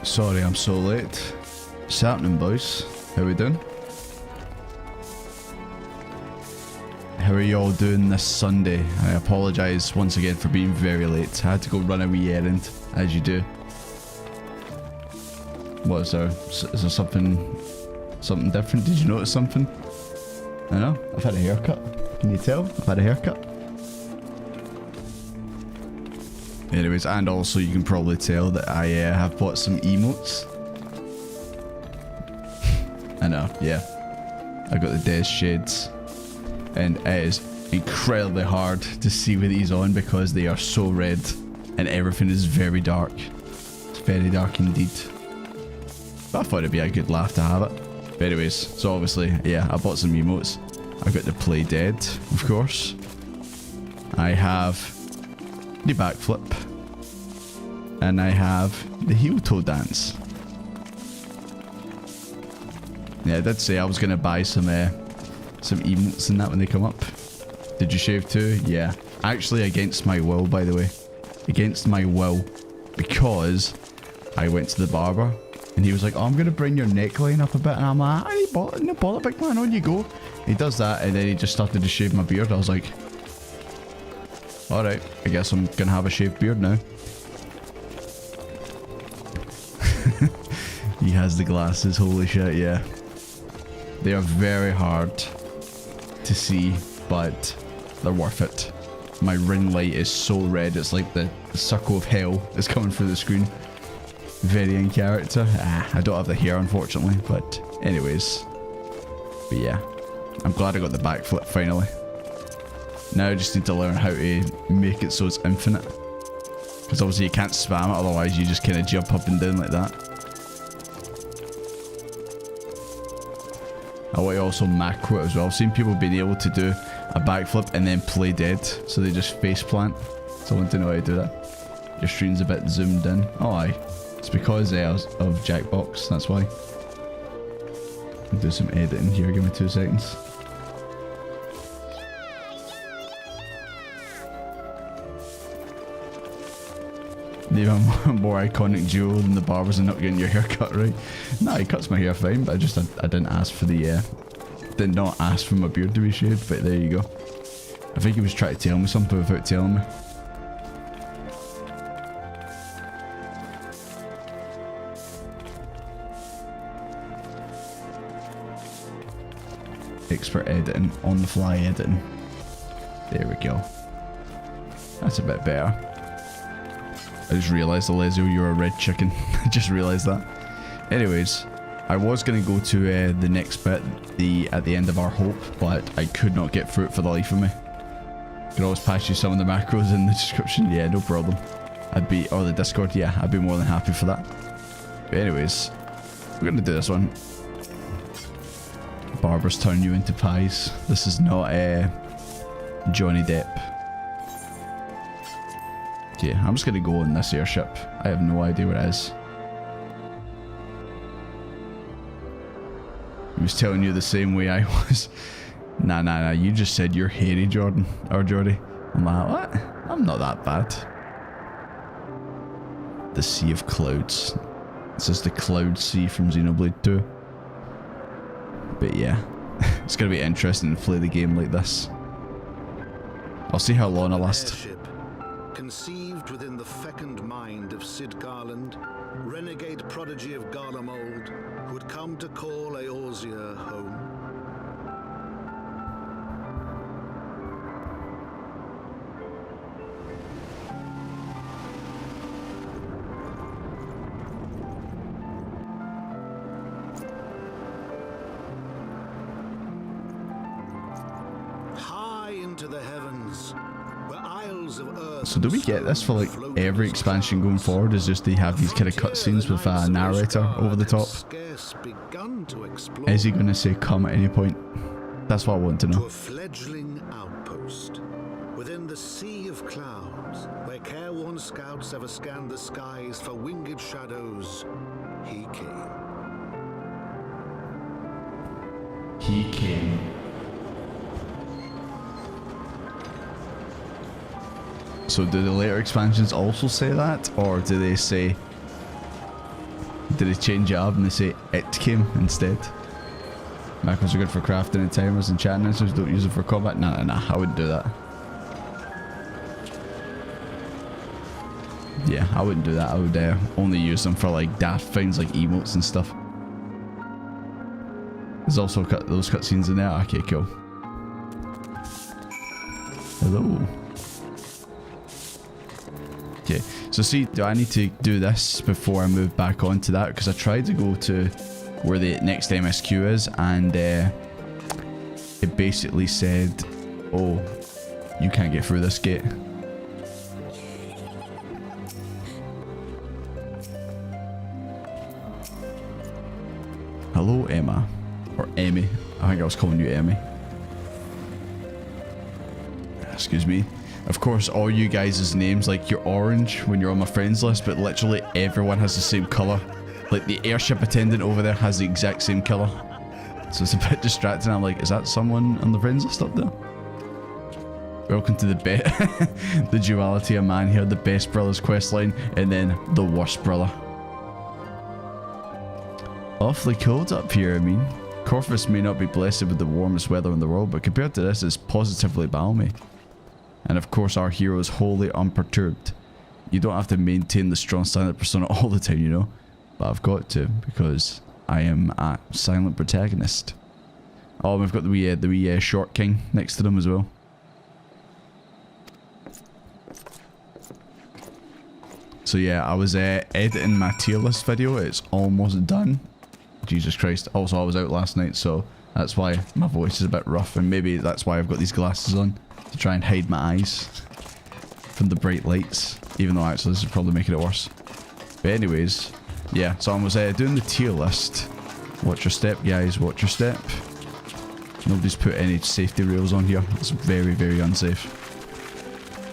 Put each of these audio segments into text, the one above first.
Sorry I'm so late. What's happening, boys? How we doing? How are you all doing this Sunday? I apologise once again for being very late. I had to go run a wee errand, as you do. What is there? Is there something different? Did you notice something? I know, I've had a haircut. Can you tell? I've had a haircut. Anyways, and also you can probably tell that I have bought some emotes. I know, yeah. I got the Des Shades. And it is incredibly hard to see with these on because they are so red and everything is very dark. It's very dark indeed. But I thought it'd be a good laugh to have it. But anyways, so obviously, yeah, I bought some emotes. I got the Play Dead, of course. I have the backflip. And I have the heel toe dance. Yeah, I did say I was going to buy some emotes and that when they come up. Did you shave too? Yeah. Actually against my will, by the way. Against my will. Because I went to the barber and he was like, oh, I'm going to bring your neckline up a bit. And I'm like, no bother, big man, on you go. He does that and then he just started to shave my beard. I was like, alright, I guess I'm going to have a shaved beard now. He has the glasses, holy shit, yeah. They are very hard to see, but they're worth it. My ring light is so red, it's like the circle of hell is coming through the screen. Very in character. I don't have the hair, unfortunately, but anyways. But yeah, I'm glad I got the backflip finally. Now I just need to learn how to make it so it's infinite. Because obviously you can't spam it, otherwise you just kind of jump up and down like that. I want to also macro it as well. I've seen people being able to do a backflip and then play dead, so they just face plant. So I want to know how to do that. Your stream's a bit zoomed in. Oh aye, it's because of Jackbox, that's why. I'll do some editing here, give me 2 seconds. Even more iconic duo than the barbers and not getting your hair cut right. Nah, he cuts my hair fine, but I didn't ask for the did not ask for my beard to be shaved, but there you go. I think he was trying to tell me something without telling me. Expert editing, on the fly editing. There we go. That's a bit better. I just realised, Alessio, you're a red chicken. I just realised that. Anyways, I was going to go to the next bit, at the end of our hope, but I could not get through it for the life of me. Could always pass you some of the macros in the description. Yeah, no problem. Or the Discord, yeah, I'd be more than happy for that. But anyways, we're going to do this one. Barbers turn you into pies. This is not Johnny Depp. Yeah, I'm just gonna go on this airship. I have no idea what it is. He was telling you the same way I was. Nah, you just said you're hairy, Jordan. Or Jordy. I'm like, what? I'm not that bad. The Sea of Clouds. This is the Cloud Sea from Xenoblade 2. But yeah, it's gonna be interesting to play the game like this. I'll see how long I last. Conceived within the fecund mind of Sid Garland, renegade prodigy of Garlemald, who had come to call Eorzea home. High into the heavens, so do we get this for like every expansion going forward? Is just they have these kind of cutscenes with a narrator over the top? Is he going to say come at any point? That's what I want to know. To a fledgling outpost within the sea of clouds, where careworn scouts ever scanned the skies for winged shadows, he came. He came. So do the later expansions also say that, or do they say Did they change it up and they say it came instead? Macros are good for crafting and timers and chat answers. Don't use it for combat. Nah, I wouldn't do that. Yeah, I wouldn't do that. I would only use them for like daft things like emotes and stuff. There's also those cutscenes in there. Okay, cool. Hello. Okay, so see, do I need to do this before I move back on to that? Because I tried to go to where the next MSQ is, and it basically said, oh, you can't get through this gate. Hello, Emma. Or Emmy. I think I was calling you Emmy. Excuse me. Of course, all you guys' names, like, you're orange when you're on my friends list, but literally everyone has the same colour. Like, the airship attendant over there has the exact same colour. So it's a bit distracting. I'm like, is that someone on the friends list up there? Welcome to the duality of man here. The best brother's questline, and then the worst brother. Awfully cold up here, I mean. Corvus may not be blessed with the warmest weather in the world, but compared to this, it's positively balmy. And of course, our hero is wholly unperturbed. You don't have to maintain the strong silent persona all the time, you know. But I've got to, because I am a silent protagonist. Oh, we've got the wee short king next to them as well. So yeah, I was editing my tier list video. It's almost done. Jesus Christ. Also, I was out last night, so that's why my voice is a bit rough, and maybe that's why I've got these glasses on, to try and hide my eyes from the bright lights, even though actually this is probably making it worse. But anyways, yeah, so I was doing the tier list. Watch your step, guys, watch your step. Nobody's put any safety rails on here. It's very, very unsafe.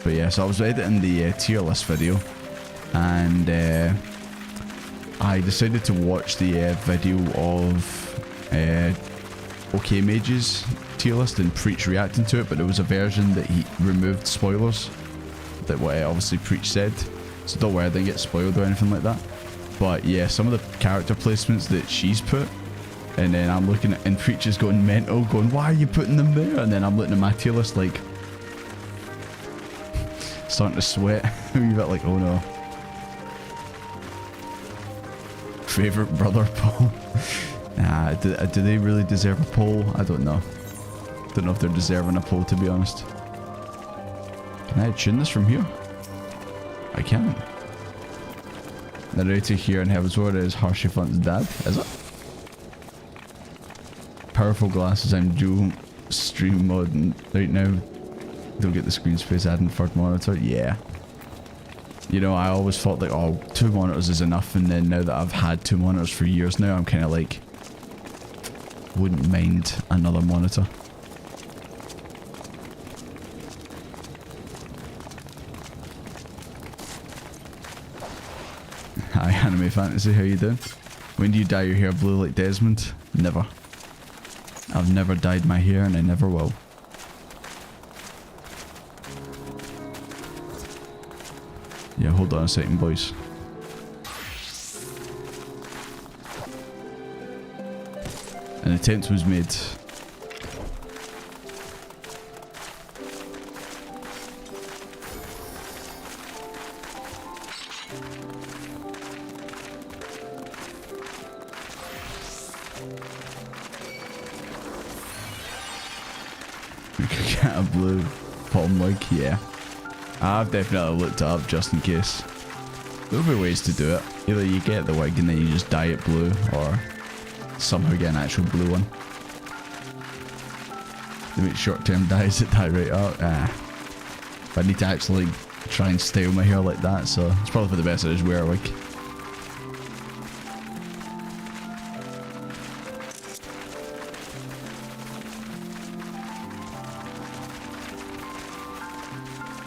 But yeah, so I was editing the tier list video, and I decided to watch the video of OK Mage's tier list and Preach reacting to it, but there was a version that he removed spoilers, that what obviously Preach said. So don't worry, I didn't get spoiled or anything like that. But yeah, some of the character placements that she's put, and then I'm looking at, and Preach is going mental, going, why are you putting them there? And then I'm looking at my tier list like, starting to sweat a wee bit, like, oh no. Favorite brother poll? Nah, do they really deserve a poll? I don't know. Don't know if they're deserving a poll, to be honest. Can I tune this from here? I can. Narrator here in Heavensward is Harshifunt's dad, is it? Powerful glasses, I'm dual stream modding right now. Don't get the screen space adding third monitor. Yeah. You know, I always thought like, oh, 2 monitors is enough, and then now that I've had 2 monitors for years now, I'm kind of like, wouldn't mind another monitor. Hi, Anime Fantasy, how you doing? When do you dye your hair blue like Desmond? Never. I've never dyed my hair, and I never will. Yeah, hold on a second, boys. An attempt was made. We could get a blue palm leg, yeah. I've definitely looked it up just in case. There'll be ways to do it. Either you get the wig and then you just dye it blue, or somehow get an actual blue one. They make short-term dyes that dye right up. But I need to actually try and style my hair like that, so it's probably for the best I just wear a wig.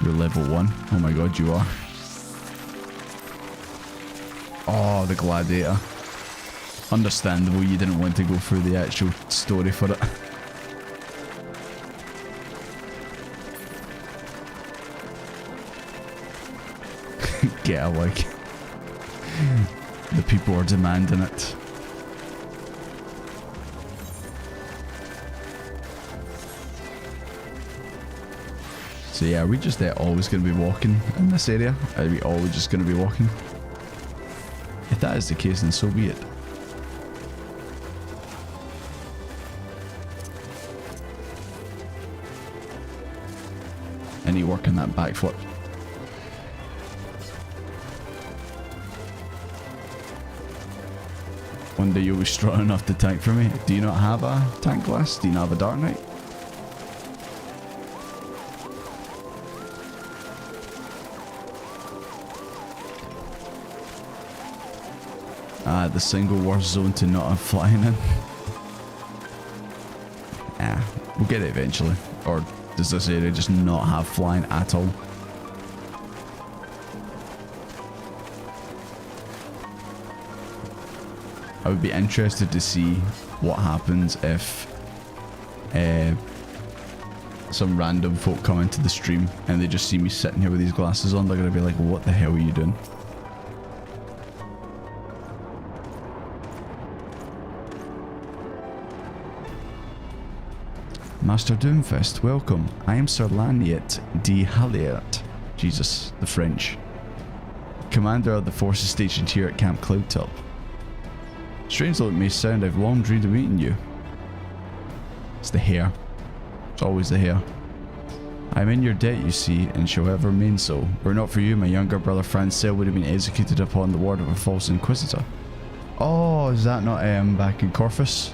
You're level 1. Oh my god, you are. Oh, the gladiator. Understandable, you didn't want to go through the actual story for it. Get a wig. The people are demanding it. So yeah, are we just always going to be walking in this area? Are we always just going to be walking? If that is the case, then so be it. Any work on that backflip? One day you'll be strong enough to tank for me. Do you not have a tank glass? Do you not have a Dark Knight? Ah, the single worst zone to not have flying in. We'll get it eventually. Or does this area just not have flying at all? I would be interested to see what happens if some random folk come into the stream and they just see me sitting here with these glasses on. They're going to be like, what the hell are you doing? Master Doomfist, welcome. I am Sir Laniet de Halliert. Jesus, the French. Commander of the forces stationed here at Camp Cloudtop. Strange though it may sound, I've long dreamed of meeting you. It's the hair. It's always the hair. I'm in your debt, you see, and shall ever remain so. Were it not for you, my younger brother Francel would have been executed upon the word of a false inquisitor. Oh, is that not back in Corfus?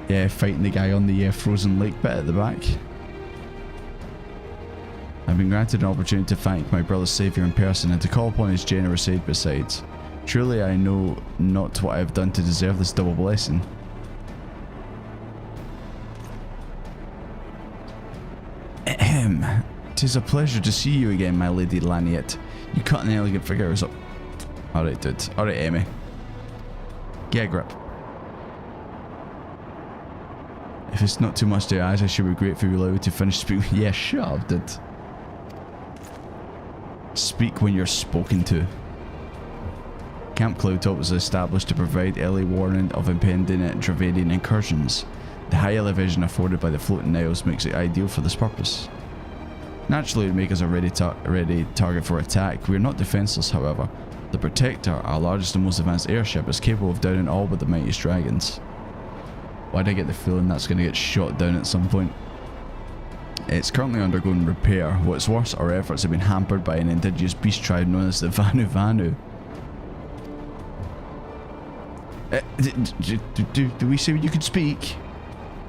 Yeah, fighting the guy on the frozen lake bit at the back. I've been granted an opportunity to thank my brother's saviour in person and to call upon his generous aid besides. Truly I know not what I have done to deserve this double blessing. Ahem. 'Tis a pleasure to see you again, my lady Laniet. You cut an elegant figure. Is up. Alright, dude. Alright, Amy. Get a grip. If it's not too much to ask, I should be grateful you allow me to finish speaking. Yeah, shut up, dude. Speak when you're spoken to. Camp Cloudtop was established to provide early warning of impending Dravanian incursions. The high elevation afforded by the floating isles makes it ideal for this purpose. Naturally, it would make us a ready target for attack. We are not defenseless, however. The Protector, our largest and most advanced airship, is capable of downing all but the mightiest dragons. Why do I get the feeling that's going to get shot down at some point? It's currently undergoing repair. What's worse, our efforts have been hampered by an indigenous beast tribe known as the Vanu Vanu. Did we say you could speak?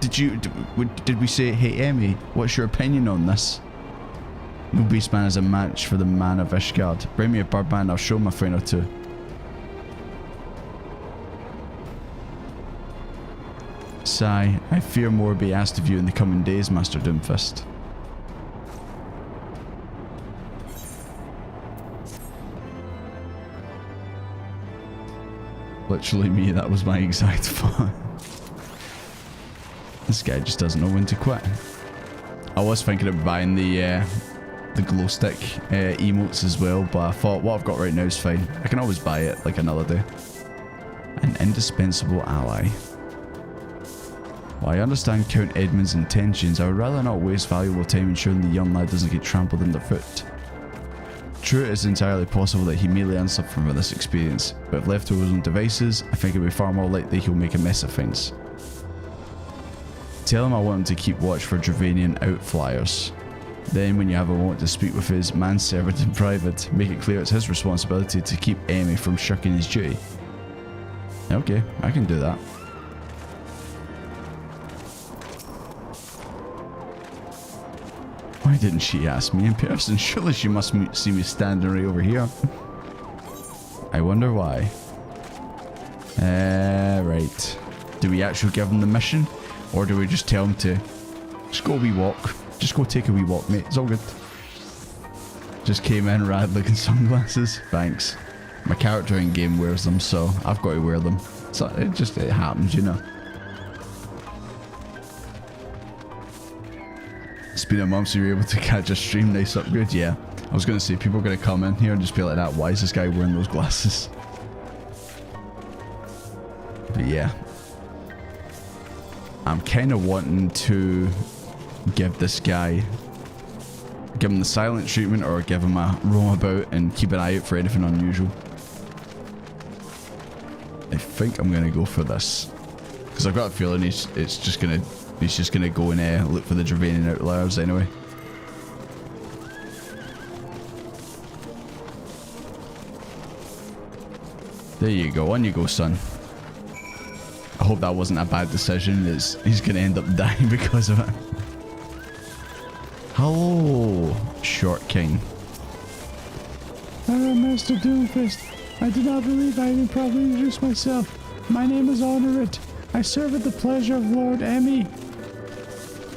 Did we say, hey Emmy, what's your opinion on this? No beastman is a match for the man of Ishgard. Bring me a birdman, I'll show him a friend or two. Sigh, I fear more will be asked of you in the coming days, Master Doomfist. Literally me, that was my exact thought. This guy just doesn't know when to quit. I was thinking of buying the glow stick emotes as well, but I thought what I've got right now is fine. I can always buy it like another day. An indispensable ally. While I understand Count Edmund's intentions, I would rather not waste valuable time ensuring the young lad doesn't get trampled underfoot. True, it is entirely possible that he may learn something from this experience, but if left to his own devices, I think it would be far more likely he'll make a mess of things. Tell him I want him to keep watch for Dravanian outflyers. Then, when you have a moment to speak with his manservant in private, make it clear it's his responsibility to keep Emmy from shirking his duty. Okay, I can do that. Why didn't she ask me in person? Surely she must see me standing right over here. I wonder why. Right. Do we actually give him the mission? Or do we just tell him to just go a wee walk? Just go take a wee walk, mate. It's all good. Just came in rad looking sunglasses. Thanks. My character in game wears them, so I've got to wear them. So it happens, you know. It's been a month, so you're able to catch a stream. Nice upgrade, yeah. was going to say, people are going to come in here and just be like, why is this guy wearing those glasses? But yeah. I'm kind of wanting to give this guy, give him the silent treatment, or give him a roam about and keep an eye out for anything unusual. I think I'm going to go for this. Because I've got a feeling he's just going to go and look for the Dravanian outliers anyway. There you go, on you go, son. I hope that wasn't a bad decision. He's gonna end up dying because of it. Hello, Short King. Master Doomfist. I do not believe I even properly introduced myself. My name is Honorit. I serve at the pleasure of Lord Emmy.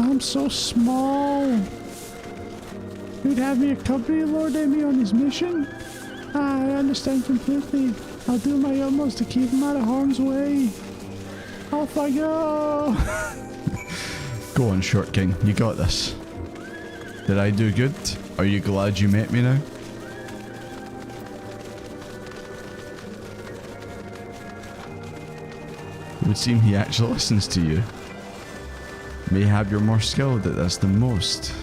I'm so small. You'd have me accompany Lord Emmy on his mission? I understand completely. I'll do my utmost to keep him out of harm's way. Off I go! Go on, Short King. You got this. Did I do good? Are you glad you met me now? It would seem he actually listens to you. Mayhap you're more skilled at this than most.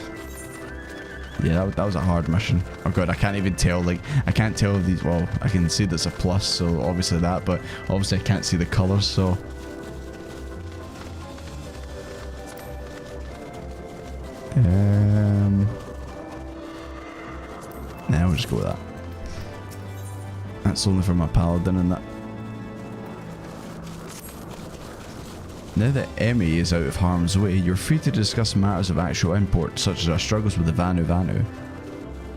Yeah, that was a hard mission. Oh god, I can't even tell, like, I can't tell if these, well, I can see there's a plus, so obviously that, but obviously I can't see the colours, so. Nah, we'll just go with that. That's only for my paladin and that. Now that Emmy is out of harm's way, you're free to discuss matters of actual import, such as our struggles with the Vanu.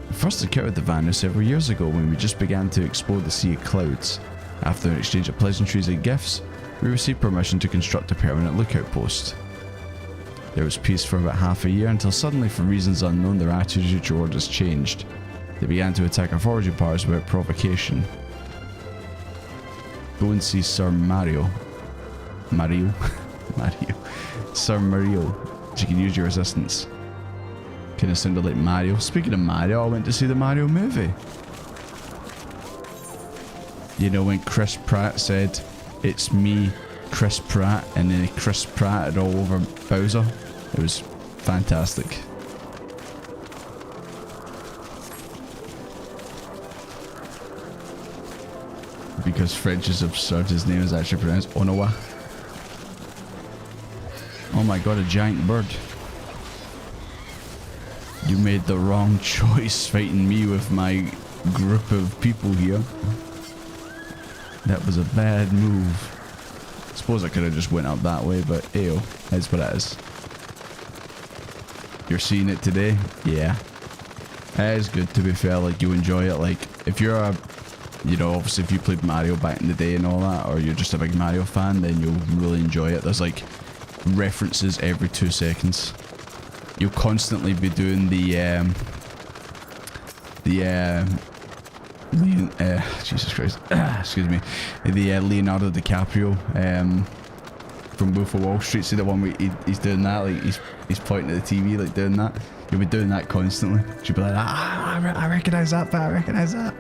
We first encountered the Vanu several years ago when we just began to explore the Sea of Clouds. After an exchange of pleasantries and gifts, we received permission to construct a permanent lookout post. There was peace for about half a year until suddenly, for reasons unknown, their attitude toward us changed. They began to attack our foraging powers without provocation. Go and see Sir Mario. Sir Mario. So you can use your assistance. Kind of sounded like Mario. Speaking of Mario, I went to see the Mario movie. You know when Chris Pratt said, "It's me, Chris Pratt," and then Chris Pratt all over Bowser? It was fantastic. Because French is absurd, his name is actually pronounced Onowa. Oh my god, a giant bird. You made the wrong choice fighting me with my group of people here. That was a bad move. I suppose I could have just went up that way, but ayo, that's what it is. You're seeing it today? Yeah. It is good, to be fair, like you enjoy it. Like if you're a, you know, obviously if you played Mario back in the day and all that, or you're just a big Mario fan, then you'll really enjoy it. There's like references every 2 seconds. You'll constantly be doing Jesus Christ, excuse me, the Leonardo DiCaprio from Wolf of Wall Street. See the one where he's doing that, like he's pointing at the TV, like doing that. You'll be doing that constantly. She'll be like, I recognize that, but I recognize that.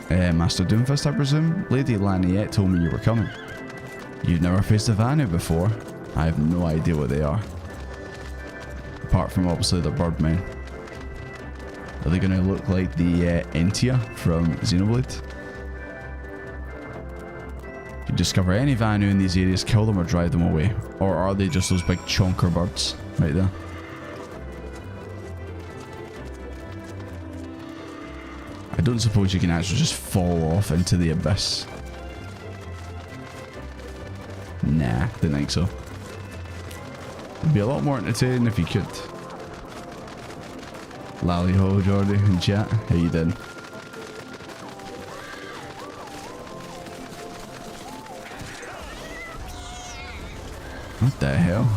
Master Doomfist, I presume? Lady Laniette told me you were coming. You've never faced a Vanu before? I have no idea what they are. Apart from obviously the Birdmen. Are they going to look like the Entia from Xenoblade? If you discover any Vanu in these areas, kill them or drive them away. Or are they just those big chonker birds right there? I don't suppose you can actually just fall off into the abyss. Nah, didn't think so. It'd be a lot more entertaining if you could. Lally ho, Jordy in chat. How you doing? What the hell?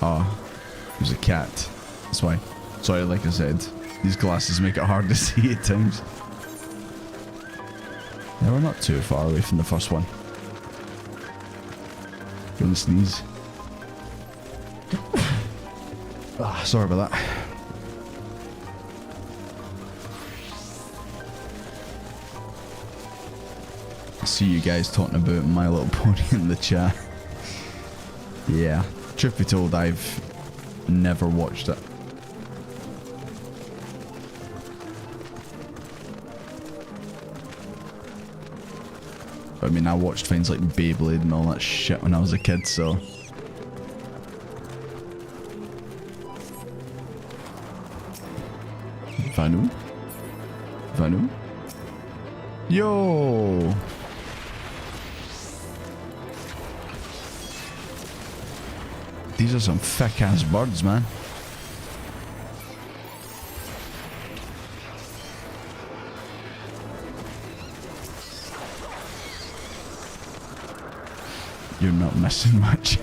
Oh, there's a cat. That's why. Sorry, like I said, these glasses make it hard to see at times. Yeah, we're not too far away from the first one. Gonna sneeze. Ah, sorry about that. I see you guys talking about My Little Pony in the chat. Yeah, truth be told, I've never watched it. I mean, I watched things like Beyblade and all that shit when I was a kid, so... Vanu? Vanu? Yo! These are some thick ass birds, man. You're not missing much.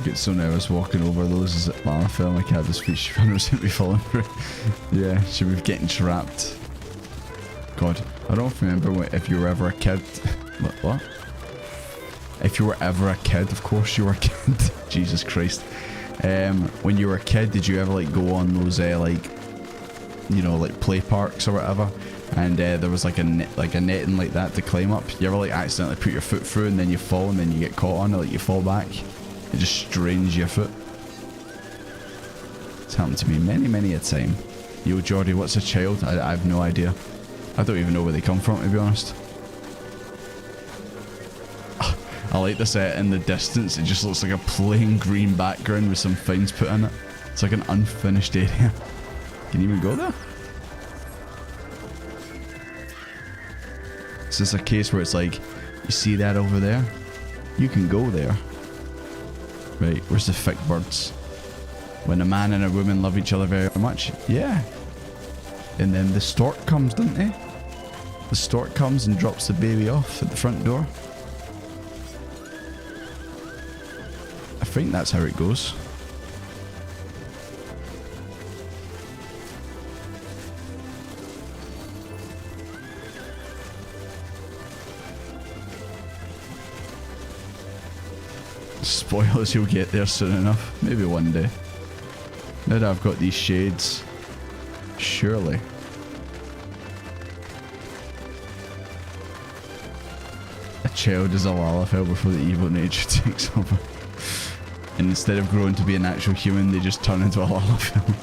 Get so nervous walking over those marathon. My cat just feet runners at me falling through. Yeah, should be getting trapped. God, I don't remember if you were ever a kid. What? If you were ever a kid, of course you were a kid. Jesus Christ. When you were a kid, did you ever like go on those like, you know, like play parks or whatever? And there was like a netting like that to climb up. You ever like accidentally put your foot through and then you fall and then you get caught on it, like you fall back? It just strains your foot. It's happened to me many a time. Yo, Jordy, what's a child? I have no idea. I don't even know where they come from, to be honest. I like this in the distance. It just looks like a plain green background with some things put in it. It's like an unfinished area. Can you even go there? Is this a case where it's like, you see that over there? You can go there. Right, where's the thick birds? When a man and a woman love each other very much? Yeah. And then the stork comes, doesn't he? The stork comes and drops the baby off at the front door. I think that's how it goes. Spoilers, you'll get there soon enough. Maybe one day. Now that I've got these shades, surely. A child is a Lalafell before the evil nature takes over. And instead of growing to be an actual human, they just turn into a Lalafell.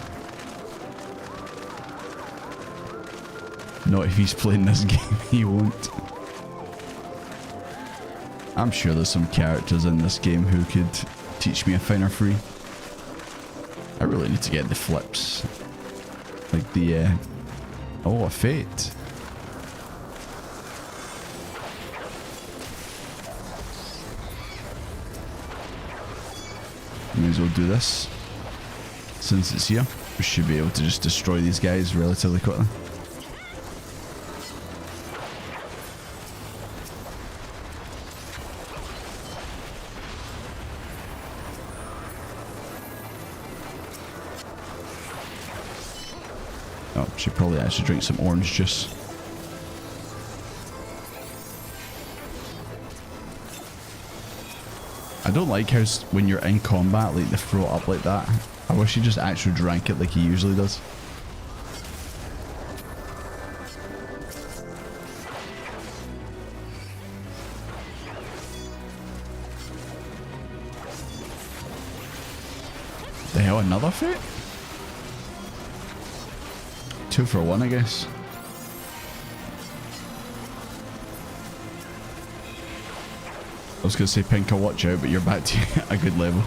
Not if he's playing this game, he won't. I'm sure there's some characters in this game who could teach me a thing or three. I really need to get the flips. Like the, oh, a fate. May as well do this. Since it's here, we should be able to just destroy these guys relatively quickly. Oh, should probably actually drink some orange juice. I don't like how when you're in combat, like they throw it up like that. I wish he just actually drank it like he usually does. The hell, another fate? 2 for 1, I guess. I was going to say, Pinker, watch out, but you're back to a good level.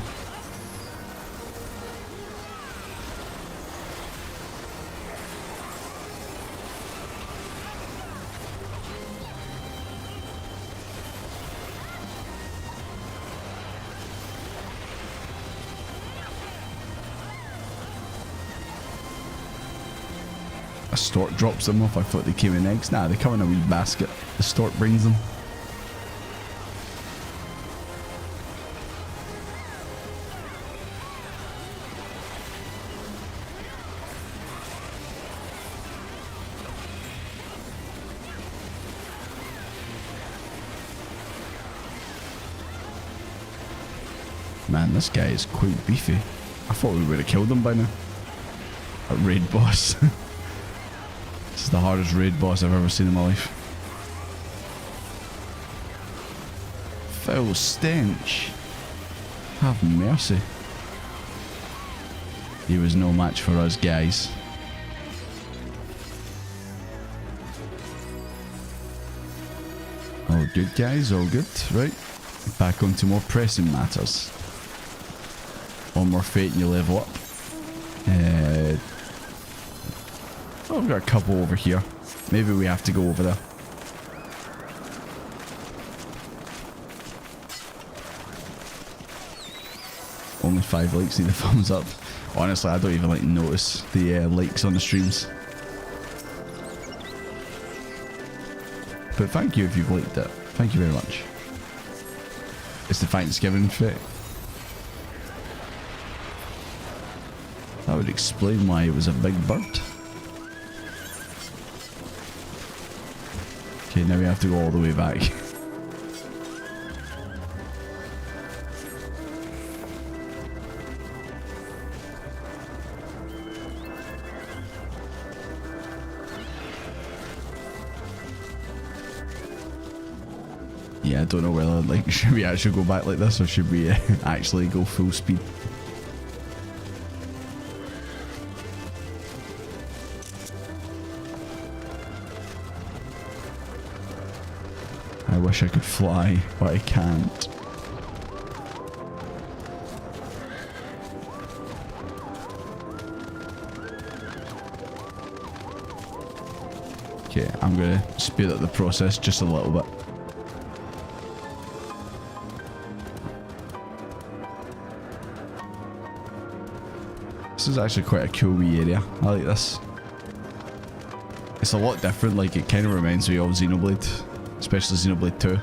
A stork drops them off. I thought they came in eggs. Nah, they come in a wee basket. The stork brings them. Man, this guy is quite beefy. I thought we would have killed him by now. A raid boss. This is the hardest raid boss I've ever seen in my life. Foul stench. Have mercy. He was no match for us, guys. All good, guys, all good. Right, back on to more pressing matters. One more fate and you level up. Oh, we've got a couple over here. Maybe we have to go over there. Only 5 likes, need a thumbs up. Honestly, I don't even like notice the likes on the streams. But thank you if you've liked it. Thank you very much. It's the Thanksgiving fit. That would explain why it was a big bird. Okay, now we have to go all the way back. Yeah, I don't know whether, like, should we actually go back like this or should we actually go full speed? I wish I could fly, but I can't. Okay, I'm gonna speed up the process just a little bit. This is actually quite a cool wee area. I like this. It's a lot different, like it kind of reminds me of Xenoblade, especially Xenoblade 2.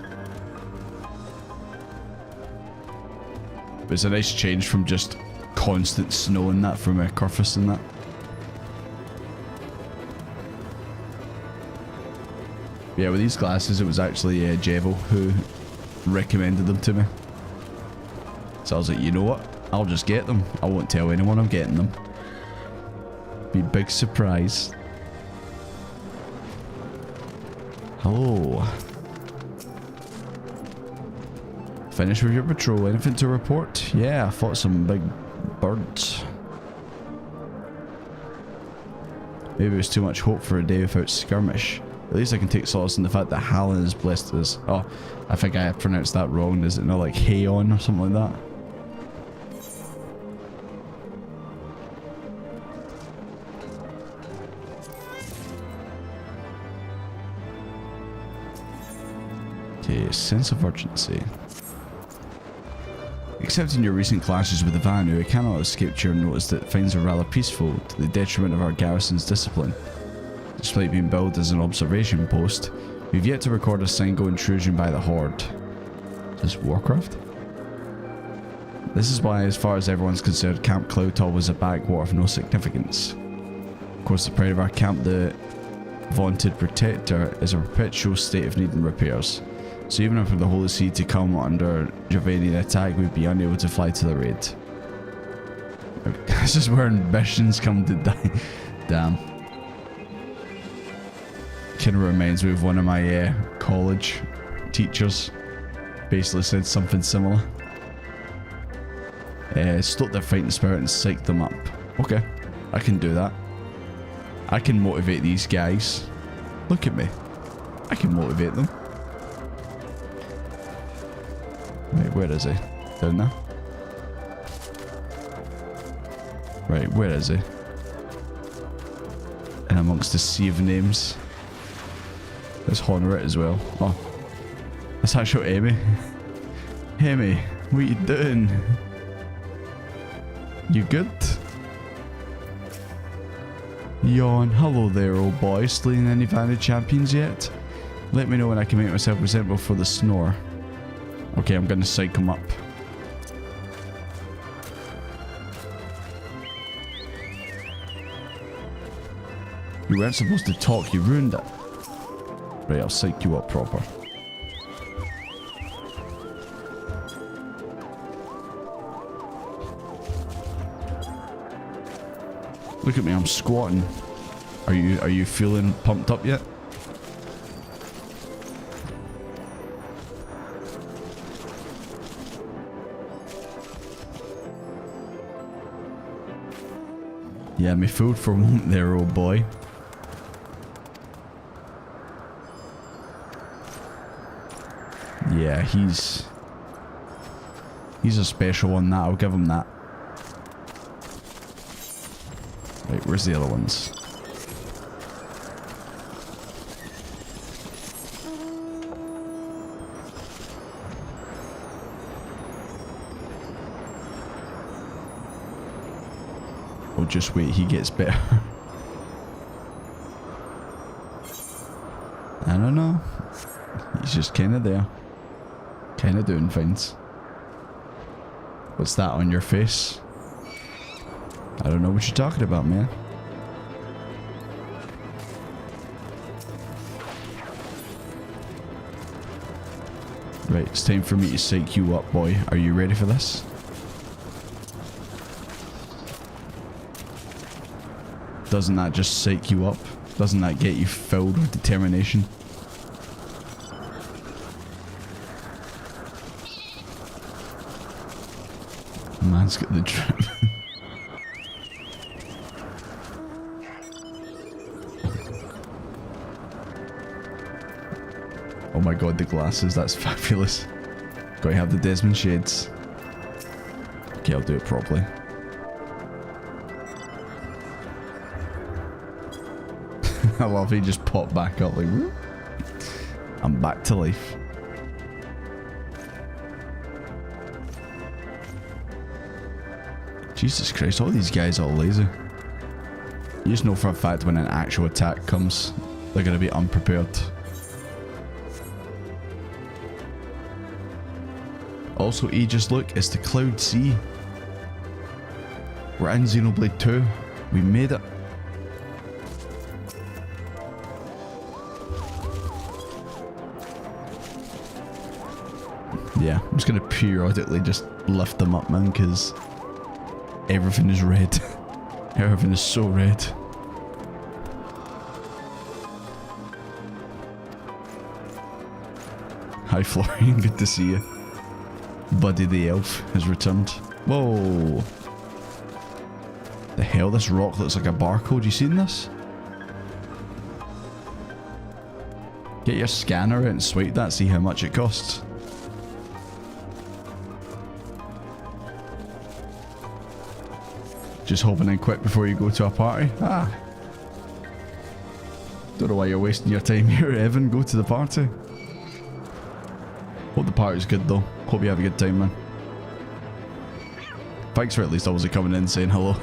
But it's a nice change from just constant snow and that from Curfus and that. Yeah, with these glasses it was actually Jevo who recommended them to me. So I was like, you know what? I'll just get them. I won't tell anyone I'm getting them. Be a big surprise. Hello. Finish with your patrol. Anything to report? Yeah, I fought some big birds. Maybe it was too much hope for a day without skirmish. At least I can take solace in the fact that Hallen is blessed us. Oh, I think I pronounced that wrong. Is it not like Hayon or something like that? Okay, sense of urgency. Except in your recent clashes with the Vanu, I cannot escape your notice that things are rather peaceful to the detriment of our garrison's discipline. Despite being billed as an observation post, we've yet to record a single intrusion by the Horde. Is this Warcraft? This is why, as far as everyone's concerned, Camp Cloudtop was a backwater of no significance. Of course, the pride of our camp, the vaunted Protector, is a perpetual state of needing repairs. So even if the Holy See to come under Javanian attack, we'd be unable to fly to the raid. This is where ambitions come to die. Damn. Kind of reminds me of one of my college teachers. Basically said something similar. Stoke their fighting spirit and psych them up. Okay, I can do that. I can motivate these guys. Look at me. I can motivate them. Wait, where is he? Down there? Right, where is he? And amongst the sea of names. There's Honorit as well. Oh. That's actually Amy. Amy, what you doing? You good? Yawn. Hello there, old boy. Slaying any Vanity champions yet? Let me know when I can make myself presentable for the snore. Okay, I'm gonna psych him up. You weren't supposed to talk, you ruined it. Right, I'll psych you up proper. Look at me, I'm squatting. Are you feeling pumped up yet? Yeah, me fooled for a moment there, old boy. Yeah, he's a special one, that I'll give him that. Right, where's the other ones? Oh, just wait, he gets better. I don't know. He's just kind of there. Kind of doing things. What's that on your face? I don't know what you're talking about, man. Right, it's time for me to psych you up, boy. Are you ready for this? Doesn't that just psych you up? Doesn't that get you filled with determination? Man's got the drip. Oh my god, the glasses, that's fabulous. Gotta have the Desmond shades. Okay, I'll do it properly. I love he just popped back up like, whoop. I'm back to life. Jesus Christ, all these guys are lazy. You just know for a fact when an actual attack comes, they're going to be unprepared. Also, just look, it's the Cloud Sea. We're in Xenoblade 2. We made it. Yeah, I'm just going to periodically just lift them up, man, because everything is red. Everything is so red. Hi Florian, good to see you. Buddy the elf has returned. Whoa. The hell, this rock looks like a barcode. You seen this? Get your scanner out and swipe that, see how much it costs. Just hopping in quick before you go to a party. Ah. Don't know why you're wasting your time here, Evan. Go to the party. Hope the party's good though. Hope you have a good time, man. Thanks for at least obviously coming in and saying hello.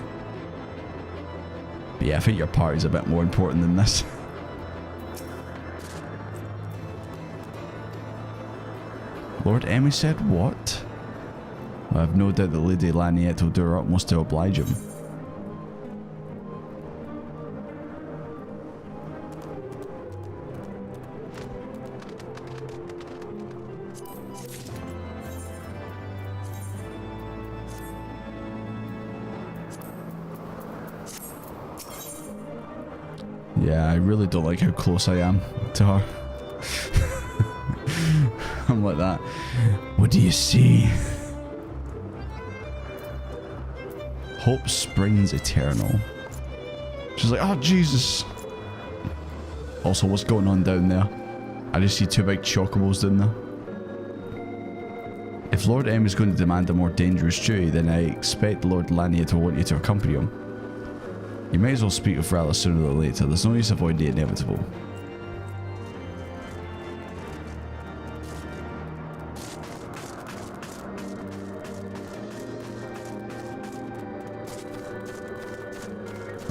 But yeah, I think your party's a bit more important than this. Lord Emmy said what? I have no doubt that Lady Laniette will do her utmost to oblige him. Yeah, I really don't like how close I am to her. I'm like that. What do you see? Hope springs eternal. She's like, oh Jesus. Also, what's going on down there? I just see two big chocobos down there. If Lord M is going to demand a more dangerous duty, then I expect Lord Lanier to want you to accompany him. You may as well speak with Rala sooner or later. There's no use avoiding the inevitable.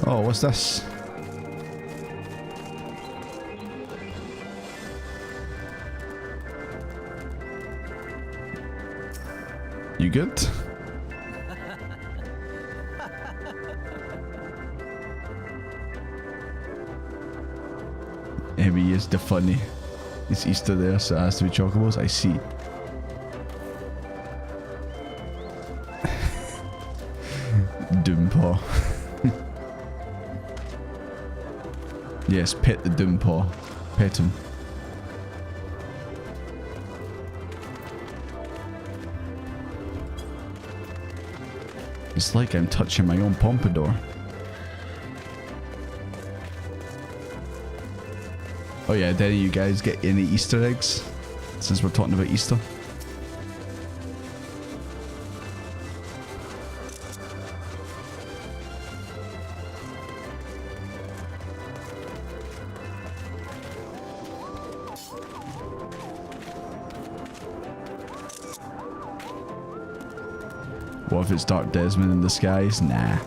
Oh, what's this? You good? Emmy is the funny. It's Easter there, so it has to be chocobos. I see. Doompaw. Yes, pet the Doompaw. Pet him. It's like I'm touching my own pompadour. Oh yeah, did any of you guys get any Easter eggs? Since we're talking about Easter. What if it's Dark Desmond in disguise? Nah,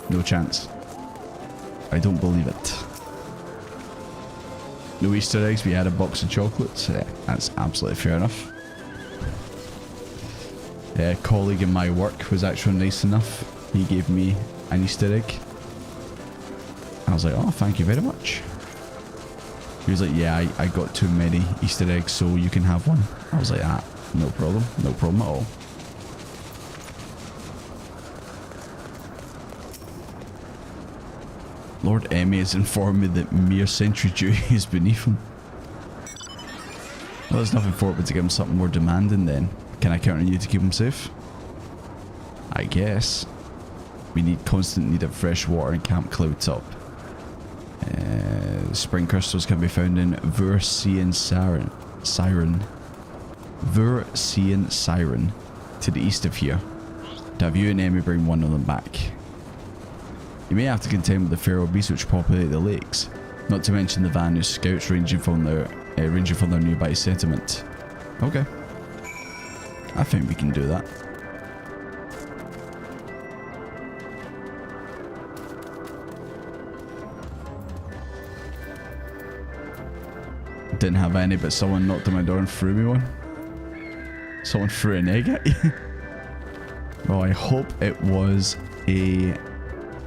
no chance. I don't believe it. No Easter eggs, we had a box of chocolates. Yeah, that's absolutely fair enough. A colleague in my work was actually nice enough. He gave me an Easter egg. I was like, oh, thank you very much. He was like, yeah, I got too many Easter eggs, so you can have one. I was like, ah, no problem at all. Lord Emmy has informed me that mere sentry duty is beneath him. Well, there's nothing for it but to give him something more demanding then. Can I count on you to keep him safe? I guess. We need constant need of fresh water in Camp Cloudtop. Spring crystals can be found in Eorzea Siren to the east of here. To have you and Emmy bring one of them back. You may have to contend with the feral beasts which populate the lakes, not to mention the Vanus scouts ranging from their nearby settlement. Okay. I think we can do that. Didn't have any, but someone knocked on my door and threw me one. Someone threw an egg at you. Well, I hope it was a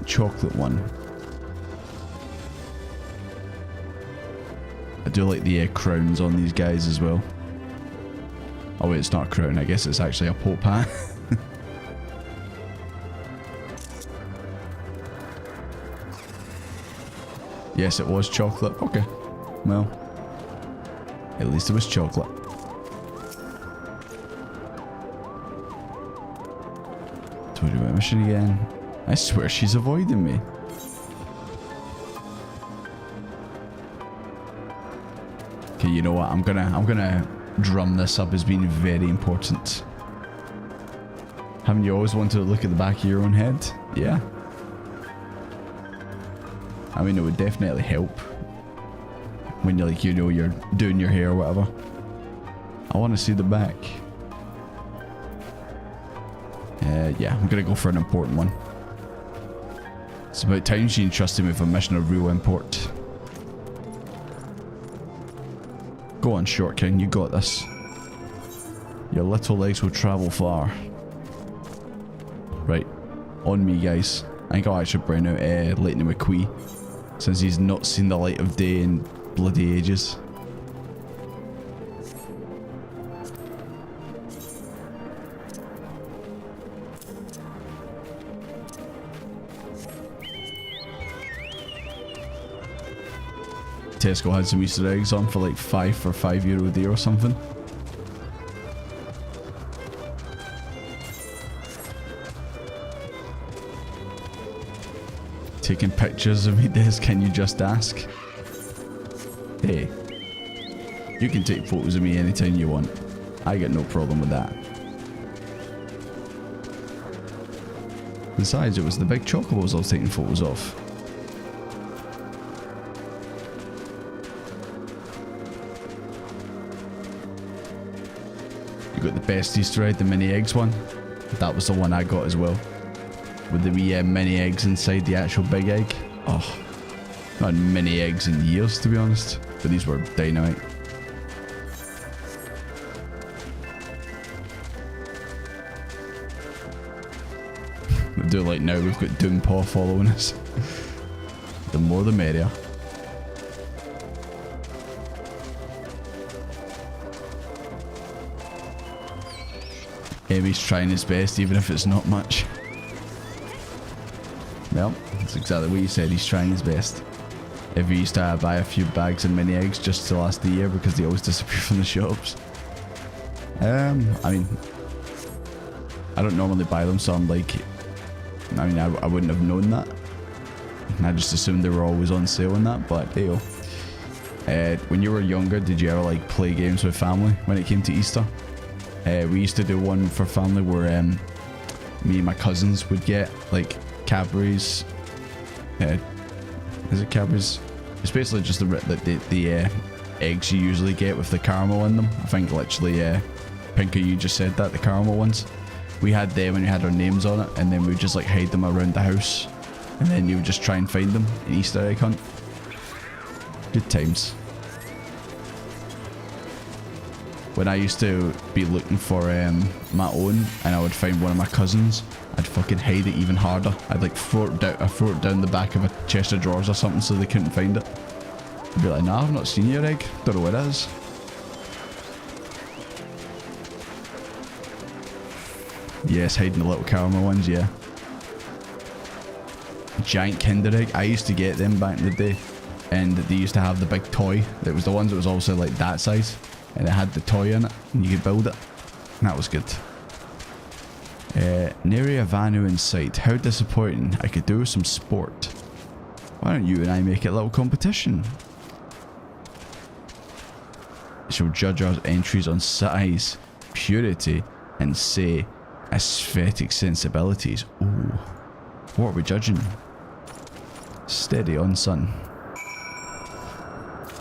chocolate one. I do like the crowns on these guys as well. Oh wait, it's not a crown, I guess it's actually a pope hat. Yes, it was chocolate. Okay. Well, at least it was chocolate. Do we do my mission again? I swear she's avoiding me. Okay, you know what? I'm gonna drum this up as being very important. Haven't you always wanted to look at the back of your own head? Yeah. I mean, it would definitely help when you're like, you know, you're doing your hair or whatever. I want to see the back. Yeah, I'm gonna go for an important one. It's about time she entrusted me with a mission of real import. Go on, Short King, you got this. Your little legs will travel far. Right, on me, guys. I think I'll actually bring out Lightning McQueen, since he's not seen the light of day in bloody ages. Tesco had some Easter eggs on for like €5 a day or something. Taking pictures of me, Des, can you just ask? Hey, you can take photos of me anytime you want. I got no problem with that. Besides, it was the big chocobos I was taking photos of. You got the best Easter egg, the mini eggs one. That was the one I got as well. With the wee mini eggs inside the actual big egg. Oh, not had mini eggs in years, to be honest. But these were dynamite. I do like now we've got Doompaw following us. The more the merrier. Emmy's trying his best, even if it's not much. Well, that's exactly what you said, he's trying his best. if we used to buy a few bags of mini eggs just to last the year because they always disappear from the shops. I mean, I don't normally buy them, so I'm like, I mean, I wouldn't have known that. I just assumed they were always on sale and that, but there you go. When you were younger, did you ever like play games with family when it came to Easter? We used to do one for family where me and my cousins would get like Cadbury's. Is it Cadbury's? It's basically just the eggs you usually get with the caramel in them. I think literally, Pinker, you just said that, the caramel ones. We had them and we had our names on it, and then we would just like hide them around the house, and then you would just try and find them in Easter egg hunt. Good times. When I used to be looking for my own, and I would find one of my cousins, I'd fucking hide it even harder. I'd like throw it down the back of a chest of drawers or something so they couldn't find it. I'd be like, nah, I've not seen your egg. Don't know where it is. Yes, hiding the little caramel ones, yeah. Giant Kinder Egg. I used to get them back in the day. And they used to have the big toy. It was the ones that was also like that size. And it had the toy in it. And you could build it. And that was good. Nary a Vanu in sight. How disappointing. I could do with some sport. Why don't you and I make it a little competition? She'll judge our entries on size, purity, and say aesthetic sensibilities. Ooh. What are we judging? Steady on, son.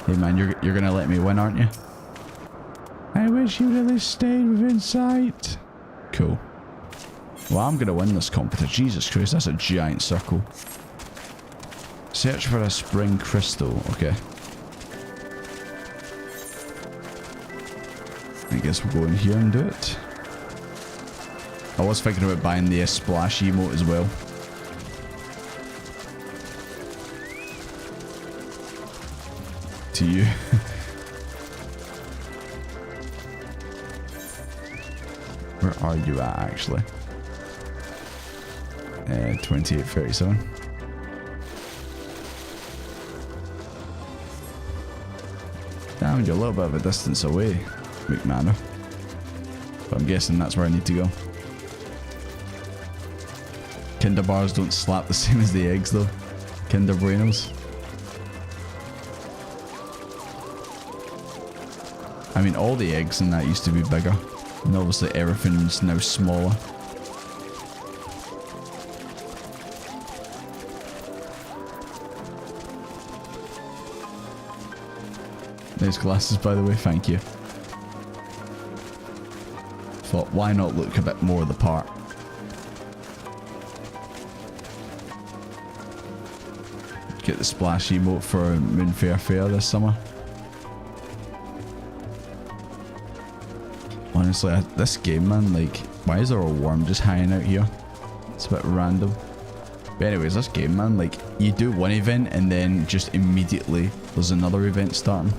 Hey man, you're gonna let me win, aren't you? I wish you'd at least stayed within sight. Cool. Well, I'm gonna win this competition. Jesus Christ, that's a giant circle. Search for a spring crystal. Okay. I guess we'll go in here and do it. I was thinking about buying the splash emote as well. To you. Where are you at, actually? 2837. Damn, you're a little bit of a distance away, McManor. But I'm guessing that's where I need to go. Kinder bars don't slap the same as the eggs though. Kinder Buenos. I mean, all the eggs in that used to be bigger. And obviously everything's now smaller. Nice glasses, by the way, thank you. Thought, why not look a bit more the part? Get the splash emote for Moonfair Fair this summer. Honestly, this game, man, like, why is there a worm just hanging out here? It's a bit random. But anyways, this game, man, like, you do one event and then just immediately there's another event starting.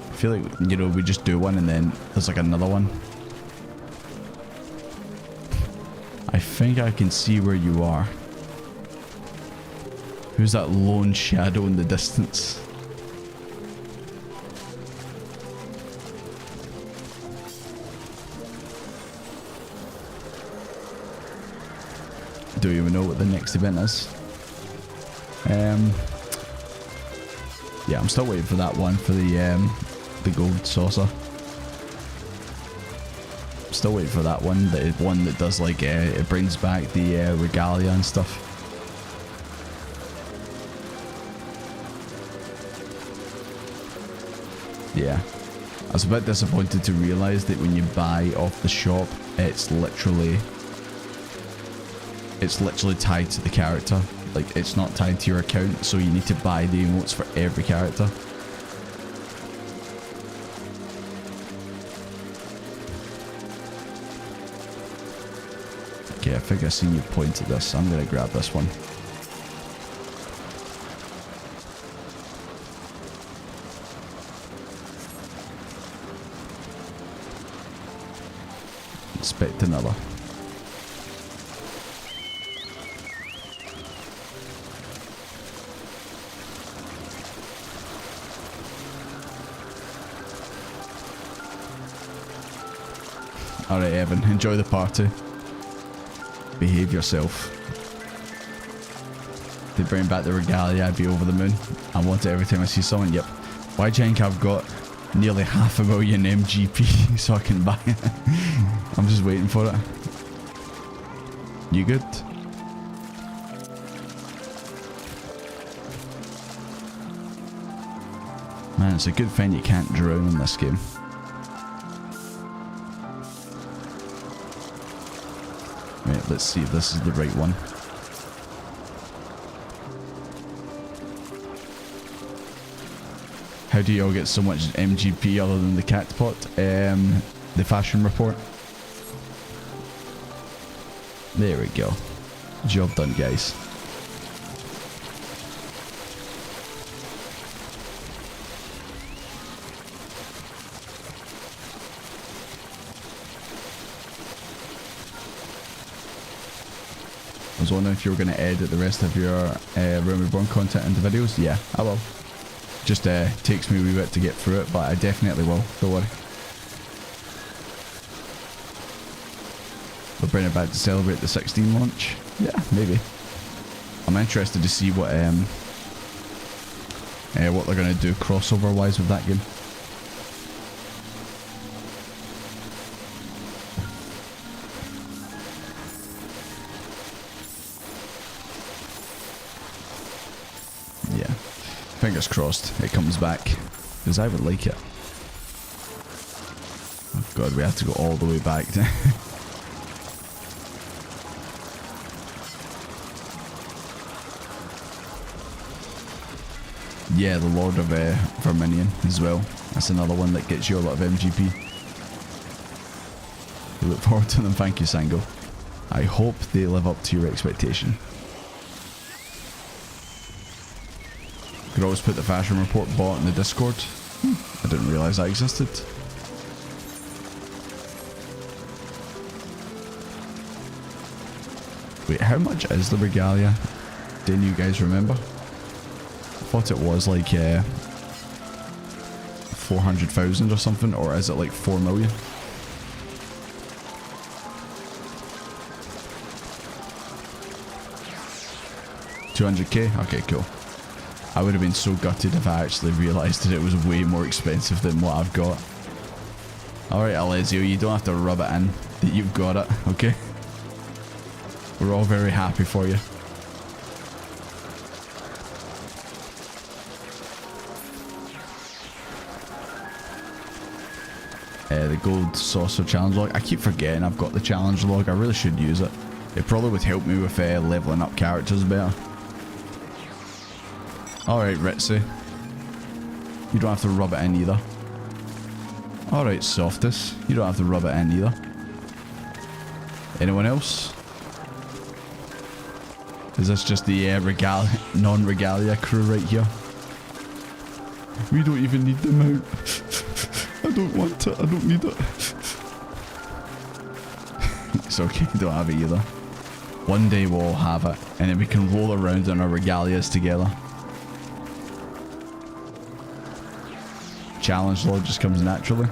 I feel like, you know, we just do one and then there's like another one. I think I can see where you are. Who's that lone shadow in the distance? Do you even know what the next event is? Yeah, I'm still waiting for that one for the gold saucer. I'm still waiting for that one. The one that does like it brings back the regalia and stuff. Yeah, I was a bit disappointed to realise that when you buy off the shop, it's literally tied to the character. Like, it's not tied to your account, so you need to buy the emotes for every character. Okay, I think I've seen you point at this. I'm gonna grab this one. Inspect another. Alright, Evan, enjoy the party. Behave yourself. They bring back the regalia, I'd be over the moon. I want it every time I see someone. Yep. Why do you think I've got nearly 500,000 MGP so I can buy it? I'm just waiting for it. You good? Man, it's a good thing you can't drown in this game. Right, let's see if this is the right one. How do y'all get so much MGP other than the cat pot? The fashion report. There we go. Job done, guys. I was wondering if you were going to edit the rest of your Realm Reborn content into videos. Yeah, I will. Just takes me a wee bit to get through it, but I definitely will. Don't worry. We'll bring it back to celebrate the 16 launch. Yeah, maybe. I'm interested to see what they're going to do crossover wise with that game. Yeah, fingers crossed it comes back, because I would like it. Oh god, we have to go all the way back. Yeah, the Lord of Verminion as well. That's another one that gets you a lot of MGP. We look forward to them. Thank you, Sango. I hope they live up to your expectation. Could always put the fashion report bot in the Discord. I didn't realise that existed. Wait, how much is the regalia? Didn't you guys remember? I thought it was like 400,000 or something, or is it like 4 million? $200k? Okay, cool. I would have been so gutted if I actually realised that it was way more expensive than what I've got. Alright, Alessio, you don't have to rub it in that you've got it, okay? We're all very happy for you. The gold saucer challenge log. I keep forgetting I've got the challenge log. I really should use it. It probably would help me with leveling up characters better. Alright, Ritzy. You don't have to rub it in either. Alright, Softus. You don't have to rub it in either. Anyone else? Is this just the non-regalia crew right here? We don't even need them out. I don't want it. I don't need it. It's okay. You don't have it either. One day we'll all have it, and then we can roll around in our regalias together. Challenge log just comes naturally.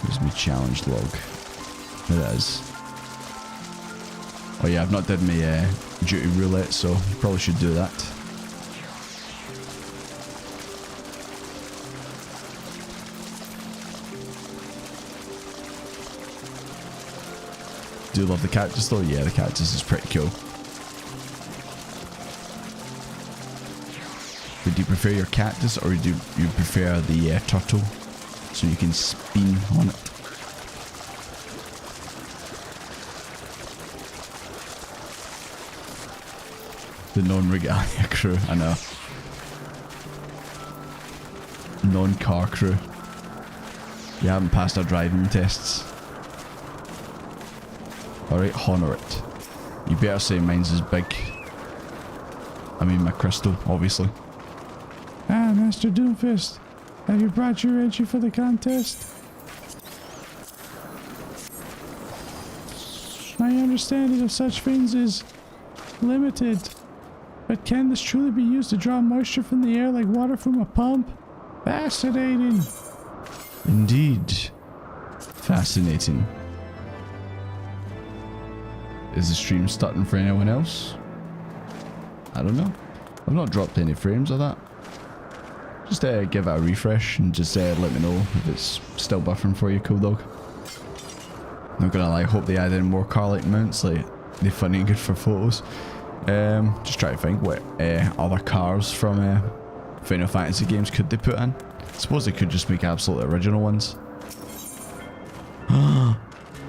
Where's my challenge log? There it is. Oh yeah, I've not done my duty roulette, so probably should do that. Do you love the cactus though? Yeah, the cactus is pretty cool. Would you prefer your cactus, or do you prefer the turtle so you can spin on it? The non-regalia crew, I know. Non-car crew. You haven't passed our driving tests. Alright, honour it. You better say mine's as big. I mean my crystal, obviously. Ah, Master Doomfist. Have you brought your entry for the contest? My understanding of such things is limited. But can this truly be used to draw moisture from the air like water from a pump? Fascinating. Indeed. Fascinating. Is the stream starting for anyone else? I don't know. I've not dropped any frames of that. Just give it a refresh and just let me know if it's still buffering for you, cool dog. Not gonna lie, hope they add in more car-like mounts, like they're funny and good for photos. Just try to think what other cars from Final Fantasy games could they put in. I suppose they could just make absolute original ones.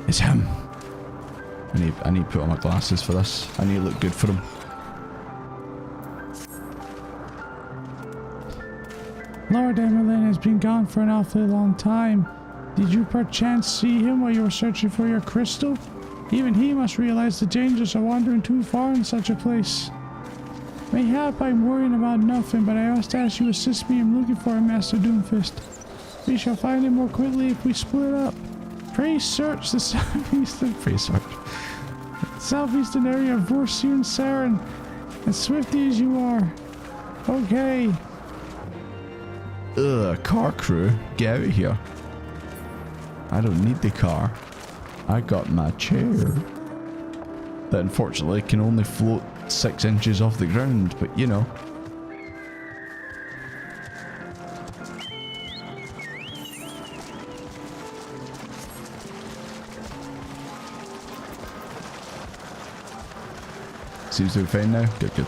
It's him. I need to put on my glasses for this. I need to look good for him. Lord Emmerlin has been gone for an awfully long time. Did you perchance see him while you were searching for your crystal? Even he must realize the dangers of wandering too far in such a place. Mayhap I'm worrying about nothing, but I must ask you to assist me in looking for him, Master Doomfist. We shall find him more quickly if we split up. Pray search the southeastern area of Vorsu and Saren, as swiftly as you are. Okay. Ugh, car crew, get out of here. I don't need the car. I got my chair. That unfortunately can only float 6 inches off the ground, but you know. Seems to be fine now. Good, good.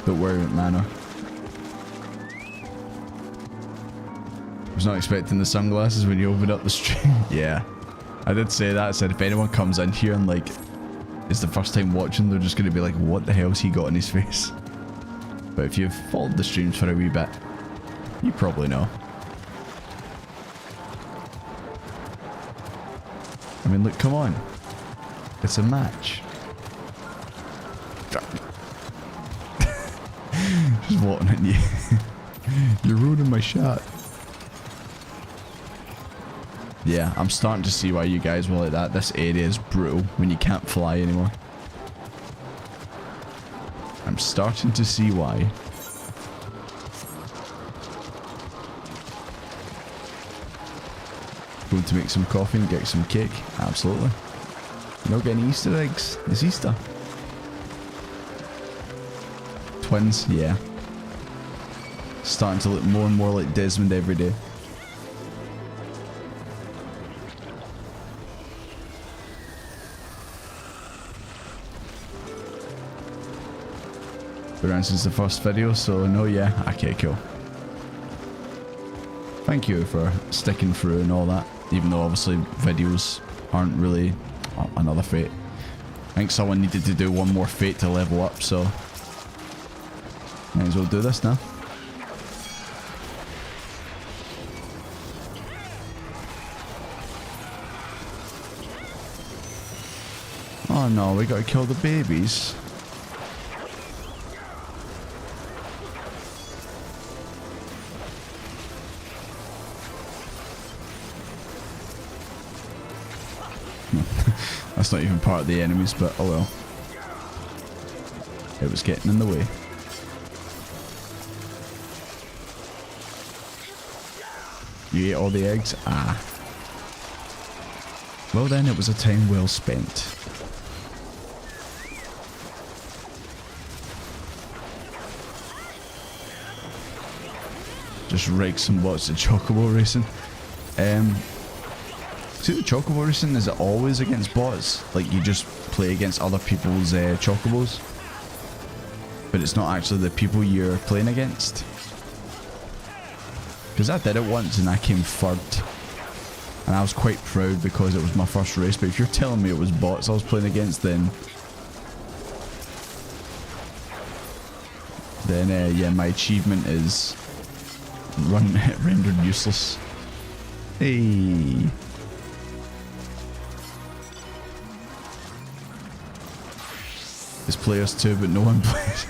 Don't worry about mana. I was not expecting the sunglasses when you opened up the stream. Yeah. I did say that. I said if anyone comes in here and like it's the first time watching, they're just going to be like, what the hell's he got on his face? But if you've followed the streams for a wee bit, you probably know. I mean, look, come on. It's a match. Just walking at you. You're ruining my shot. Yeah, I'm starting to see why you guys were like that. This area is brutal when you can't fly anymore. I'm starting to see why. Going to make some coffee and get some cake? Absolutely. You're not getting Easter eggs. It's Easter. Twins? Yeah. Starting to look more and more like Desmond every day. Been around since the first video, so no, yeah. Okay, cool. Thank you for sticking through and all that, even though obviously videos aren't really another fate. I think someone needed to do one more fate to level up, so might as well do this now. Oh no, we gotta kill the babies. That's not even part of the enemies, but oh well. It was getting in the way. You ate all the eggs? Ah. Well then, it was a time well spent. Just rake some lots of chocobo racing. See, the chocobo racing, is it always against bots? Like you just play against other people's chocobos? But it's not actually the people you're playing against? Because I did it once and I came third. And I was quite proud because it was my first race, but if you're telling me it was bots I was playing against, then yeah, my achievement is rendered useless. Hey. There's players too, but no one plays.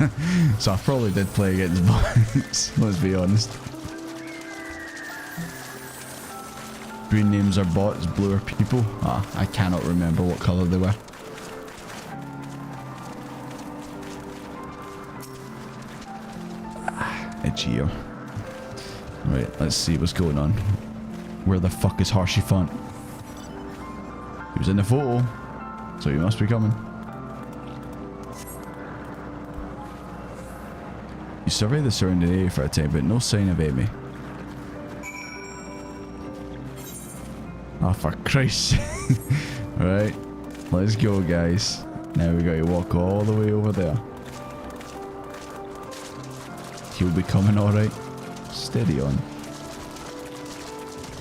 So I probably did play against bots, let's be honest. Green names are bots, blue are people. Ah, I cannot remember what colour they were. Itchy ear. Right, let's see what's going on. Where the fuck is Harshy Font? He was in the photo, so he must be coming. You survey the surrounding area for a time, but no sign of Amy. Oh, for Christ's sake. Right, let's go, guys. Now we gotta walk all the way over there. He'll be coming alright. Steady on.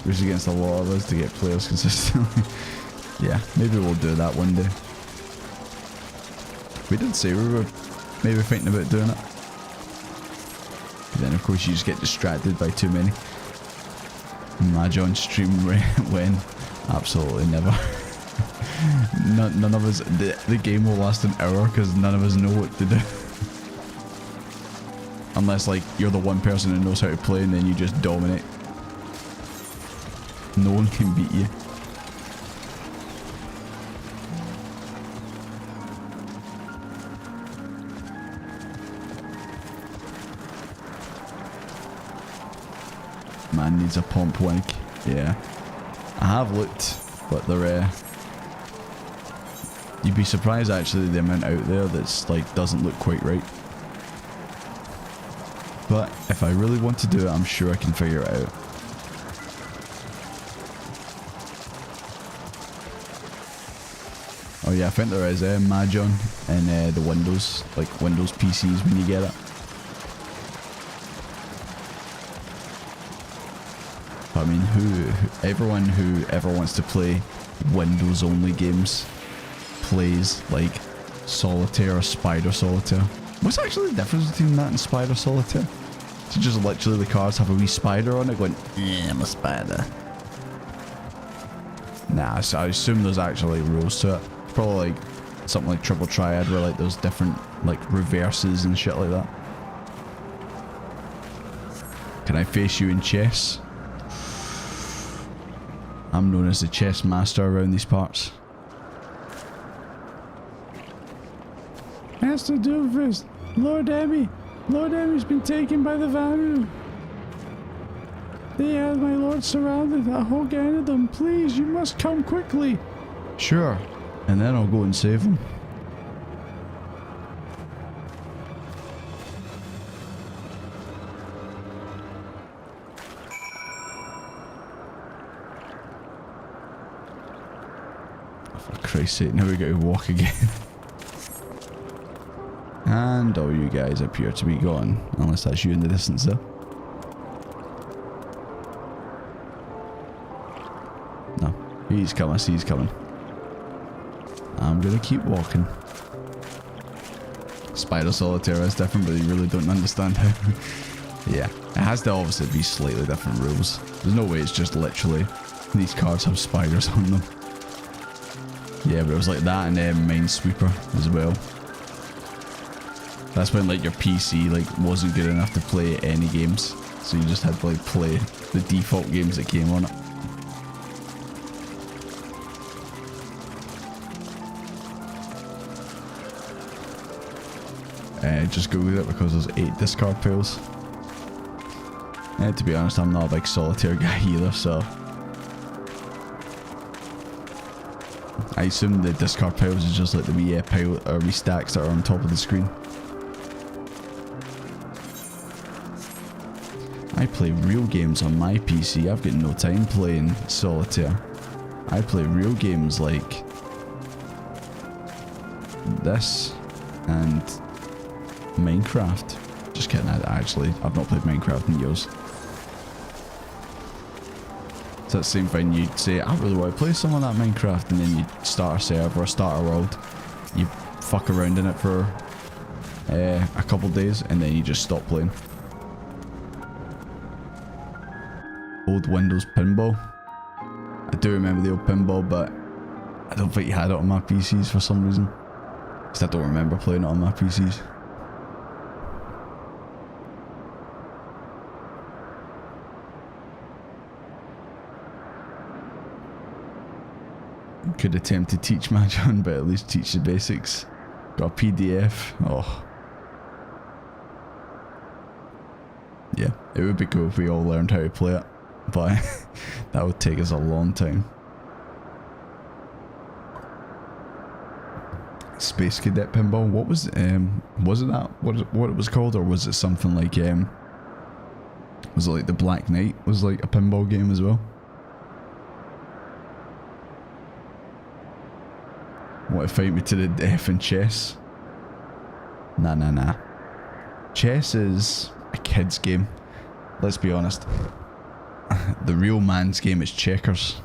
It's against a lot of us to get players consistently. Yeah, maybe we'll do that one day. We did say we were maybe thinking about doing it. But then of course you just get distracted by too many. Mahjong stream when? Absolutely never. None of us, the game will last an hour because none of us know what to do. Unless like you're the one person who knows how to play and then you just dominate. No one can beat you. Man needs a pump wank. Yeah. I have looked, but they're you'd be surprised actually the amount out there that's like doesn't look quite right. But if I really want to do it, I'm sure I can figure it out. Oh yeah, I think there is Mahjong in the Windows, like Windows PCs when you get it. But I mean, everyone who ever wants to play Windows only games plays like Solitaire or Spider Solitaire. What's actually the difference between that and Spider Solitaire? So just literally the cards have a wee spider on it going, I'm a spider. Nah, so I assume there's actually rules to it. Probably like something like Triple Triad where like there's different like reverses and shit like that. Can I face you in chess? I'm known as the chess master around these parts. Master Doomfist, Lord Emmy's been taken by the Vanu. They have my lord surrounded, a whole gang of them. Please, you must come quickly. Sure, and then I'll go and save them. Oh, for Christ's sake, now we got to walk again. And all you guys appear to be gone, unless that's you in the distance there. No, he's coming, I see he's coming. I'm gonna keep walking. Spider Solitaire is different, but you really don't understand how. Yeah, it has to obviously be slightly different rules. There's no way it's just literally these cards have spiders on them. Yeah, but it was like that and Minesweeper as well. That's when like your PC like wasn't good enough to play any games, so you just had to like play the default games that came on it. Just go with it because there's 8 discard piles. To be honest, I'm not a big solitaire guy either, so I assume the discard piles is just like the wee pile or wee stacks that are on top of the screen. I play real games on my PC. I've got no time playing solitaire. I play real games like this and Minecraft. Just kidding, I've not played Minecraft in years. It's that same thing, you'd say, I really want to play some of that Minecraft, and then you start a server or start a world. You fuck around in it for a couple days, and then you just stop playing. Old Windows pinball. I do remember the old pinball, but I don't think you had it on my PCs for some reason. Because I don't remember playing it on my PCs. Could attempt to teach Mahjong, but at least teach the basics. Got a PDF. Oh. Yeah, it would be cool if we all learned how to play it, but that would take us a long time. Space Cadet Pinball. What was it that what it was called, or was it something like was it like the Black Knight was like a pinball game as well? Want to fight me to the death in chess? Nah. Chess is a kid's game. Let's be honest. The real man's game is checkers.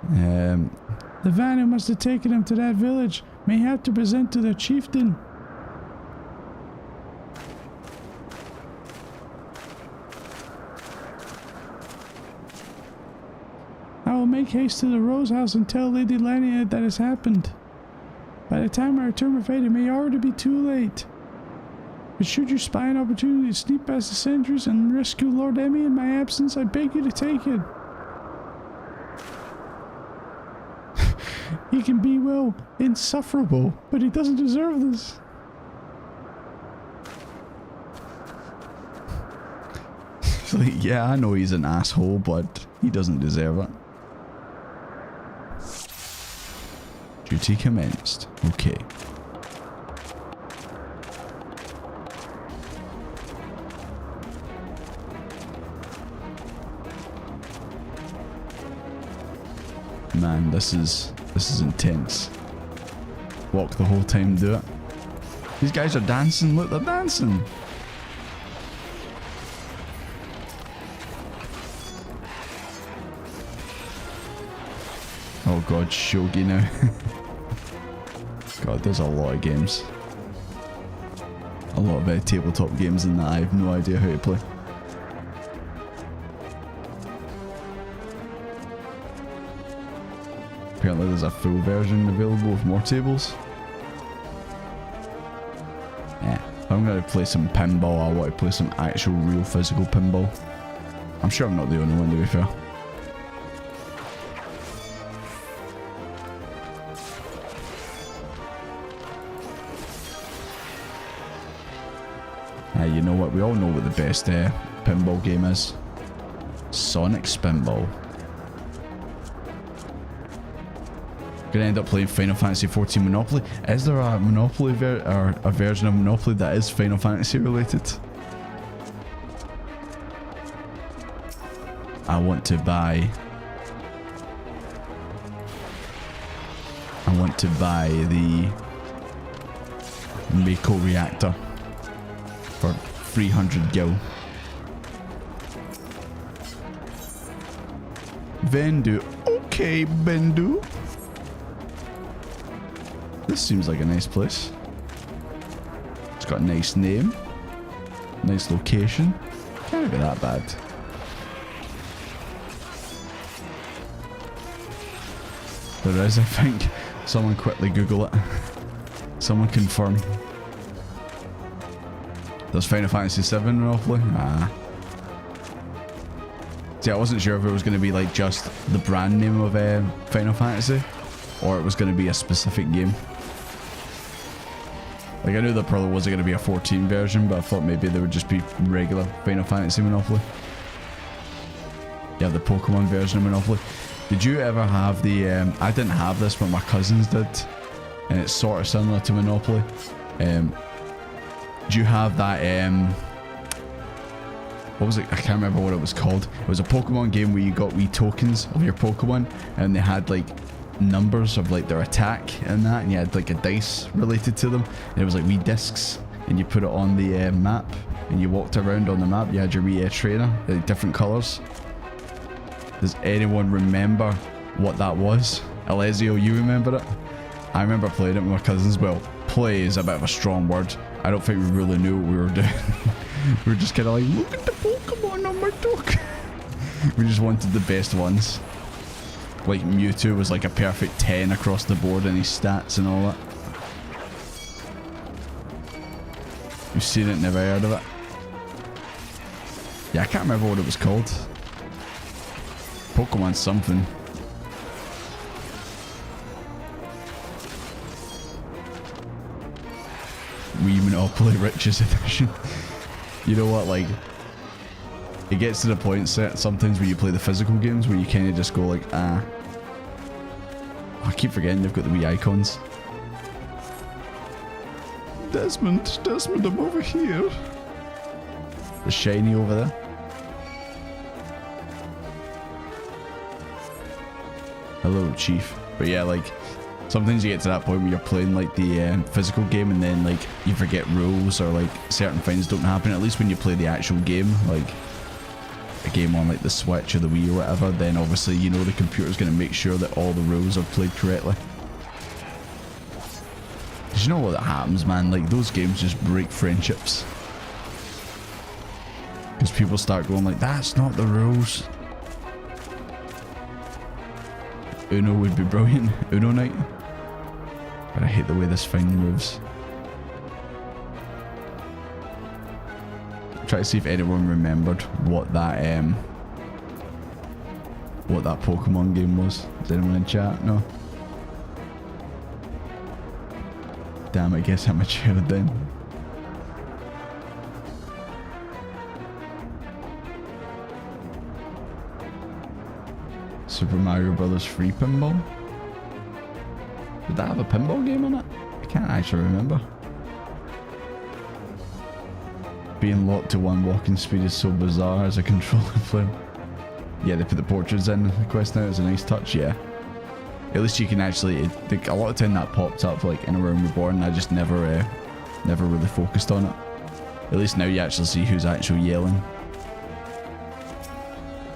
The van who must have taken him to that village may have to present to their chieftain. I will make haste to the Rose House and tell Lady Lania that has happened. By the time I return with Fate, it may already be too late. But should you spy an opportunity to sneak past the sentries and rescue Lord Emmy in my absence, I beg you to take it. He can be, well, insufferable, but he doesn't deserve this. It's like, yeah, I know he's an asshole, but he doesn't deserve it. Duty commenced. Okay. Man, this is intense. Walk the whole time, do it. These guys are dancing. Look, they're dancing. Oh god, Shogi now. God, there's a lot of games. A lot of tabletop games in that I have no idea how to play. Apparently there's a full version available with more tables. Yeah, if I'm going to play some pinball, I want to play some actual real physical pinball. I'm sure I'm not the only one, to be fair. You know what, we all know what the best pinball game is. Sonic Spinball. Gonna end up playing Final Fantasy XIV Monopoly. Is there a Monopoly or a version of Monopoly that is Final Fantasy related? I want to buy the Mako reactor for 300 gil. Vendu. Okay, Bendu. This seems like a nice place. It's got a nice name. Nice location. Can't be that bad. There is, I think. Someone quickly Google it. Someone confirm. There's Final Fantasy VII Monopoly? Ah. See, I wasn't sure if it was going to be like just the brand name of Final Fantasy, or it was going to be a specific game. Like, I knew there probably wasn't going to be a 14 version, but I thought maybe there would just be regular Final Fantasy Monopoly. Yeah, the Pokemon version of Monopoly. Did you ever have the, I didn't have this, but my cousins did, and it's sort of similar to Monopoly. Do you have that, what was it? I can't remember what it was called. It was a Pokemon game where you got wee tokens of your Pokemon, and they had like numbers of like their attack and that, and you had like a dice related to them, and it was like wee discs, and you put it on the map, and you walked around on the map. You had your wee trainer, like different colours. Does anyone remember what that was? Alessio, you remember it? I remember playing it with my cousins. Well, play is a bit of a strong word. I don't think we really knew what we were doing. We were just kind of like, look at the Pokemon on my dock. We just wanted the best ones. Like Mewtwo was like a perfect 10 across the board in his stats and all that. You've seen it, never heard of it. Yeah, I can't remember what it was called. Pokemon something. Wii Monopoly Riches Edition. You know what, like, it gets to the point set sometimes when you play the physical games where you kind of just go like, ah. I keep forgetting they've got the Wii icons. Desmond, I'm over here. The shiny over there. Hello, Chief. But yeah, like, sometimes you get to that point where you're playing like the physical game and then like you forget rules or like certain things don't happen. At least when you play the actual game, like a game on like the Switch or the Wii or whatever, then obviously you know the computer's going to make sure that all the rules are played correctly. Cause you know what happens, man, like those games just break friendships. Because people start going like, that's not the rules. Uno would be brilliant. Uno night. But I hate the way this thing moves. Try to see if anyone remembered what that Pokemon game was. Is anyone in chat? No. Damn, I guess I'm a child then. Super Mario Brothers free pinball? Did that have a pinball game on it? I can't actually remember. Being locked to one walking speed is so bizarre as a controller player. Yeah, they put the portraits in the quest now. It's a nice touch, yeah. At least you can actually, a lot of time that pops up like in A Realm Reborn. I just never really focused on it. At least now you actually see who's actually yelling.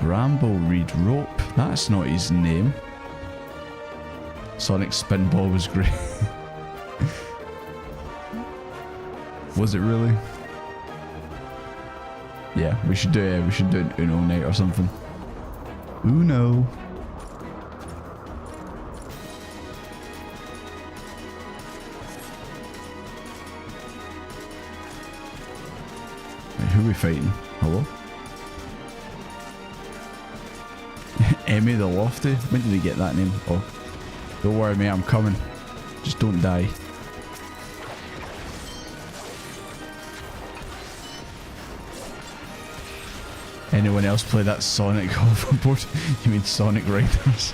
Rambo Reed Rope. That's not his name. Sonic Spinball was great. Was it really? Yeah, we should do an Uno night or something. Uno. Wait, who are we fighting? Hello? Emmy the Lofty? When did he get that name? Oh. Don't worry mate, I'm coming. Just don't die. Anyone else play that Sonic hoverboard? You mean Sonic Riders?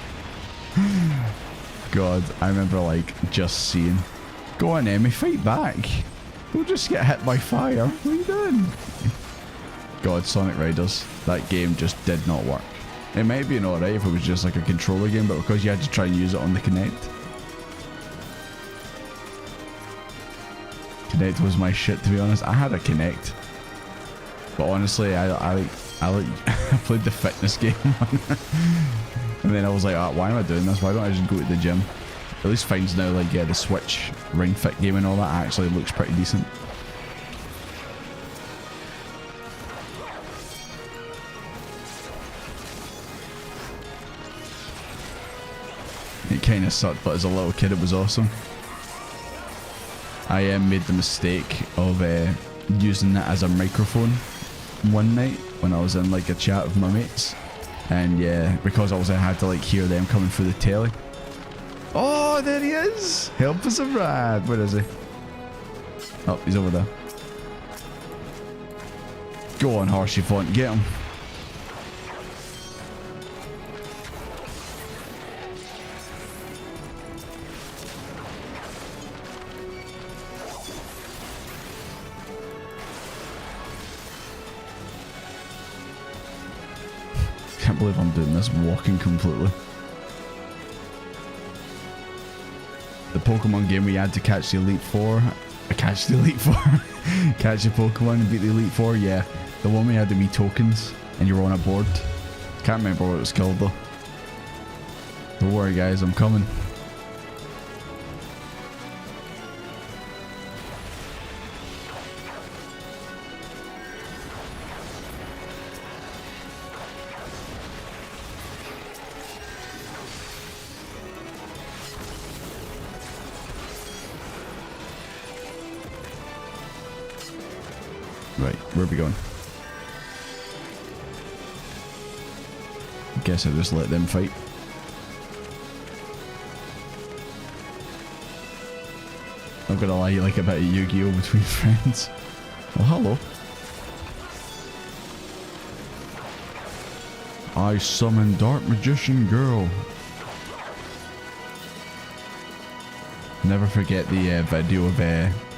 God, I remember like just seeing. Go on Emmy, fight back. Don't just get hit by fire. What are you doing? God, Sonic Riders. That game just did not work. It might have been alright if it was just like a controller game, but because you had to try and use it on the Kinect. Kinect was my shit, to be honest. I had a Kinect. But honestly, I played the fitness game on it. And then I was like, oh, why am I doing this? Why don't I just go to the gym? At least finds now like the Switch Ring Fit game and all that actually looks pretty decent. It kind of sucked, but as a little kid it was awesome. I made the mistake of using it as a microphone one night when I was in like a chat with my mates, and yeah, because I had to like hear them coming through the telly. Oh, there he is! Help us a Brad. Where is he? Oh, he's over there. Go on, Horsey Font, get him. Can't believe I'm doing this walking completely. The Pokemon game we had to catch the Elite Four. Catch the Elite Four. Catch the Pokemon and beat the Elite Four, yeah. The one we had the wee tokens and you were on a board. Can't remember what it was called though. Don't worry guys, I'm coming. Right, where are we going? Guess I'll just let them fight. Not gonna lie, you like a bit of Yu-Gi-Oh between friends. Well, hello. I summon Dark Magician Girl. Never forget the video of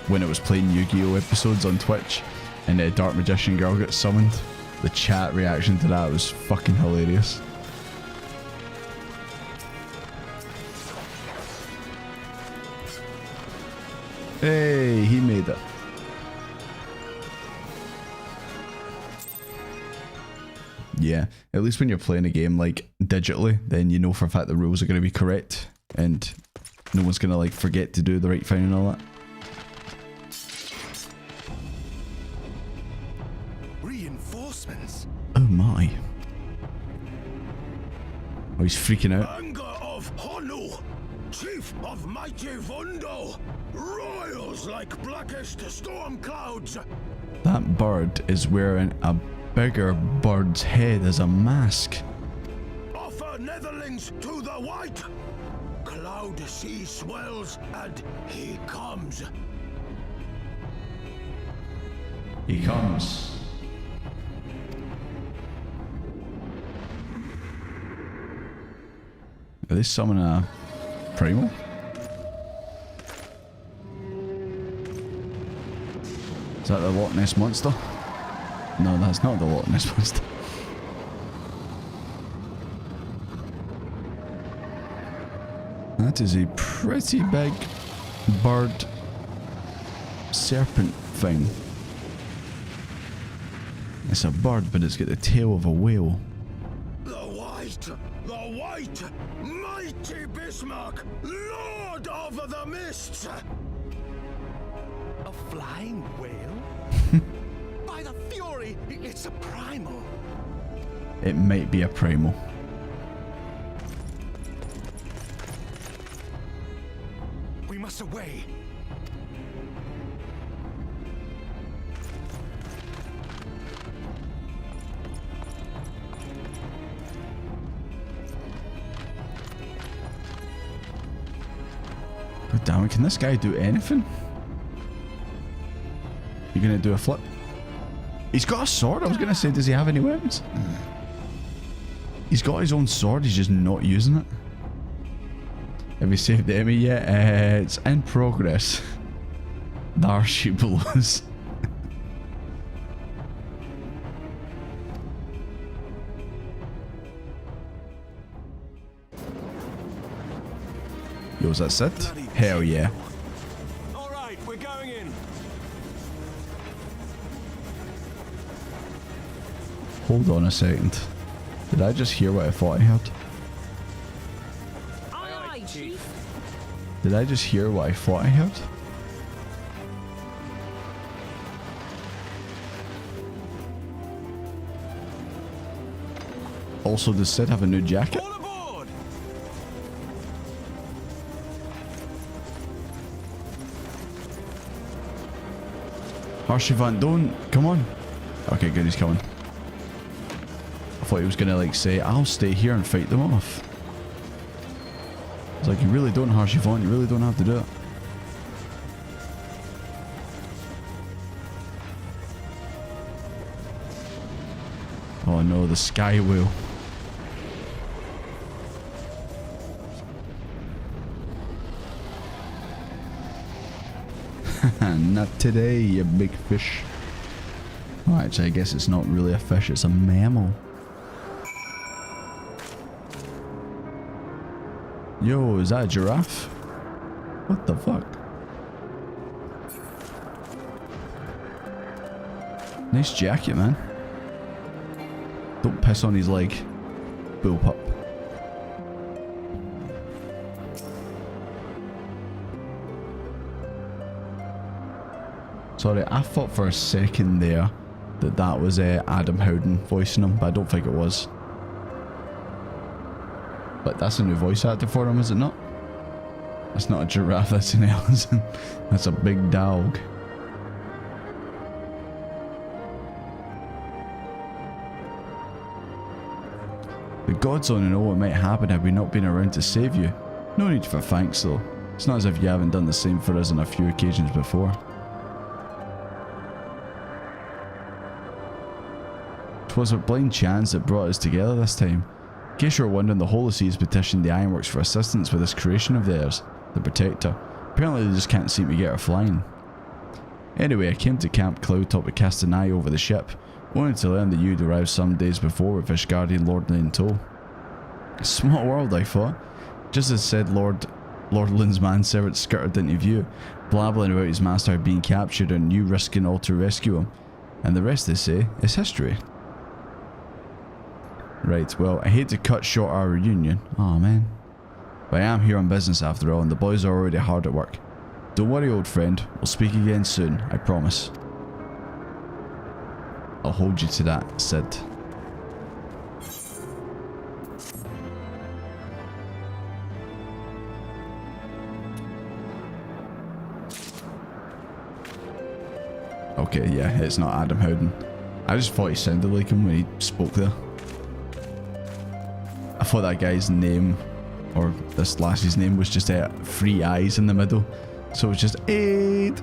when it was playing Yu-Gi-Oh episodes on Twitch and Dark Magician Girl gets summoned. The chat reaction to that was fucking hilarious. Hey, he made it. Yeah, at least when you're playing a game like digitally, then you know for a fact the rules are going to be correct and no one's going to like forget to do the right thing and all that. Reinforcements. Oh my. Oh, he's freaking out. Anger of Honu, chief of mighty Vondo, royals like blackest storm clouds. That bird is wearing a bigger bird's head as a mask. Offer netherlings to the white. Cloud sea swells and he comes. He comes. Are they summoning a Primal? Is that the Loch Ness Monster? No, that's not the Loch Ness Monster. That is a pretty big bird serpent thing. It's a bird, but it's got the tail of a whale. The white, mighty Bismarck, lord of the mists. A flying whale? By the fury, it's a primal. It might be a Primal. We must away. God damn it, can this guy do anything? You gonna do a flip? He's got a sword. I was gonna say, does he have any weapons? He's got his own sword, he's just not using it. Have you saved the Emmy yet? It's in progress. There she blows. Yo, is that Sid? Hell yeah. Alright, we're going in. Hold on a second. Did I just hear what I thought I heard? Aye, aye, Chief. Did I just hear what I thought I heard? Also, does Sid have a new jacket? All aboard! Harshivan, don't. Come on. Okay, good, he's coming. I thought he was gonna like say, I'll stay here and fight them off. It's like, you really don't, Harshivan, you really don't have to do it. Oh no, the sky wheel. Not today, you big fish. Oh, actually, I guess it's not really a fish, it's a mammal. Yo, is that a giraffe? What the fuck? Nice jacket, man. Don't piss on his leg, bullpup. Sorry, I thought for a second there that that was Adam Howden voicing him, but I don't think it was. But that's a new voice actor for him, is it not? That's not a giraffe, that's an elephant. That's a big dog. The gods only know what might happen had we not been around to save you. No need for thanks though. It's not as if you haven't done the same for us on a few occasions before. Twas a blind chance that brought us together this time. In case you were wondering, the Holy See has petitioned the Ironworks for assistance with this creation of theirs, the Protector. Apparently they just can't seem to get her flying. Anyway, I came to Camp Cloudtop to cast an eye over the ship, only to learn that you'd arrived some days before with Ishgard Lord in tow. Small world, I thought. Just as said Lord Lynn's manservant skirted into view, blabbling about his master being captured and you risking all to rescue him. And the rest, they say, is history. Right, well, I hate to cut short our reunion. Aw, man. But I am here on business after all, and the boys are already hard at work. Don't worry, old friend. We'll speak again soon, I promise. I'll hold you to that, Sid. Okay, yeah, it's not Adam Howden. I just thought he sounded like him when he spoke there. I thought that guy's name, or this lassie's name, was just 3 eyes in the middle. So it's just 8.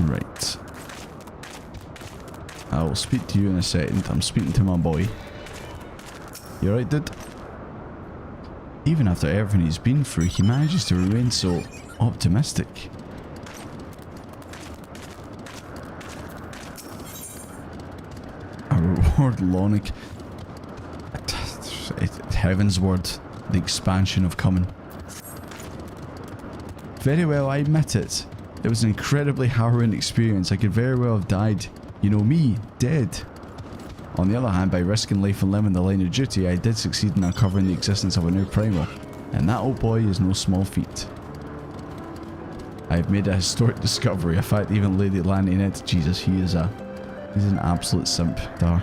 Right. I will speak to you in a second. I'm speaking to my boy. You alright, dude? Even after everything he's been through, he manages to remain so optimistic. A reward, Lonic. Heavensward, the expansion of coming. Very well, I admit it. It was an incredibly harrowing experience. I could very well have died. You know me, dead. On the other hand, by risking life and limb in the line of duty, I did succeed in uncovering the existence of a new Primal. And that, old boy, is no small feat. I have made a historic discovery. In fact, even Lady Lantinette, Jesus, he's an absolute simp, Dar.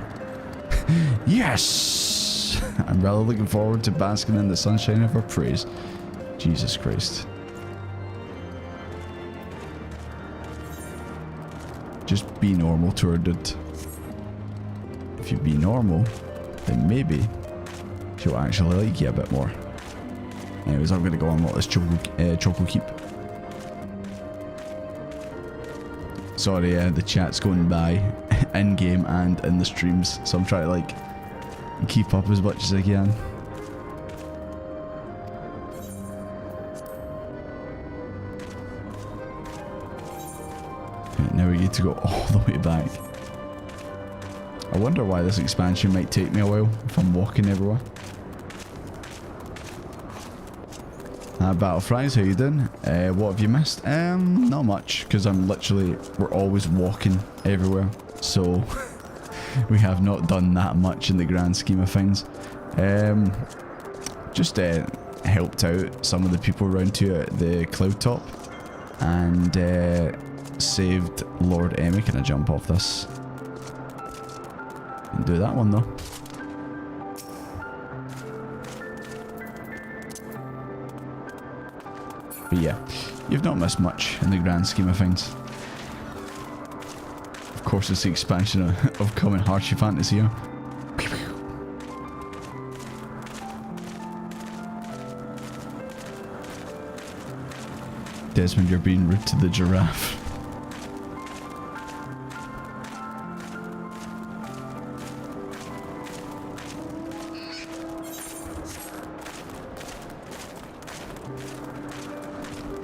Yes! I'm rather looking forward to basking in the sunshine of her praise. Jesus Christ. Just be normal to her, dude. If you be normal, then maybe she'll actually like you a bit more. Anyways, I'm going to go on what this Choco keep. Sorry, the chat's going by in game and in the streams, so I'm trying to like keep up as much as I can. Now we need to go all the way back. I wonder why this expansion might take me a while if I'm walking everywhere. Battle Fries, how you doing? What have you missed? Not much, because we're always walking everywhere, so we have not done that much in the grand scheme of things. Just helped out some of the people around here at the Cloudtop, and saved Lord Emmy. Can I jump off this? Can do that one though. But yeah, you've not missed much in the grand scheme of things. Of course, it's the expansion of Common Hardship Fantasy here. Desmond, you're being rude to the giraffe.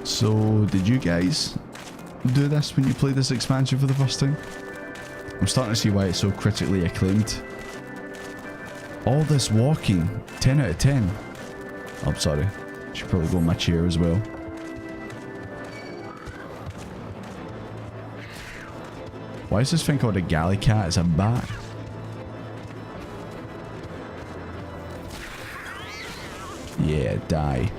So, did you guys do this when you played this expansion for the first time? I'm starting to see why it's so critically acclaimed. All this walking, 10 out of 10. Oh, I'm sorry. Should probably go in my chair as well. Why is this thing called a galley cat? It's a bat. Yeah, die.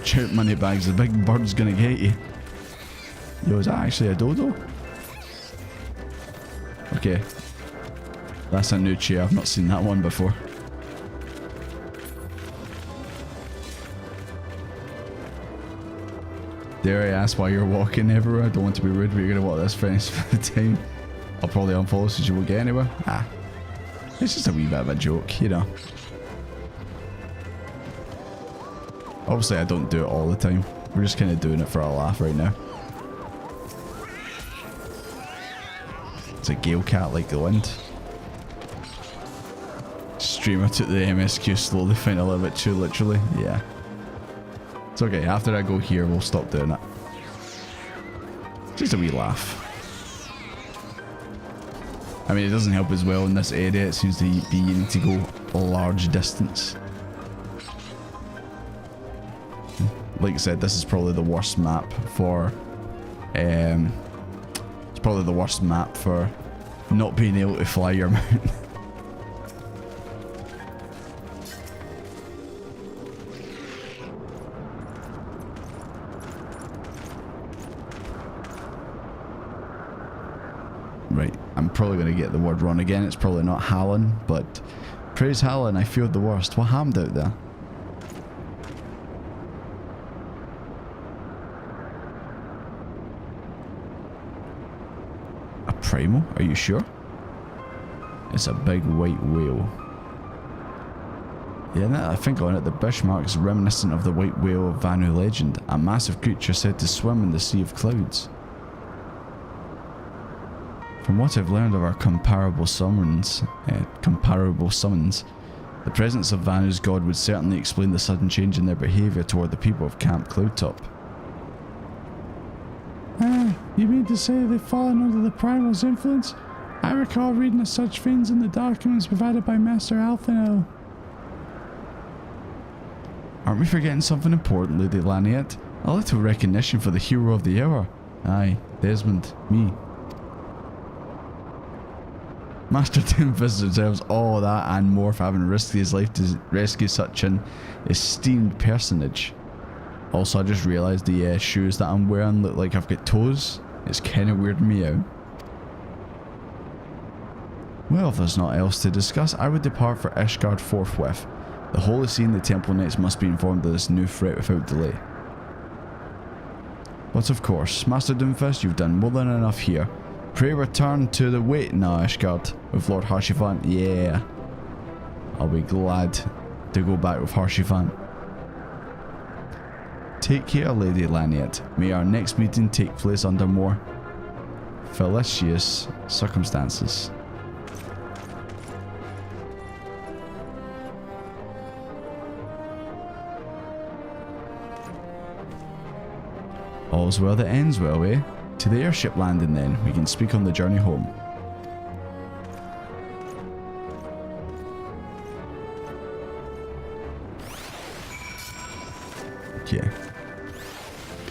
Watch out, moneybags, the big bird's gonna get you. Yo, is that actually a dodo? Okay. That's a new chair, I've not seen that one before. Dare I ask why you're walking everywhere? I don't want to be rude, but you're gonna walk this fence for the time. I'll probably unfollow so you won't get anywhere. Ah. It's just a wee bit of a joke, you know. Obviously I don't do it all the time. We're just kind of doing it for a laugh right now. It's a gale cat like the wind. Streamer took the MSQ slowly, find a little bit too literally. Yeah. It's okay, after I go here we'll stop doing it. Just a wee laugh. I mean, it doesn't help as well in this area, it seems to be you need to go a large distance. Like I said, this is probably the worst map for it's probably the worst map for not being able to fly your mount. Right, I'm probably going to get the word wrong again. It's probably not Hallen, but praise Hallen, I feared the worst. What happened out there? A Primal? Are you sure? It's a big white whale. Yeah, now I think on it, the Bishmark is reminiscent of the white whale of Vanu legend, a massive creature said to swim in the sea of clouds. From what I've learned of our comparable summons, the presence of Vanu's god would certainly explain the sudden change in their behaviour toward the people of Camp Cloudtop. Ah, you mean to say they've fallen under the Primal's influence? I recall reading of such things in the documents provided by Master Alphino. Aren't we forgetting something important, Lady Laniet? A little recognition for the hero of the hour. Aye, Desmond, me. Master Doomfist deserves all that and more for having risked his life to rescue such an esteemed personage. Also, I just realised the shoes that I'm wearing look like I've got toes. It's kind of weirding me out. Well, if there's not else to discuss, I would depart for Ishgard forthwith. The Holy See and the Temple Knights must be informed of this new threat without delay. But of course, Master Doomfist, you've done more than enough here. Pray return to the wait now, Ishgard, with Lord Harshivan. Yeah. I'll be glad to go back with Harshivan. Take care, Lady Laniet. May our next meeting take place under more felicitous circumstances. All's well that ends well, eh? To the airship landing then, we can speak on the journey home. Okay.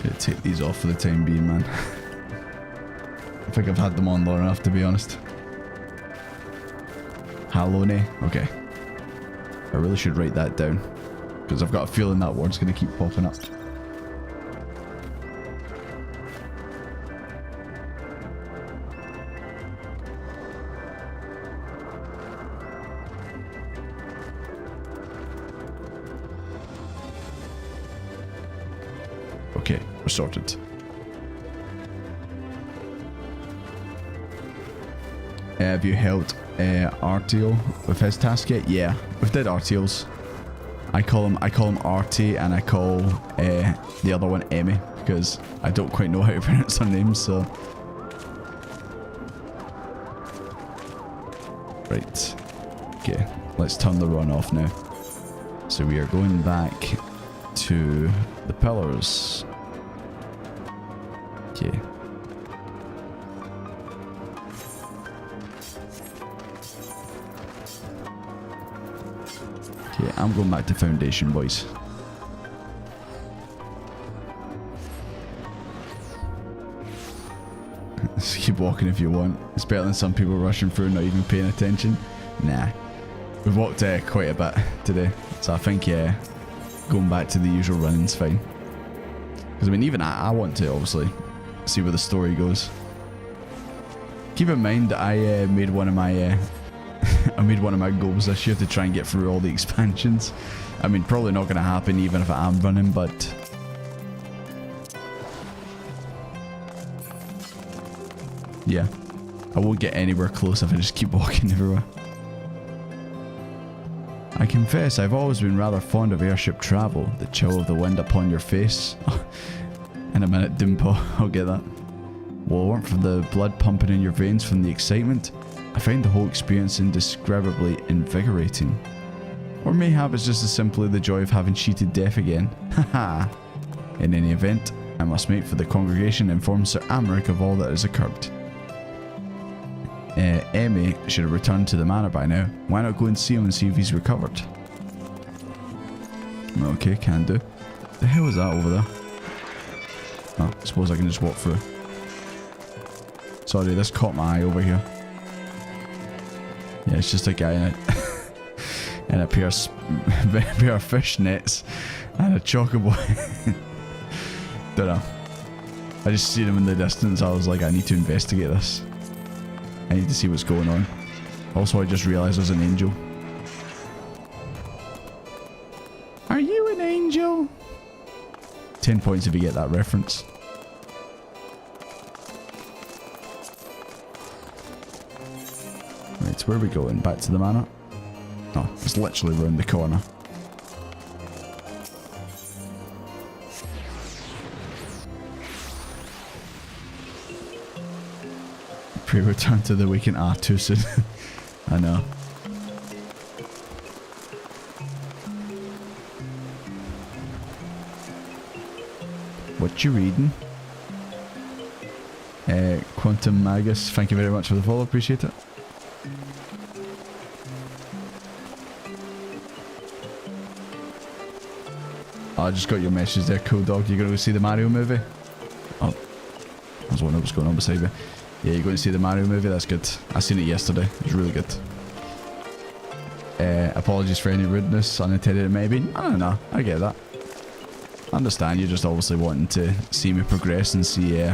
Gonna take these off for the time being, man. I think I've had them on long enough, to be honest. Halone. Okay. I really should write that down, because I've got a feeling that word's gonna keep popping up. Okay, we're sorted. Have you helped Artiel with his task yet? Yeah, we've did Artiel's. I call him Artie, and I call the other one Emmy because I don't quite know how to pronounce her name. So right, okay, let's turn the run off now. So we are going back to the pillars. Okay. Okay, I'm going back to Foundation, boys. Just keep walking if you want. It's better than some people rushing through and not even paying attention. Nah. We've walked quite a bit today, so I think, yeah, going back to the usual running's fine. Because I mean, even I want to obviously see where the story goes. Keep in mind that I made one of my I made one of my goals this year to try and get through all the expansions. I mean, probably not going to happen even if I am running, but yeah, I won't get anywhere close if I just keep walking everywhere. I confess I've always been rather fond of airship travel, the chill of the wind upon your face. In a minute, Doompa, I'll get that. Well, weren't for the blood pumping in your veins from the excitement, I find the whole experience indescribably invigorating. Or mayhap it's just as simply the joy of having cheated death again. Haha. In any event, I must make for the congregation and inform Sir Amaric of all that has occurred. Emmy should have returned to the manor by now. Why not go and see him and see if he's recovered? Okay, can do. The hell is that over there? Oh, I suppose I can just walk through. Sorry, this caught my eye over here. Yeah, it's just a guy in a, in a pair of fish nets and a chocobo. Don't know. I just seen him in the distance. I was like, I need to investigate this. I need to see what's going on. Also, I just realised there's an angel. Are you an angel? 10 points if you get that reference. Right, so where are we going? Back to the manor? Oh, it's literally round the corner. Pre-return to the weekend. Ah, too soon. I know. What you reading? Quantum Magus, thank you very much for the follow, appreciate it. Oh, I just got your message there, cool dog. You gonna go see the Mario movie? Oh, I was wondering what's going on beside me. Yeah, you're going to see the Mario movie? That's good. I seen it yesterday. It was really good. Apologies for any rudeness, unintended maybe. I don't know. I get that. I understand you're just obviously wanting to see me progress and see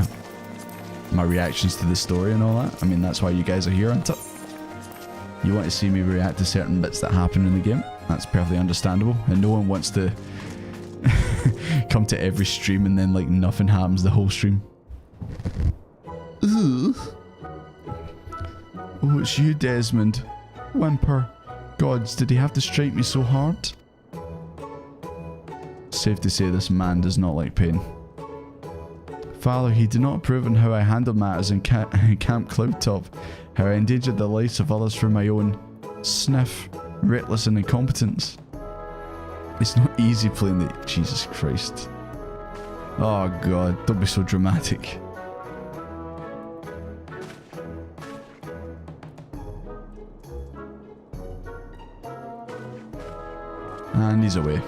my reactions to the story and all that. I mean, that's why you guys are here, isn't it? You want to see me react to certain bits that happen in the game. That's perfectly understandable. And no one wants to come to every stream and then like nothing happens the whole stream. Ugh. Oh, it's you, Desmond. Whimper. Gods, did he have to strike me so hard? Safe to say this man does not like pain. Father, he did not approve on how I handled matters in Camp Cloudtop, how I endangered the lives of others for my own sniff, reckless and incompetence. It's not easy playing the... Jesus Christ. Oh God, don't be so dramatic. And he's away.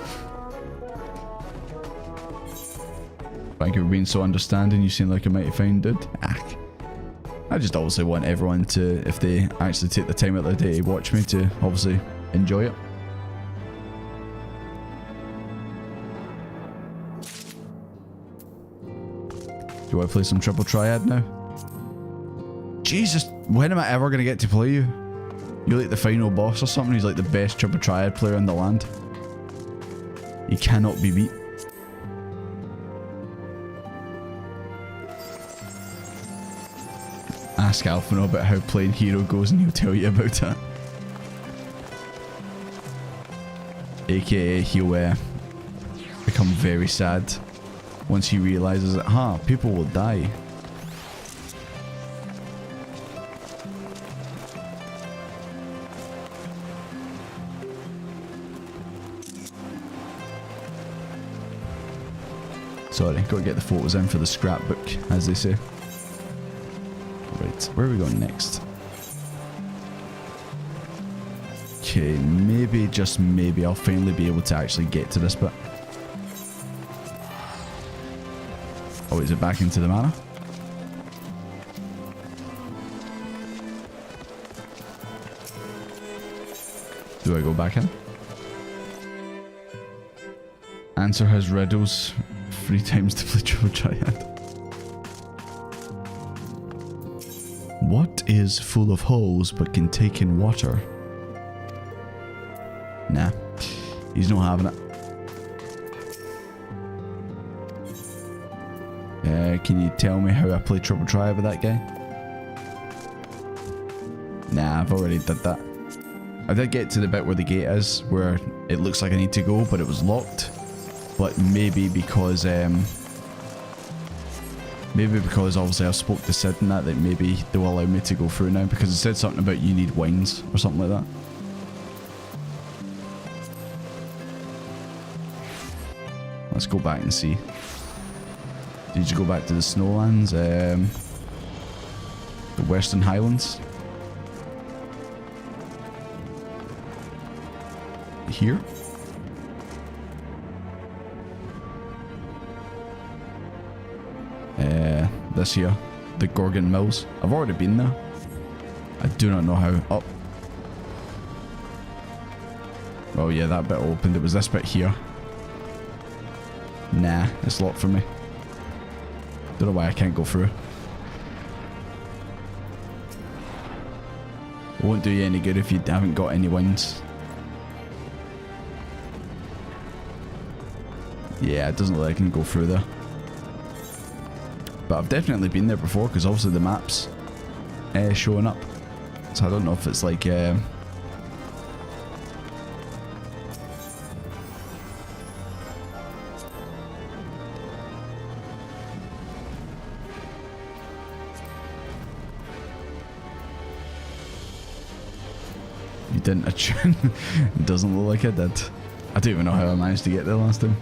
Thank you for being so understanding. You seem like a mighty fine dude. I just obviously want everyone to, if they actually take the time out of their day to watch me, to obviously enjoy it. Do I play some Triple Triad now? Jesus, when am I ever going to get to play you? You're like the final boss or something? He's like the best Triple Triad player in the land. He cannot be beat. Ask Alphino about how playing hero goes and he'll tell you about it. AKA he'll become very sad once he realises that, people will die. Sorry, gotta get the photos in for the scrapbook, as they say. Right, where are we going next? Okay, maybe, just maybe, I'll finally be able to actually get to this bit. Oh, is it back into the manor? Do I go back in? Answer his riddles. 3 times to play Triple Triad. What is full of holes but can take in water? Nah, he's not having it. Can you tell me how I play Triple Triad with that guy? Nah, I've already did that. I did get to the bit where the gate is, where it looks like I need to go, but it was locked. But maybe because obviously I've spoke to Sid and that maybe they will allow me to go through now, because it said something about you need wines or something like that. Let's go back and see. Did you go back to the Snowlands? The Western Highlands? Here? This here. The Gorgon Mills. I've already been there. I do not know how. Up. Oh yeah, that bit opened. It was this bit here. Nah, it's locked for me. Don't know why I can't go through. It won't do you any good if you haven't got any wins. Yeah, it doesn't look like I can go through there. But I've definitely been there before, because obviously the map's showing up. So I don't know if it's like... You didn't attune? It doesn't look like I did. I don't even know how I managed to get there last time.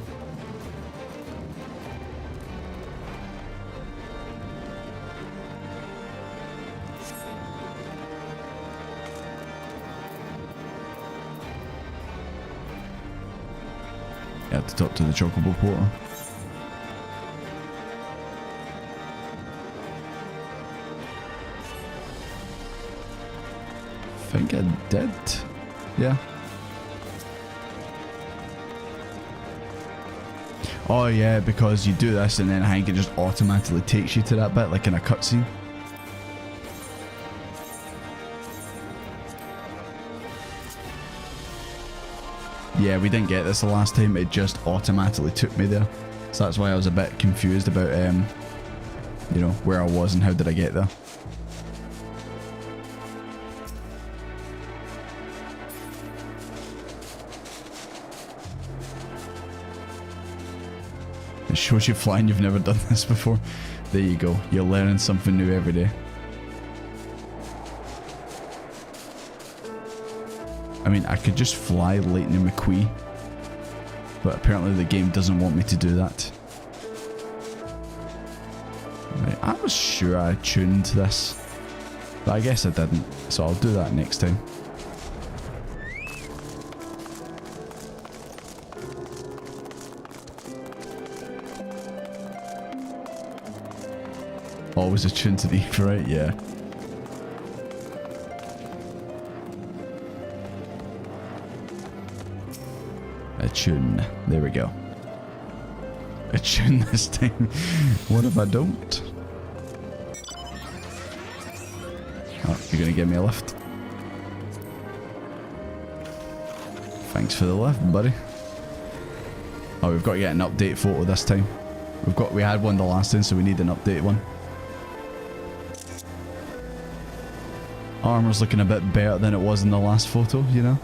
You have to talk to the Chocobo Porter. I think I did. Yeah. Oh yeah, because you do this and then I think it just automatically takes you to that bit, like in a cutscene. Yeah, we didn't get this the last time, it just automatically took me there. So that's why I was a bit confused about, you know, where I was and how did I get there. It shows you flying, you've never done this before. There you go, you're learning something new every day. I mean, I could just fly Lightning McQueen, but apparently the game doesn't want me to do that. Right, I was sure I tuned this, but I guess I didn't, so I'll do that next time. Always attuned to the ether, right? Yeah. Attune. There we go. Attune this time. What if I don't? Oh, you're gonna give me a lift. Thanks for the lift, buddy. Oh, we've got to get an update photo this time. We had one the last time, so we need an updated one. Armor's looking a bit better than it was in the last photo, you know?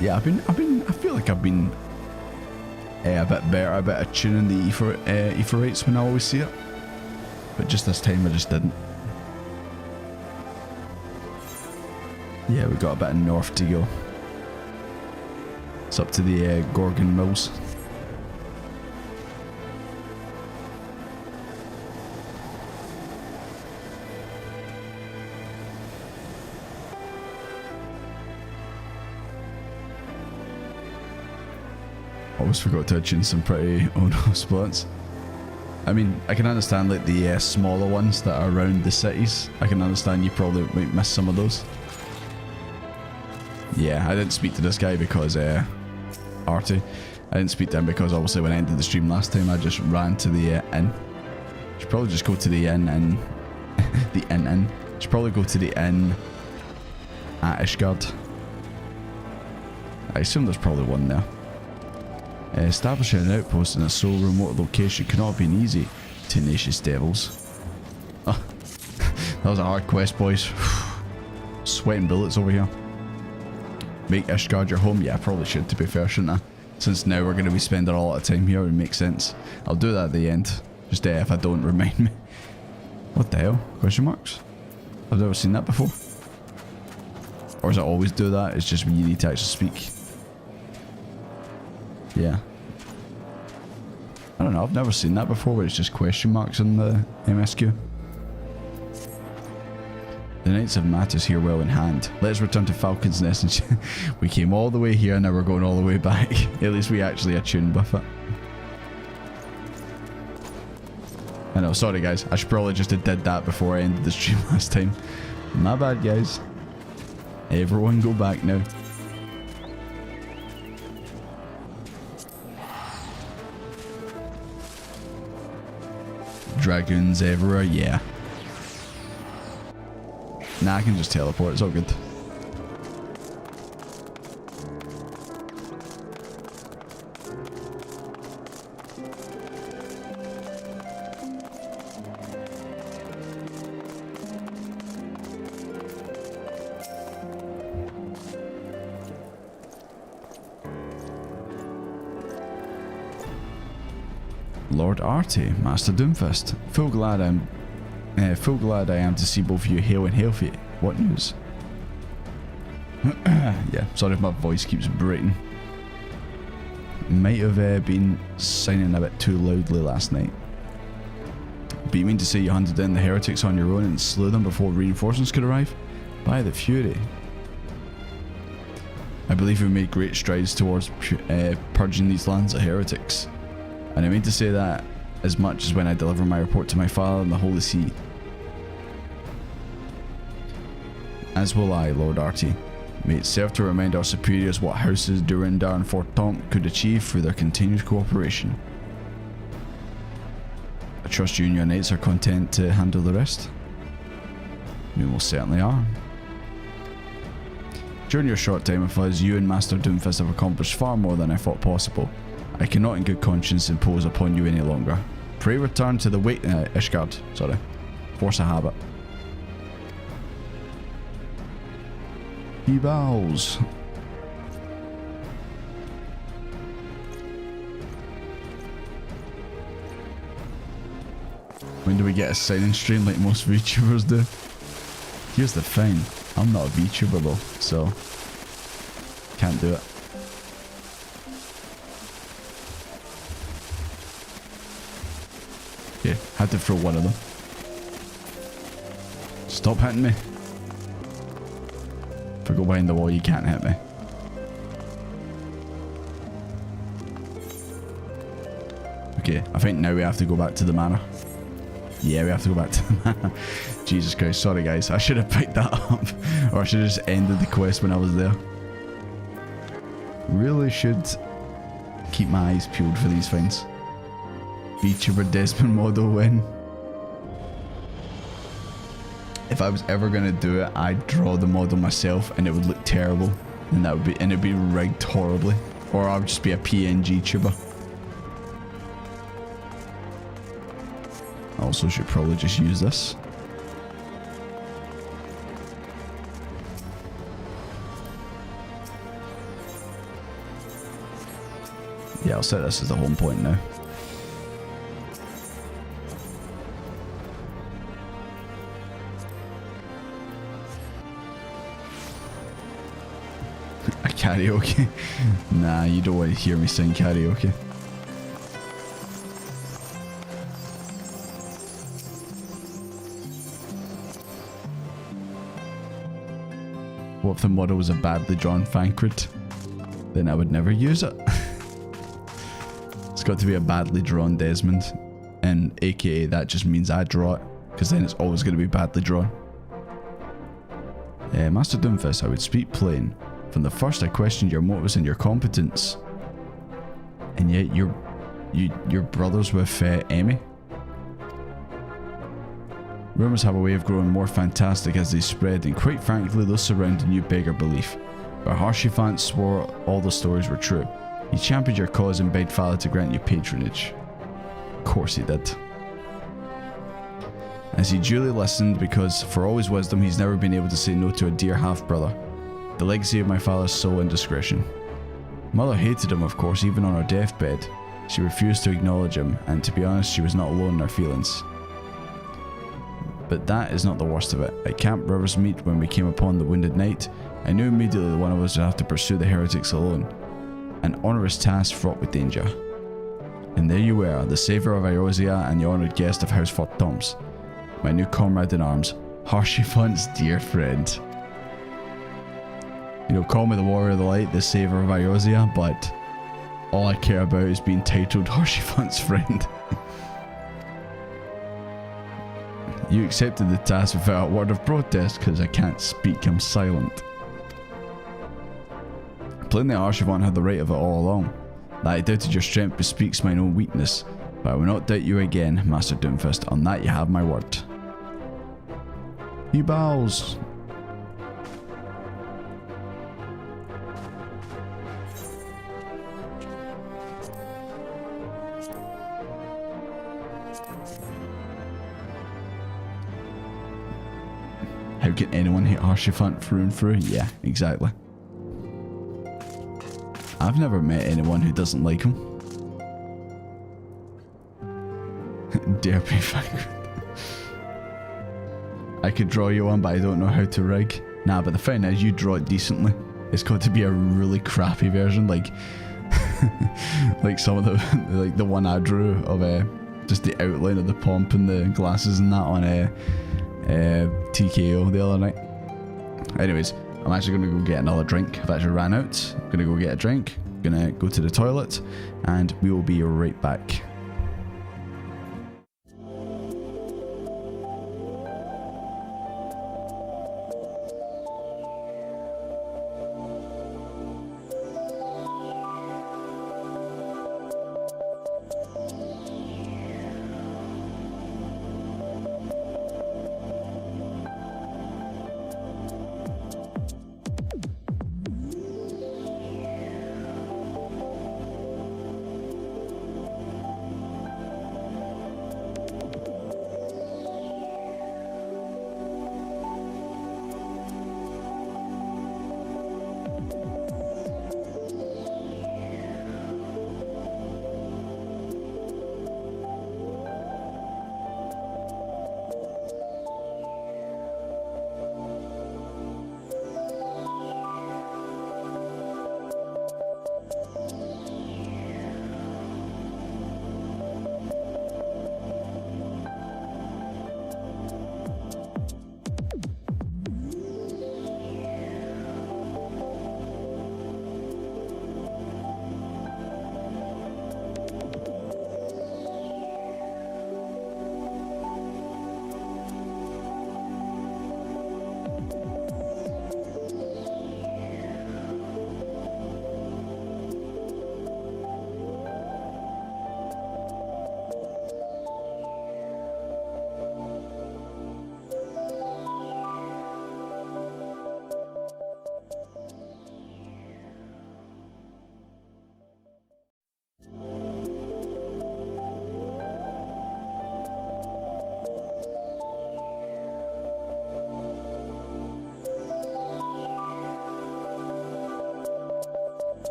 Yeah, I feel like I've been a bit better, a bit attuning the ether rates when I always see it. But just this time I just didn't. Yeah, we got a bit of north to go. It's up to the Gorgon Mills. Always forgot to attune some pretty splits. I mean, I can understand like the smaller ones that are around the cities. I can understand you probably might miss some of those. Yeah, I didn't speak to this guy because, Artie. I didn't speak to him because obviously when I ended the stream last time, I just ran to the inn. Should probably just go to the inn and... the inn. Should probably go to the inn at Ishgard. I assume there's probably one there. Establishing an outpost in a so remote location cannot be easy, tenacious devils. Oh, that was a hard quest, boys. Sweating bullets over here. Make Ishgard your home? Yeah, I probably should, to be fair, shouldn't I? Since now we're going to be spending a lot of time here, it makes sense. I'll do that at the end. Just if I don't, remind me. What the hell? Question marks? I've never seen that before. Or does it always do that? It's just when you need to actually speak. Yeah. I don't know, I've never seen that before where it's just question marks in the MSQ. The Knights of Matters here well in hand. Let's return to Falcon's Nest and we came all the way here and now we're going all the way back. At least we actually attuned with it. I know, sorry guys, I should probably just have did that before I ended the stream last time. My bad guys. Everyone go back now. Dragoons everywhere, yeah. Nah, I can just teleport, it's all good. Lord Artie, Master Doomfist. Full glad I am to see both of you hale and healthy. What news? Yeah, sorry if my voice keeps breaking. Might have been signing a bit too loudly last night. But you mean to say you hunted down the heretics on your own and slew them before reinforcements could arrive? By the Fury. I believe we made great strides towards purging these lands of heretics. And I mean to say that as much as when I deliver my report to my father in the Holy See. As will I, Lord Artie. May it serve to remind our superiors what houses Durandar and Fortomp could achieve through their continued cooperation. I trust you and your knights are content to handle the rest? We most certainly are. During your short time with us, you and Master Doomfist have accomplished far more than I thought possible. I cannot in good conscience impose upon you any longer. Pray return to the Ishgard, sorry. Force a habit. He bows. When do we get a sign-in stream like most VTubers do? Here's the thing, I'm not a VTuber though, so can't do it. Yeah, had to throw one of them. Stop hitting me. If I go behind the wall, you can't hit me. Okay, I think now we have to go back to the manor. Yeah, we have to go back to the manor. Jesus Christ, sorry guys. I should have picked that up. Or I should have just ended the quest when I was there. Really should keep my eyes peeled for these things. VTuber Desmond model win. If I was ever gonna do it, I'd draw the model myself and it would look terrible. And it'd be rigged horribly. Or I would just be a PNG tuber. Also should probably just use this. Yeah, I'll set this as the home point now. A karaoke? Nah, you don't want to hear me sing karaoke. What if the model was a badly drawn Thancred? Then I would never use it. It's got to be a badly drawn Desmond, and aka that just means I draw it, because then it's always going to be badly drawn. Master Doomfist, I would speak plain. From the first I questioned your motives and your competence. And yet you're brothers with Emmy? Rumours have a way of growing more fantastic as they spread, and quite frankly those surrounding you beggar belief. But Harshiphant swore all the stories were true. He championed your cause and begged Father to grant you patronage. Of course he did. As he duly listened, because for all his wisdom he's never been able to say no to a dear half-brother. The legacy of my father's sole indiscretion. Mother hated him, of course, even on her deathbed. She refused to acknowledge him, and to be honest, she was not alone in her feelings. But that is not the worst of it. At Camp River's Meet, when we came upon the wounded knight, I knew immediately that one of us would have to pursue the heretics alone. An onerous task fraught with danger. And there you were, the saviour of Eorzea and the honoured guest of House Fortoms. My new comrade in arms, Harshiphant's dear friend. You know, call me the warrior of the light, the saviour of Eorzea, but all I care about is being titled Harshiphant's friend. You accepted the task without a word of protest, because I can't speak, I'm silent. Plainly Harshiphant had the right of it all along. That I doubted your strength bespeaks mine own weakness, but I will not doubt you again, Master Doomfist. On that you have my word. He bows. How can anyone hate Harshiphant through and through? Yeah, exactly. I've never met anyone who doesn't like him. Dare be frank. I could draw you one, but I don't know how to rig. Nah, but the thing is, you draw it decently. It's got to be a really crappy version, like like some of the like the one I drew of just the outline of the pomp and the glasses and that on TKO the other night. Anyways, I'm actually going to go get another drink. I've actually ran out. I'm going to go get a drink. I'm going to go to the toilet, and we will be right back.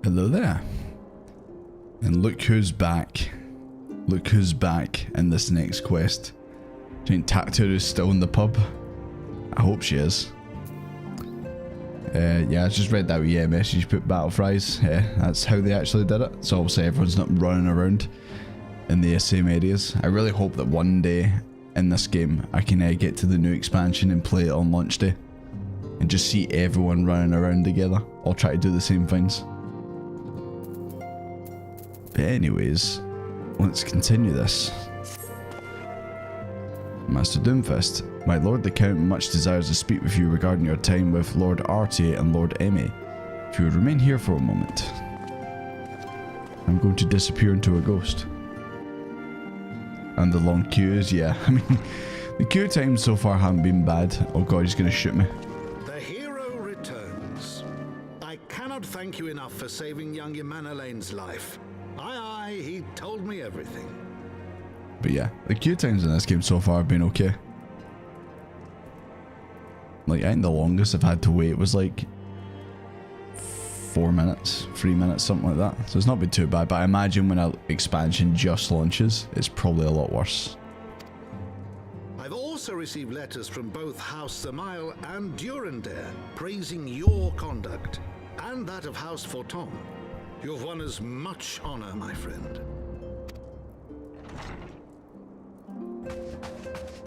Hello there. And look who's back. Look who's back in this next quest. Do you think Taturu's still in the pub? I hope she is. Yeah, I just read that wee message you put Battle Fries. Yeah, that's how they actually did it. So obviously everyone's not running around in the same areas. I really hope that one day in this game I can get to the new expansion and play it on launch day. And just see everyone running around together. I'll try to do the same things. But anyways, let's continue this. Master Doomfist, my lord the Count much desires to speak with you regarding your time with Lord Artie and Lord Emmy. If you would remain here for a moment. I'm going to disappear into a ghost. And the long queues, yeah. I mean, the queue times so far haven't been bad. Oh god, he's going to shoot me. The hero returns. I cannot thank you enough for saving young Imanolane's life. Aye, he told me everything. But yeah, the queue times in this game so far have been okay. Like, I think the longest I've had to wait was like 4 minutes, 3 minutes, something like that. So it's not been too bad, but I imagine when an expansion just launches, it's probably a lot worse. I've also received letters from both House Samael and Durandare praising your conduct, and that of House Forton. You've won us much honor, my friend.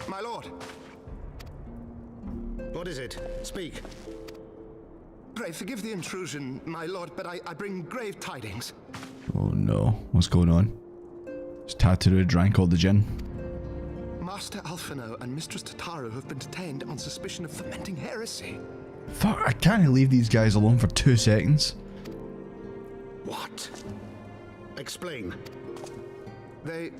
My lord. What is it? Speak. Pray forgive the intrusion, my lord, but I bring grave tidings. Oh no, what's going on? Has Tataru drank all the gin? Master Alphino and Mistress Tataru have been detained on suspicion of fomenting heresy. Fuck, I can't leave these guys alone for 2 seconds. What? Explain. They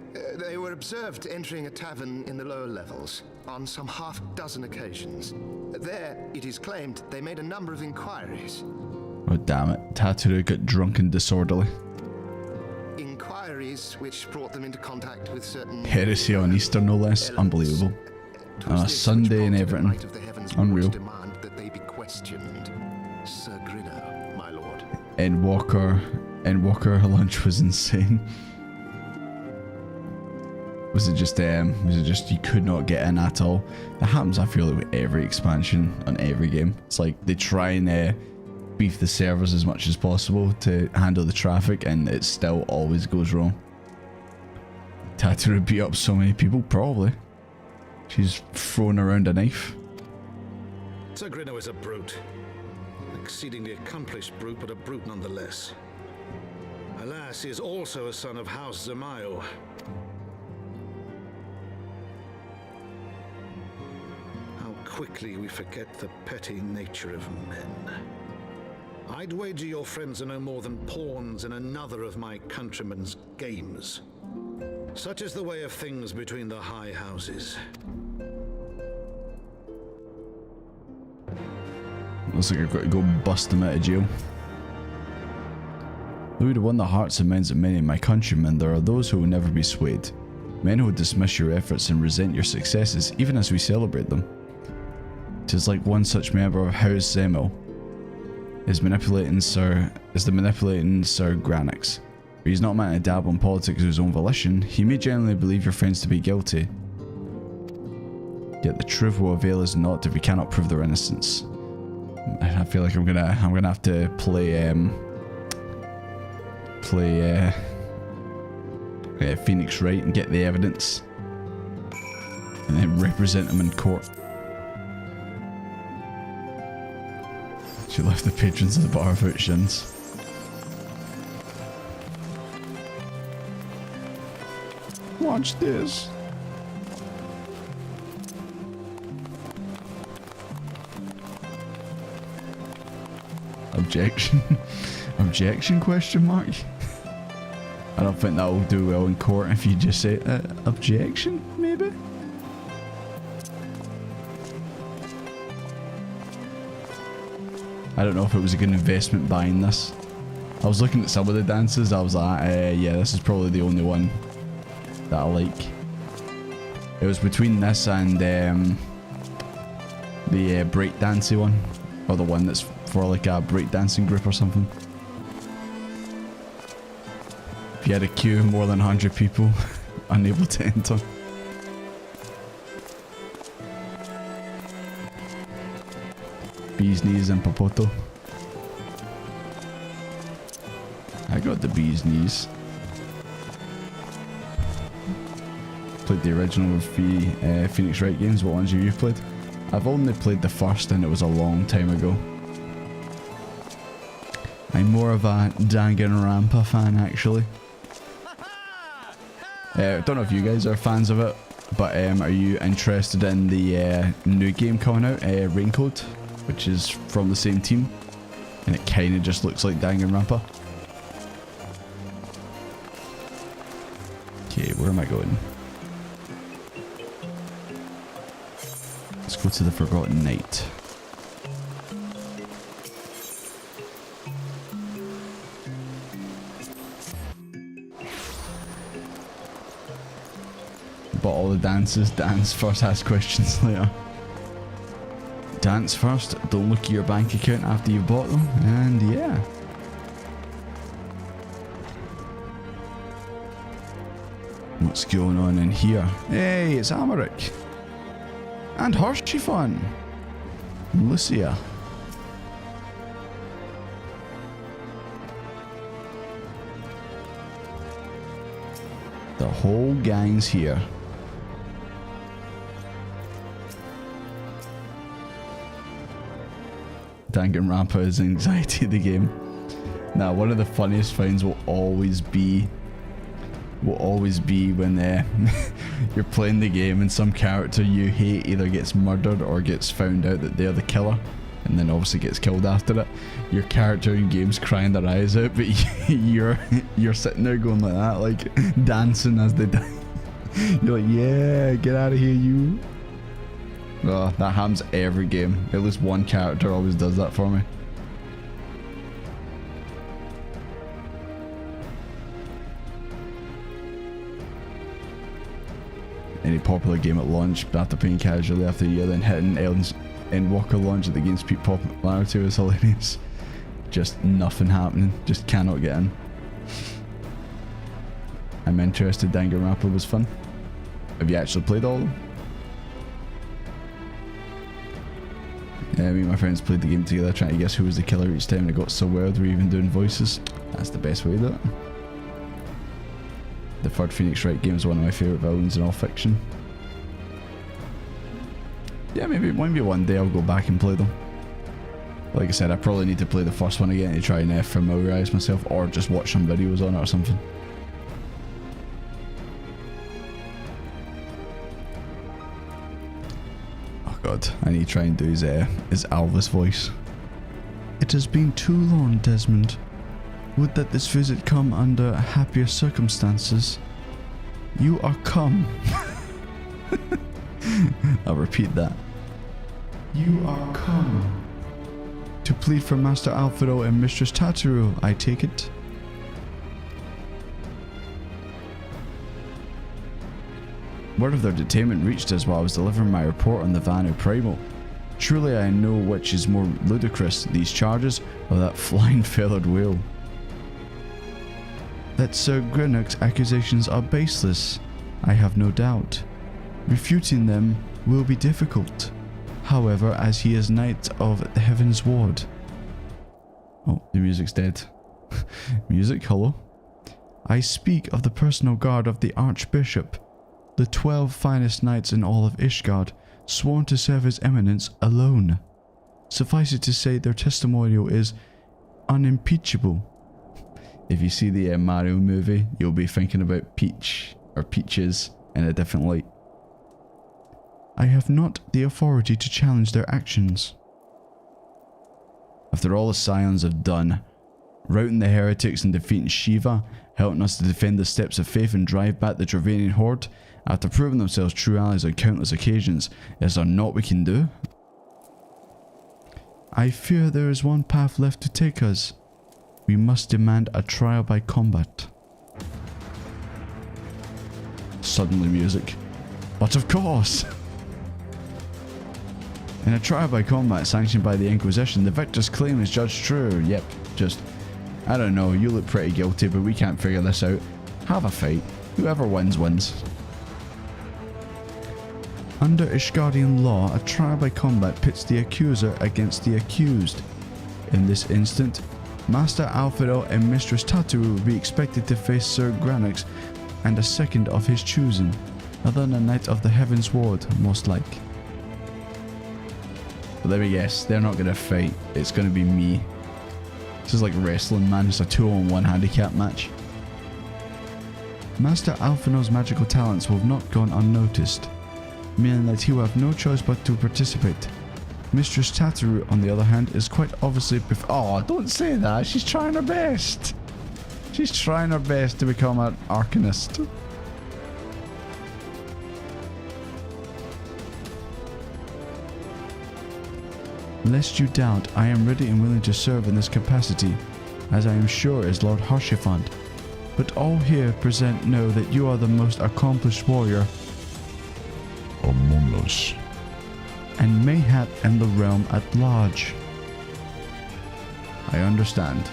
were observed entering a tavern in the lower levels on some half-dozen occasions. There, it is claimed, they made a number of inquiries. Oh damn it, Tataru got drunk and disorderly. Inquiries which brought them into contact with certain... Heresy on Easter, no less. Unbelievable. On a Sunday and everything. Unreal. Demand that they be questioned. Sir Grinno, my lord. Endwalker lunch was insane. Was it just you could not get in at all? That happens, I feel, like with every expansion on every game. It's like they try and beef the servers as much as possible to handle the traffic, and it still always goes wrong. Tataru beat up so many people, probably. She's throwing around a knife. Sir Grinno is a brute. An exceedingly accomplished brute, but a brute nonetheless. Alas, he is also a son of House Zamayo. Quickly we forget the petty nature of men. I'd wager your friends are no more than pawns in another of my countrymen's games. Such is the way of things between the high houses. Looks like I've got to go bust them out of jail. Though we'd have won the hearts and minds of many of my countrymen, there are those who will never be swayed. Men who will dismiss your efforts and resent your successes, even as we celebrate them. 'Tis like one such member of House Zemel is the manipulating Sir Granix. But he's not a man to dabble in politics of his own volition. He may generally believe your friends to be guilty. Yet the truth will avail us not if we cannot prove their innocence. I feel like I'm gonna have to play Phoenix Wright and get the evidence, and then represent him in court. She left the patrons of the bar without shins. Watch this. Objection? Objection, question mark? I don't think that will do well in court if you just say objection, maybe? I don't know if it was a good investment buying this. I was looking at some of the dances, I was like, yeah, this is probably the only one that I like. It was between this and the breakdancey one, or the one that's for like a breakdancing group or something. If you had a queue, more than 100 people unable to enter. Bee's knees and Popoto. I got the bee's knees. Played the original with the Phoenix Wright games. What ones have you played? I've only played the first and it was a long time ago. I'm more of a Danganronpa fan actually. Don't know if you guys are fans of it, but are you interested in the new game coming out, Raincode, which is from the same team, and it kind of just looks like Danganronpa. Okay, where am I going? Let's go to the Forgotten Night. Bought all the dances. Dance first, ask questions later. Dance first, don't look at your bank account after you've bought them, and yeah. What's going on in here? Hey, it's Amaric. And Hersheyfun. Lucia. The whole gang's here. Danganronpa is anxiety of the game. Now, one of the funniest finds will always be when you're playing the game and some character you hate either gets murdered or gets found out that they're the killer, and then obviously gets killed after it. Your character in game's crying their eyes out, but you're sitting there going like that, like dancing as they die. You're like, yeah, get out of here, you. Oh, that happens every game. At least one character always does that for me. Any popular game at launch, after playing casually after a year, then hitting Endwalker launch at the game's peak popularity was hilarious. Just nothing happening, just cannot get in. I'm interested. Danganronpa was fun. Have you actually played all of them? Yeah, me and my friends played the game together, trying to guess who was the killer each time, and it got so weird we were even doing voices. That's the best way to do it. The third Phoenix Wright game is one of my favourite villains in all fiction. Yeah, maybe one day I'll go back and play them. Like I said, I probably need to play the first one again to try and familiarise myself, or just watch some videos on it or something. Oh god, I need to try and do his Alvis voice. It has been too long, Desmond. Would that this visit come under happier circumstances. You are come. I'll repeat that. You are come. To plead for Master Alfredo and Mistress Tataru, I take it. Word of their detainment reached us while I was delivering my report on the van of Primal. Truly I know which is more ludicrous, these charges or that flying feathered whale. That Sir Grennock's accusations are baseless, I have no doubt. Refuting them will be difficult, however, as he is Knight of the Heavensward. Oh, the music's dead. Music, hello? I speak of the personal guard of the Archbishop, the 12 finest knights in all of Ishgard, sworn to serve His Eminence alone. Suffice it to say, their testimonial is unimpeachable. If you see the Mario movie, you'll be thinking about Peach, or Peaches, in a different light. I have not the authority to challenge their actions. After all the Scions have done, routing the heretics and defeating Shiva, helping us to defend the steps of faith and drive back the Dravanian horde, after proving themselves true allies on countless occasions, is there naught we can do? I fear there is one path left to take us. We must demand a trial by combat. Suddenly music. But of course! In a trial by combat sanctioned by the Inquisition, the victor's claim is judged true. Yep, just I don't know, you look pretty guilty, but we can't figure this out. Have a fight. Whoever wins, wins. Under Ishgardian law, a trial by combat pits the accuser against the accused. In this instant, Master Alfredo and Mistress Tataru will be expected to face Sir Granix and a second of his choosing, other than a Knight of the Heavensward, most like. But let me guess, they're not going to fight, it's going to be me. This is like wrestling, man, it's a 2-on-1 handicap match. Master Alfredo's magical talents will have not gone unnoticed, meaning that he will have no choice but to participate. Mistress Tataru, on the other hand, is quite obviously oh, don't say that. She's trying her best. She's trying her best to become an arcanist. Lest you doubt, I am ready and willing to serve in this capacity, as I am sure is Lord Harshifant. But all here present know that you are the most accomplished warrior among us, and mayhap in the realm at large. I understand.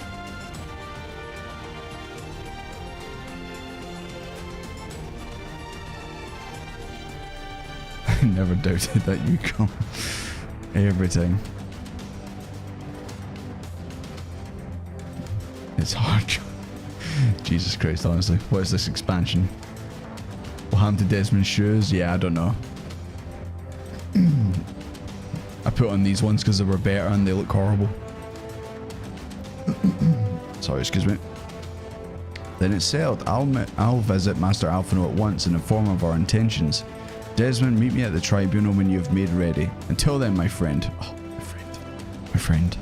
I never doubted that you come. Everything. It's hard. Jesus Christ, honestly. What is this expansion? What happened to Desmond's shoes? Yeah, I don't know. I put on these ones because they were better and they look horrible. Sorry, excuse me. Then it's sailed. I'll visit Master Alphino at once and inform of our intentions. Desmond, meet me at the tribunal when you have made ready. Until then, my friend. Oh, my friend. My friend.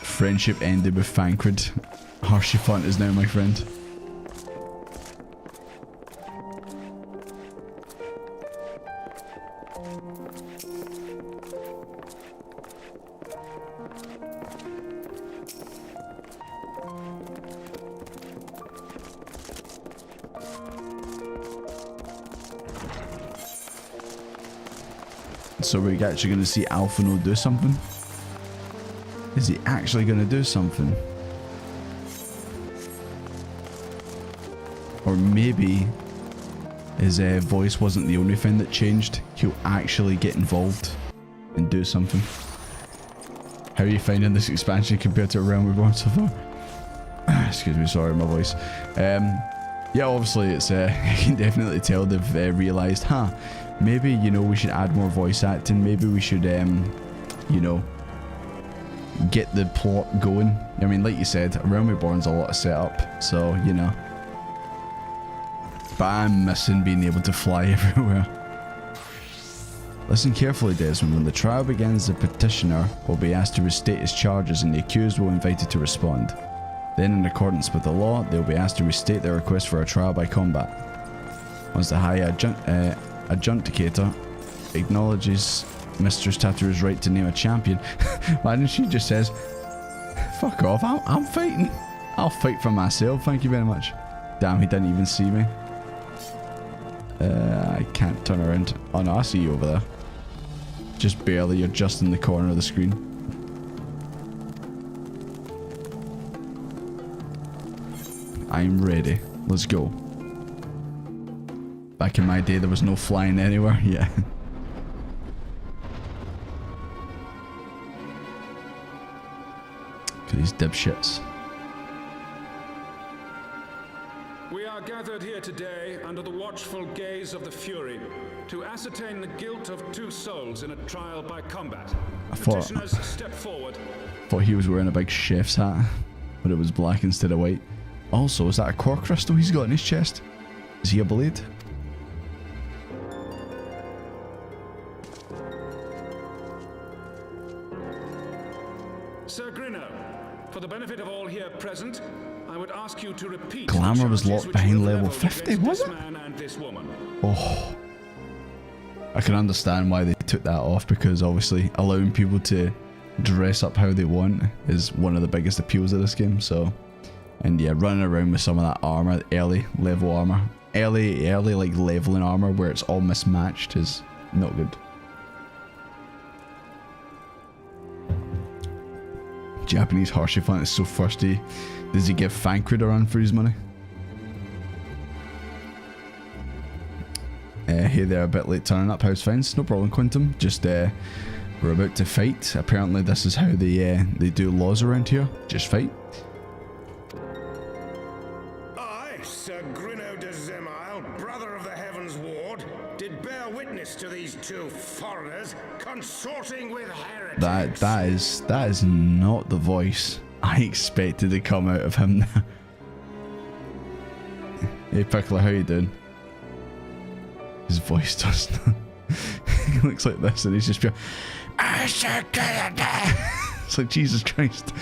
Friendship ended with Fancred. Harshifant is now my friend. So we're actually going to see Alphino do something? Is he actually going to do something? Or maybe his voice wasn't the only thing that changed. He'll actually get involved and do something. How are you finding this expansion compared to Realm Reborn so far? Excuse me, sorry, my voice. Yeah, obviously it's, I can definitely tell they've realised, maybe, you know, we should add more voice acting. Maybe we should, you know, get the plot going. I mean, like you said, Realm Reborn's a lot of setup, so, you know. But I'm missing being able to fly everywhere. Listen carefully, Desmond. When the trial begins, the petitioner will be asked to restate his charges and the accused will be invited to respond. Then, in accordance with the law, they will be asked to restate their request for a trial by combat. Once the High Adjudicator acknowledges Mistress Tataru's right to name a champion. Why didn't she just says, fuck off, I'm fighting. I'll fight for myself, thank you very much. Damn, he didn't even see me. I can't turn around. Oh no, I see you over there. Just barely, you're just in the corner of the screen. I'm ready. Let's go. Back in my day, there was no flying anywhere. Yeah. These dipshits. We are gathered here today under the watchful gaze of the Fury to ascertain the guilt of two souls in a trial by combat. Petitioners, step forward. Thought he was wearing a big chef's hat, but it was black instead of white. Also, is that a core crystal he's got in his chest? Is he a blade? Sir Grino, for the benefit of all here present, I would ask you to repeat. Glamour was locked behind level 50, was it? Oh. I can understand why they took that off, because obviously allowing people to dress up how they want is one of the biggest appeals of this game, so. And yeah, running around with some of that armor, early level armor, early like leveling armor where it's all mismatched is not good. Japanese horsey fan is so thirsty. Does he give Thancred a run for his money? Hey there, a bit late turning up. How's things? No problem, Quantum. Just we're about to fight. Apparently this is how they do laws around here. Just fight. I, Sir Grinno de Zemile, brother of the Heavensward, did bear witness to these two foreigners consorting with heretics. That is not the voice I expected to come out of him. Hey Pickler, how you doing? His voice does not. He looks like this and he's just pure. It's like, Jesus Christ.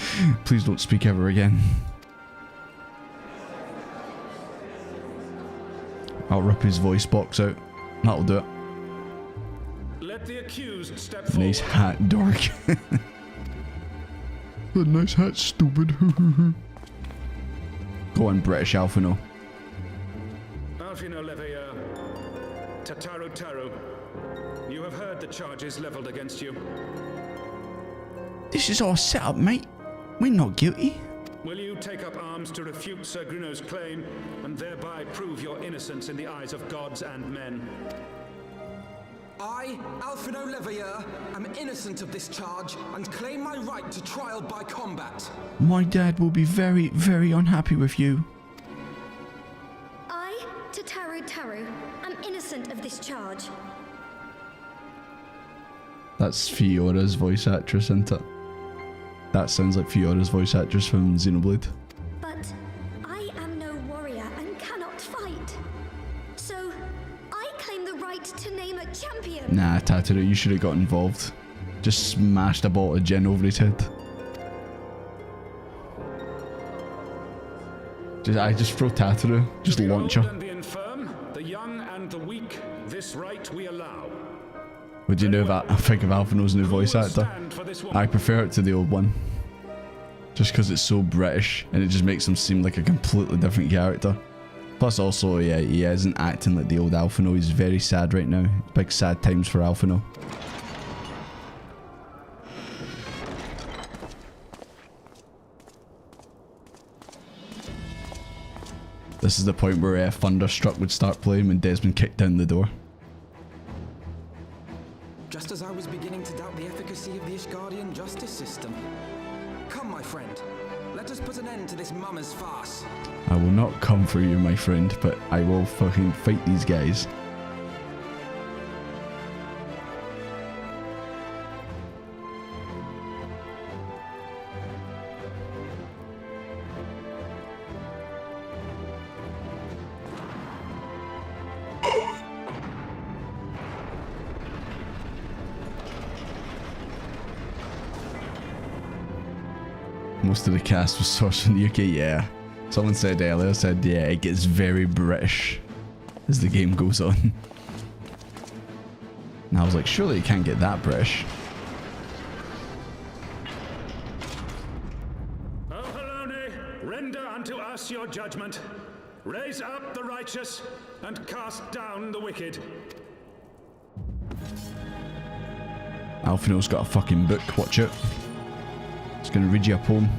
Please don't speak ever again. I'll rip his voice box out. That'll do it. Let the accused step Nice forward. hat, dork. A nice hat, stupid. Go on, British Alphino. Alphino Leveilleur, Tataru Taru, you have heard the charges leveled against you. This is all set up, mate. We're not guilty. Will you take up arms to refute Sir Grinno's claim and thereby prove your innocence in the eyes of gods and men? I, Alphino Leveilleur, am innocent of this charge and claim my right to trial by combat. My dad will be very, very unhappy with you. I, Tataru Taru, am innocent of this charge. That's Fiora's voice actress, isn't it? That sounds like Fiora's voice actress from Xenoblade. But I am no warrior and cannot fight. So, I claim the right to name a champion. Nah, Tataru, you should have got involved. Just smashed a bottle of gin over his head. Just throw Tataru. Just To the launch old her. and the infirm, the young and the weak, this right we allow. What do you know about? I think of Alphino's new voice actor. Stand for this woman. I prefer it to the old one. Just because it's so British and it just makes him seem like a completely different character. Plus also, yeah, he isn't acting like the old Alphino. He's very sad right now. Big sad times for Alphino. This is the point where Thunderstruck would start playing when Desmond kicked down the door. Just as I was beginning to doubt the efficacy of the Ishgardian justice system. Come, my friend. Let us put an end to this mummer's farce. I will not come for you, my friend, but I will fucking fight these guys. Most of the cast was sourced from the UK, yeah. Someone said earlier, yeah, it gets very British as the game goes on. And I was like, surely it can't get that British. O Helone, render unto us your judgment. Raise up the righteous and cast down the wicked. Alphino's got a fucking book, watch it. It's gonna read you a poem.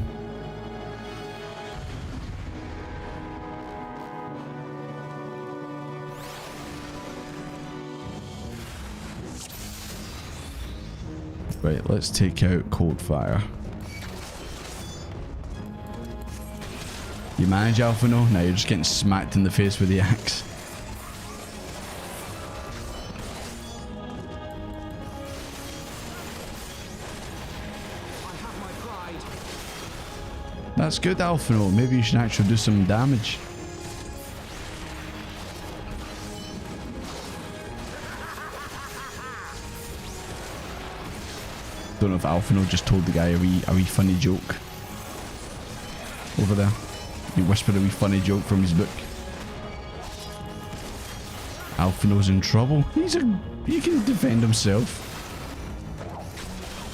Right, let's take out Coldfire. You manage Alphino? Now you're just getting smacked in the face with the axe. That's good, Alphino. Maybe you should actually do some damage. Don't know if Alphino just told the guy a wee funny joke. Over there. He whispered a wee funny joke from his book. Alphino's in trouble. He can defend himself.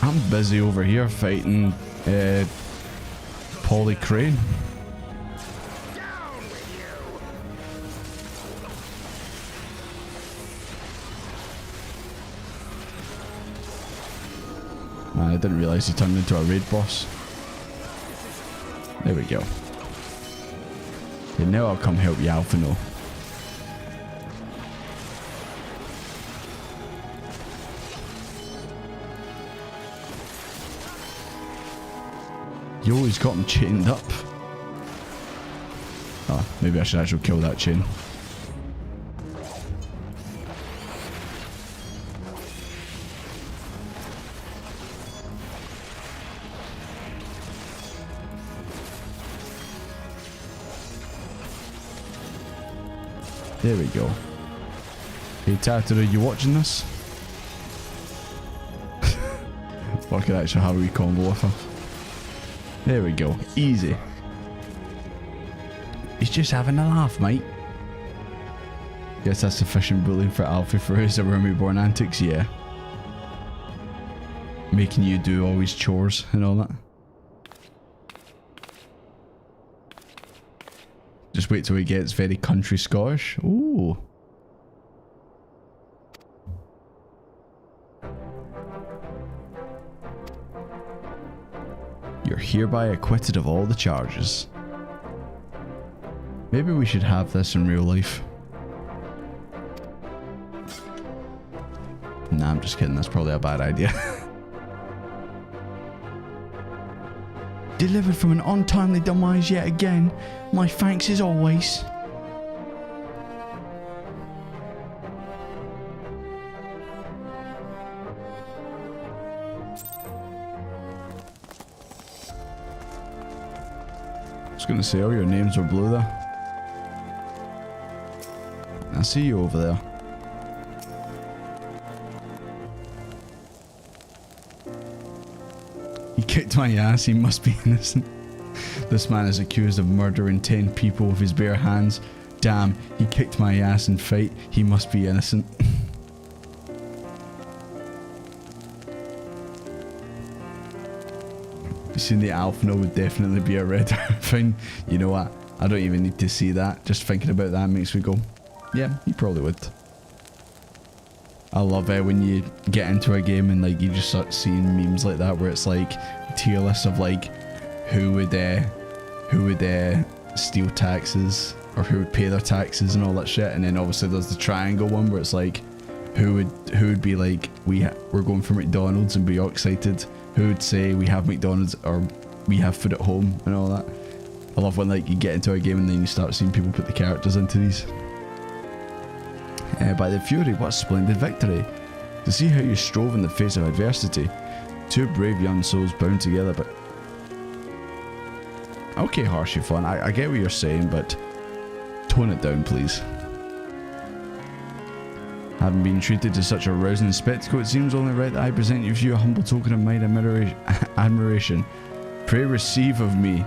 I'm busy over here fighting Polly Crane. Man, I didn't realise he turned into a raid boss. There we go. And now I'll come help you, Alphino. You always got him chained up. Oh, maybe I should actually kill that chain. There we go. Hey Tatter, are you watching this? I could actually have a wee combo with her. There we go. Easy. He's just having a laugh, mate. Guess that's sufficient bullying for Alfie for his Arumi-born antics, yeah. Making you do all his chores and all that. Just wait till he gets very country Scottish. Ooh. You're hereby acquitted of all the charges. Maybe we should have this in real life. Nah, I'm just kidding. That's probably a bad idea. Delivered from an untimely demise yet again. My thanks as always. I was gonna say, oh, your names were blue there. I see you over there. He kicked my ass, he must be innocent. This man is accused of murdering 10 people with his bare hands. Damn, he kicked my ass in fight, he must be innocent. You seen the Alphino would definitely be a red thing. You know what? I don't even need to see that. Just thinking about that makes me go, yeah, he probably would. I love it when you get into a game and like you just start seeing memes like that where it's like tier lists of like who would steal taxes or who would pay their taxes and all that shit, and then obviously there's the triangle one where it's like who would be like we're going for McDonald's and be all excited, who would say we have McDonald's or we have food at home and all that. I love when like you get into a game and then you start seeing people put the characters into these. By the Fury, what a splendid victory. To see how you strove in the face of adversity. Two brave young souls bound together, but... Okay, Harshy Fun, I get what you're saying, but tone it down, please. Having been treated to such a rousing spectacle, it seems only right that I present you with you a humble token of my admiration. Pray receive of me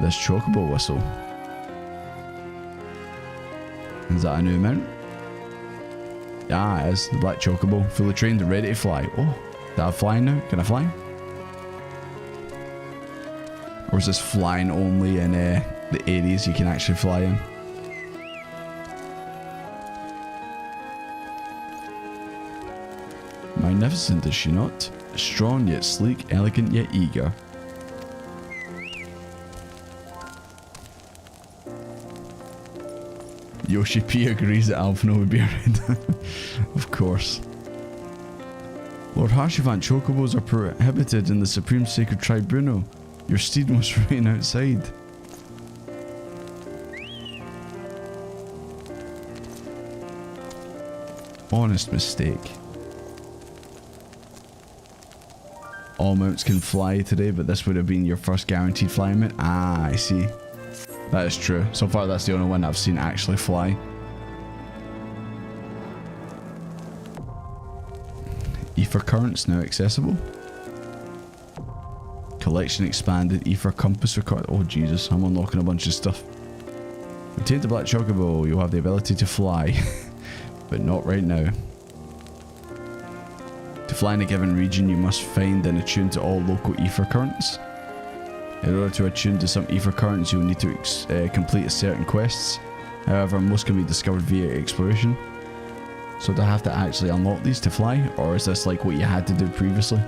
this chocobo whistle. Is that a new mount? Ah, it is. The black chocobo. Fully trained and ready to fly. Oh, do I fly now? Can I fly? Or is this flying only in the areas you can actually fly in? Magnificent, is she not? Strong yet sleek, elegant yet eager. Yoshi P agrees that Alphino would be around. Of course. Lord Harshivan, chocobos are prohibited in the Supreme Sacred Tribunal. Your steed must remain outside. Honest mistake. All mounts can fly today, but this would have been your first guaranteed flying mount. Ah, I see. That is true. So far, that's the only one I've seen actually fly. Ether currents now accessible. Collection expanded. Ether compass required. Oh Jesus, I'm unlocking a bunch of stuff. Obtain the black chocobo. You'll have the ability to fly, but not right now. To fly in a given region, you must find and attune to all local ether currents. In order to attune to some ether currents, you'll need to complete certain quests. However, most can be discovered via exploration. So do I have to actually unlock these to fly? Or is this like what you had to do previously?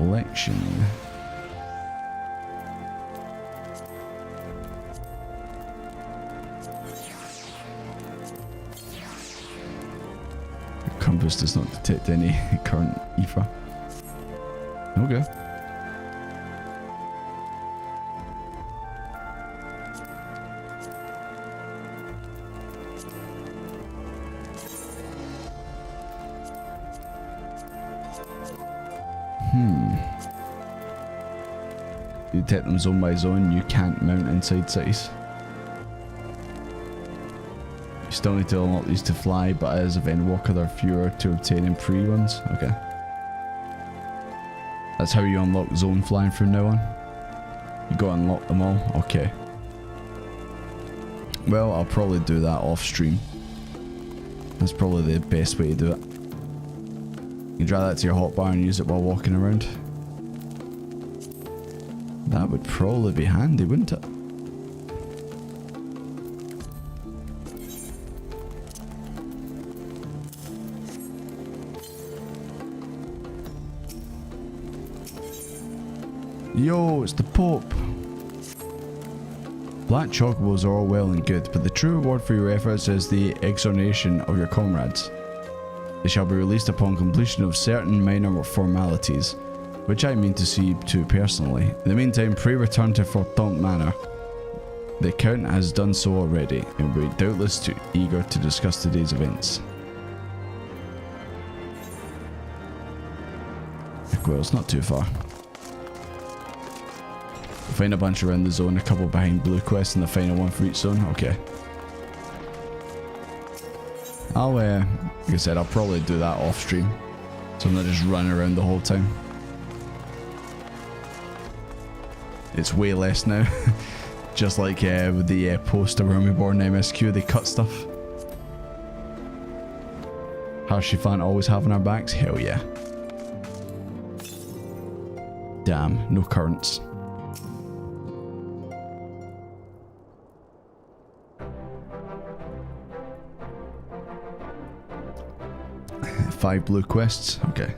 collection. The compass does not detect any current ether. Okay. You detect them zone by zone, you can't mount inside cities. You still need to unlock these to fly, but as a Event Walker there are fewer to obtain in pre-runs. Okay. That's how you unlock zone flying from now on. You gotta unlock them all. Okay. Well, I'll probably do that off stream. That's probably the best way to do it. You can drag that to your hotbar and use it while walking around. That would probably be handy, wouldn't it? Yo, it's the Pope. Black chocobos are all well and good, but the true reward for your efforts is the exoneration of your comrades. They shall be released upon completion of certain minor formalities, which I mean to see to personally. In the meantime, pray return to Fortont Manor. The Count has done so already, and will be doubtless eager to discuss today's events. Well, it's not too far. We'll find a bunch around the zone, a couple behind blue quests, and the final one for each zone. Okay. I'll, like I said, I'll probably do that off stream, so I'm not just running around the whole time. It's way less now. Just like with the post of Reborn MSQ, they cut stuff. Harshie fan always having our backs? Hell yeah. Damn, no currents. Five blue quests? Okay.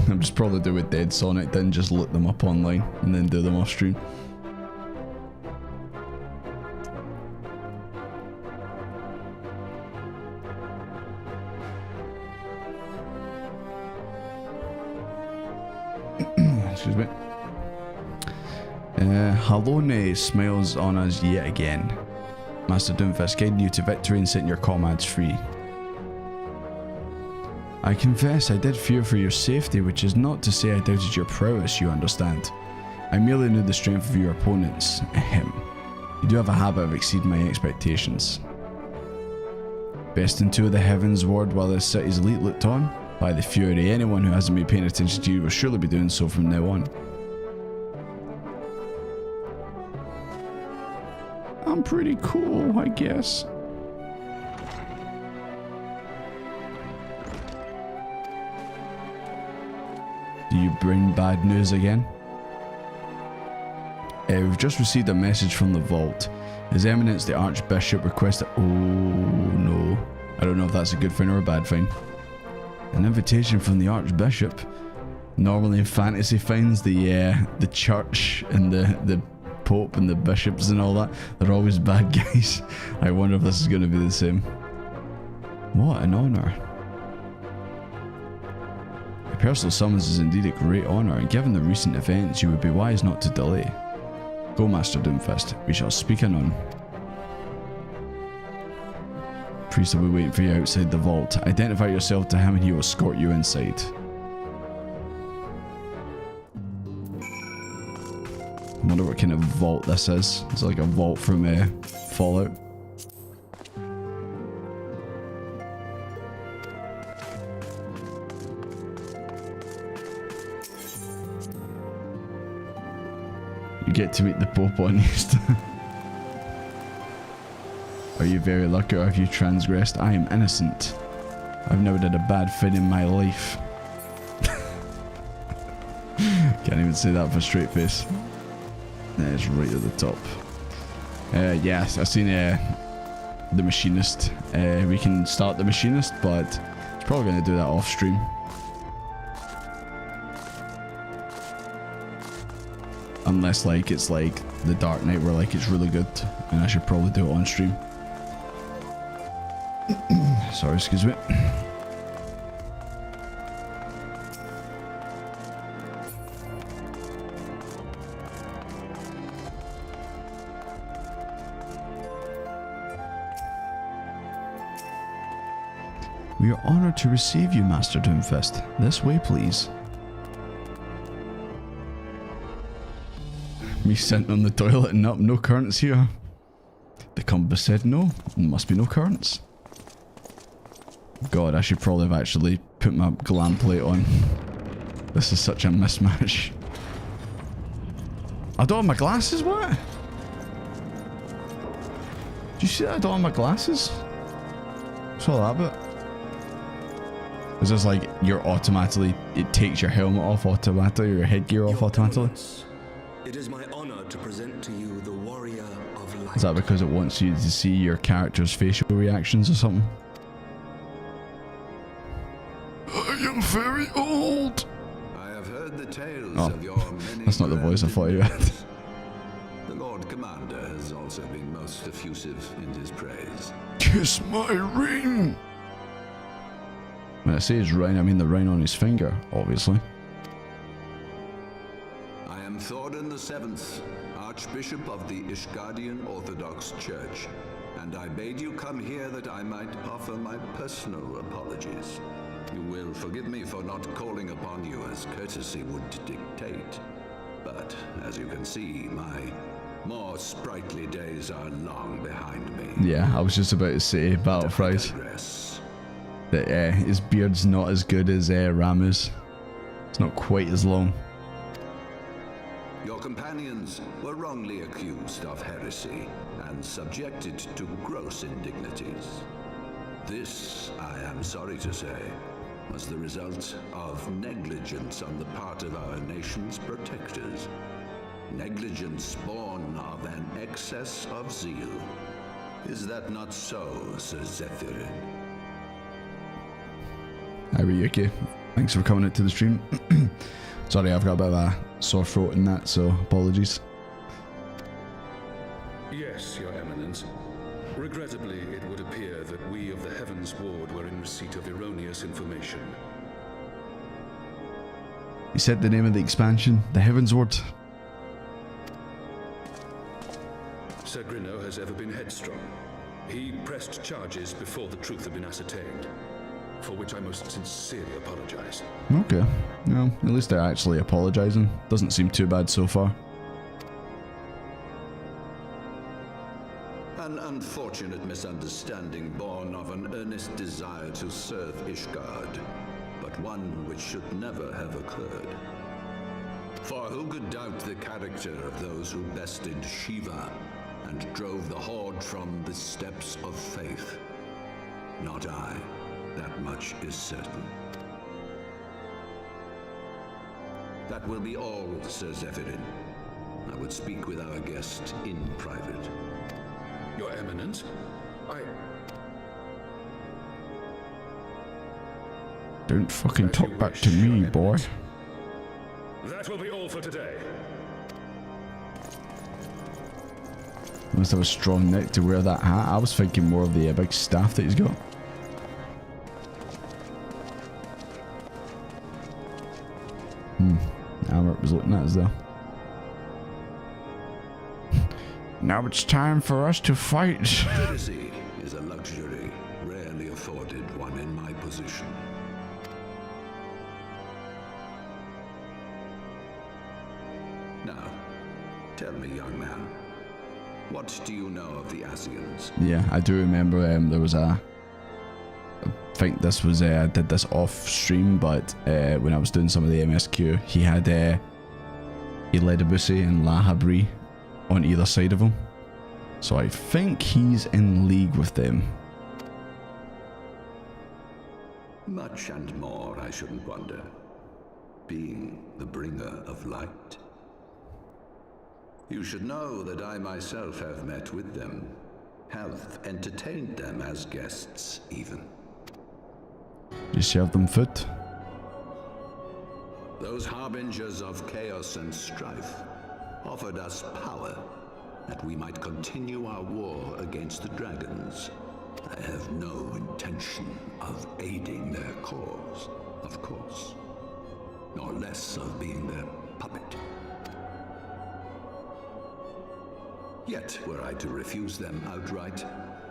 I'm just probably do with Dead Sonic, then just look them up online and then do them off stream. Excuse me. Halone smiles on us yet again. Master Doomfist guiding you to victory and setting your comrades free. I confess I did fear for your safety, which is not to say I doubted your prowess, you understand. I merely knew the strength of your opponents. Ahem. You do have a habit of exceeding my expectations. Besting two of the Heavensward while the city's elite looked on? By the Fury, anyone who hasn't been paying attention to you will surely be doing so from now on. I'm pretty cool, I guess. Do you bring bad news again? We've just received a message from the vault. His Eminence the Archbishop requested... Oh no. I don't know if that's a good thing or a bad thing. An invitation from the Archbishop. Normally in fantasy things, the church and the Pope and the bishops and all that, they're always bad guys. I wonder if this is going to be the same. What an honour. Personal summons is indeed a great honour, and given the recent events, you would be wise not to delay. Go, Master Doomfist. We shall speak anon. Priest will be waiting for you outside the vault. Identify yourself to him and he will escort you inside. I wonder what kind of vault this is. It's like a vault from Fallout. You get to meet the Pope on Easter. Are you very lucky or have you transgressed? I am innocent. I've never done a bad thing in my life. Can't even say that with a straight face. It's right at the top. Yes, I've seen the Machinist. We can start the Machinist, but it's probably going to do that off stream. Unless like it's like the Dark Knight where like it's really good, and I should probably do it on stream. Sorry, excuse me. We are honored to receive you, Master Doomfist. This way, please. Me sitting on the toilet and up, no currents here. The compass said no, must be no currents. God, I should probably have actually put my glam plate on. This is such a mismatch. I don't have my glasses, what? Do you see that I don't have my glasses? What's all that about? Is this like you're automatically, it takes your helmet off automatically or your headgear off automatically? It is my honor to present to you the warrior of light. Is that because it wants you to see your character's facial reactions or something? I am very old. I have heard the tales Oh, of your many that's not the voice I thought you had. The Lord Commander has also been most effusive in his praise. Kiss my ring. When I say his ring, I mean the ring on his finger, obviously. I am Thordan the Seventh, Archbishop of the Ishgardian Orthodox Church, and I bade you come here that I might offer my personal apologies. You will forgive me for not calling upon you as courtesy would dictate, but as you can see, my more sprightly days are long behind me. Yeah, I was just about to say battle fries. That his beard's not as good as Ramu's. It's not quite as long. Your companions were wrongly accused of heresy and subjected to gross indignities. This, I am sorry to say, was the result of negligence on the part of our nation's protectors. Negligence born of an excess of zeal. Is that not so, Sir Zephyrin? Hi, Ryuki. Thanks for coming out to the stream. Sorry, I've got a bit of a sore throat in that, so apologies. Yes, Your Eminence. Regrettably, it would appear that we of the Heavens Ward were in receipt of erroneous information. You said the name of the expansion, the Heavens Ward. Sir Grinno has ever been headstrong. He pressed charges before the truth had been ascertained, for which I most sincerely apologize. Okay. Well, at least they're actually apologising. Doesn't seem too bad so far. An unfortunate misunderstanding born of an earnest desire to serve Ishgard, but one which should never have occurred. For who could doubt the character of those who bested Shiva and drove the Horde from the steps of faith? Not I. That much is certain. That will be all, Sir Zephyrin. I would speak with our guest in private. Your Eminence, Don't fucking talk back to me, boy. That will be all for today. He must have a strong neck to wear that hat. I was thinking more of the big staff that he's got. Albert was looking at us though. Now it's time for us to fight. Courtesy is a luxury rarely afforded one in my position. Now, tell me, young man, what do you know of the Asians? Yeah, I do remember there was a... I think this was, I did this off stream, but when I was doing some of the MSQ, he had Eledabusi and Lahabri on either side of him. So I think he's in league with them. Much and more, I shouldn't wonder. Being the bringer of light. You should know that I myself have met with them, have entertained them as guests even. You serve them food? Those harbingers of chaos and strife, offered us power, that we might continue our war against the dragons. I have no intention of aiding their cause, of course, nor less of being their puppet. Yet, were I to refuse them outright,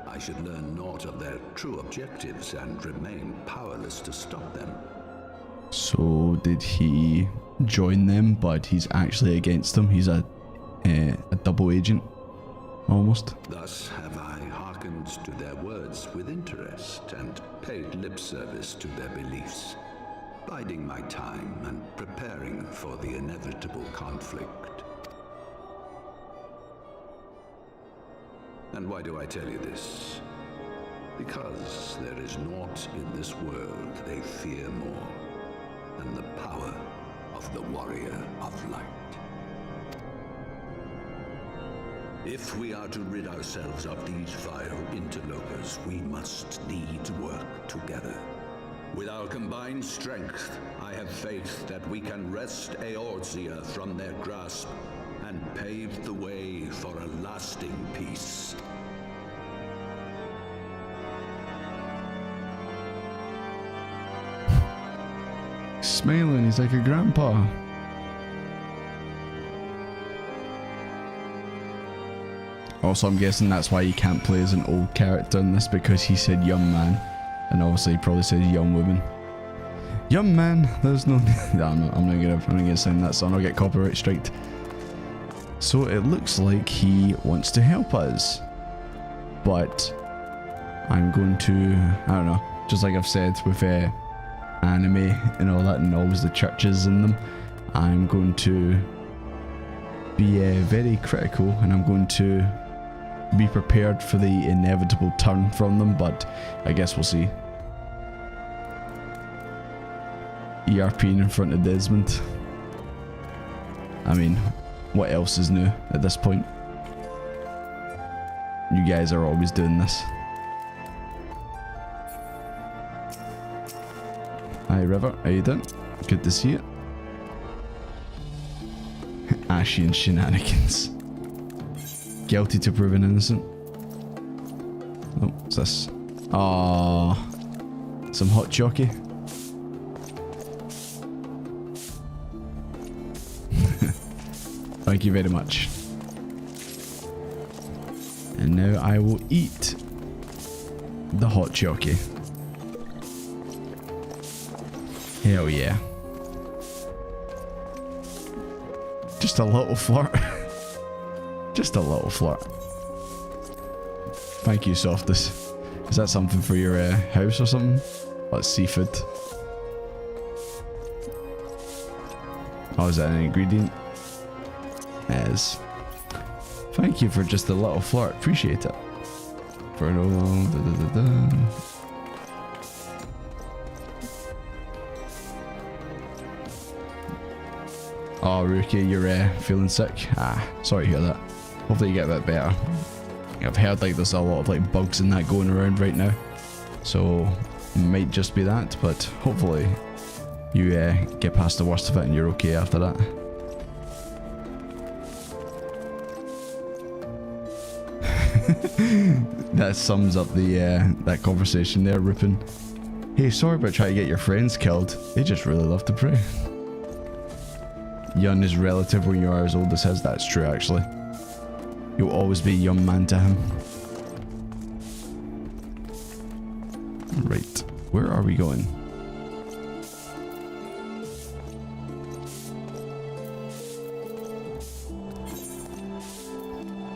I should learn naught of their true objectives and remain powerless to stop them. So did he join them, but he's actually against them? He's a double agent, almost. Thus have I hearkened to their words with interest and paid lip service to their beliefs, biding my time and preparing for the inevitable conflict. And why do I tell you this? Because there is naught in this world they fear more than the power of the Warrior of Light. If we are to rid ourselves of these vile interlopers, we must needs work together. With our combined strength, I have faith that we can wrest Eorzea from their grasp and pave the way for a lasting peace. Smiling, he's like a grandpa. Also, I'm guessing that's why you can't play as an old character in this, because he said young man, and obviously he probably says young woman. Young man, there's no. No, I'm not gonna sing that song. I'll get copyright striked. So it looks like he wants to help us, but I'm going to, I don't know, just like I've said with anime and all that, and always the churches in them, I'm going to be very critical, and I'm going to be prepared for the inevitable turn from them, but I guess we'll see. ERP in front of Desmond. I mean, what else is new at this point? You guys are always doing this. Hi River, how you doing? Good to see you. Ashy and shenanigans. Guilty to proven innocent. Oh, what's this? Aww. Some hot jockey. Thank you very much. And now I will eat the hot jockey. Hell yeah. Just a little flirt. Just a little flirt. Thank you, Softus. Is that something for your house or something? Like seafood? Oh, is that an ingredient? As thank you for just a little flirt. Appreciate it. For Oh, Rookie, you're feeling sick. Ah, sorry to hear that. Hopefully you get a bit better. I've heard like there's a lot of like bugs and that going around right now, so it might just be that. But hopefully you get past the worst of it and you're okay after that. That sums up the that conversation there, Ripon. Hey, sorry about trying to get your friends killed. They just really love to pray. Young is relative when you are as old as his. That's true, actually. You'll always be a young man to him. Right, where are we going?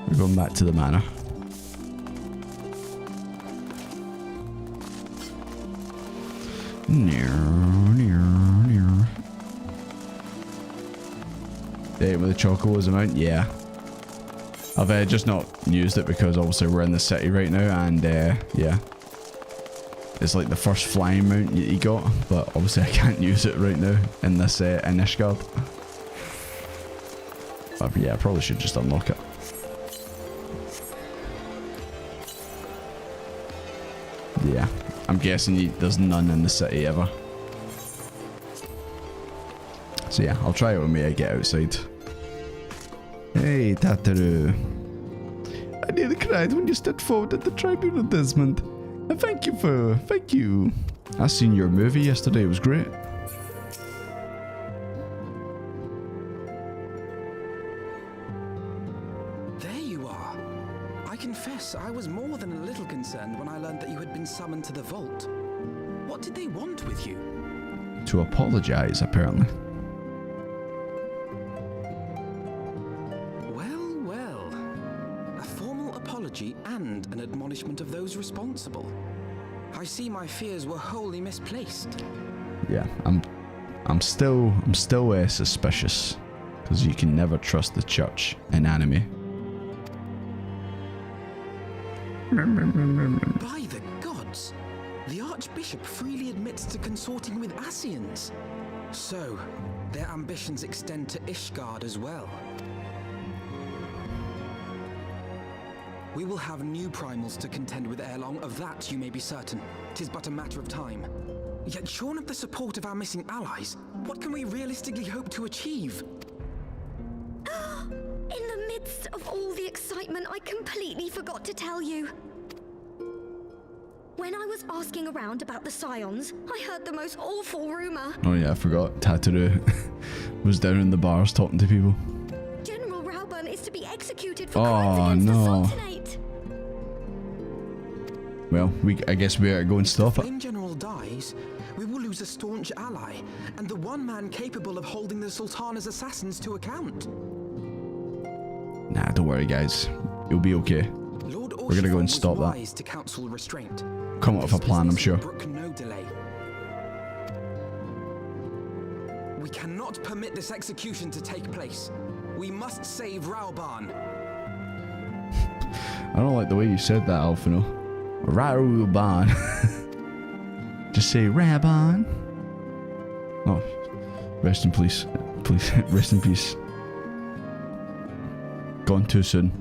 We're going back to the manor. With the chocolates amount, yeah. I've just not used it because obviously we're in the city right now, and yeah, it's like the first flying mount you got, but obviously I can't use it right now in this in Ishgard. But yeah, I probably should just unlock it. Yeah, I'm guessing there's none in the city ever. So yeah, I'll try it when we get outside. Hey, Tataru. I nearly cried when you stepped forward at the tribunal, Desmond. And thank you. I seen your movie yesterday, it was great. There you are. I confess, I was more than a little concerned when I learned that you had been summoned to the vault. What did they want with you? To apologize, apparently. Well. A formal apology and an admonishment of those responsible. I see my fears were wholly misplaced. Yeah, I'm still suspicious, because you can never trust the church in anime. By the gods, the Archbishop freely admits to consorting with Ascians. So, their ambitions extend to Ishgard as well. We will have new primals to contend with ere long, of that you may be certain. 'Tis but a matter of time. Yet shorn of the support of our missing allies, what can we realistically hope to achieve? In the midst of all the excitement, I completely forgot to tell you. When I was asking around about the Scions, I heard the most awful rumor. Oh yeah, I forgot. Tataru was down in the bars talking to people. General Raubahn is to be executed for crimes against the Sultanate. Well, I guess we gotta go and stop it. When General dies, we will lose a staunch ally, and the one man capable of holding the Sultana's assassins to account. Nah, don't worry guys. You'll be okay. We're gonna go and stop that. To counsel restraint. Come up with a plan, I'm sure. No delay. We cannot permit this execution to take place. We must save Raubahn. I don't like the way you said that, Alphino. Raubahn. Just say Raubahn. Oh, rest in peace. Please, rest in peace. Gone too soon.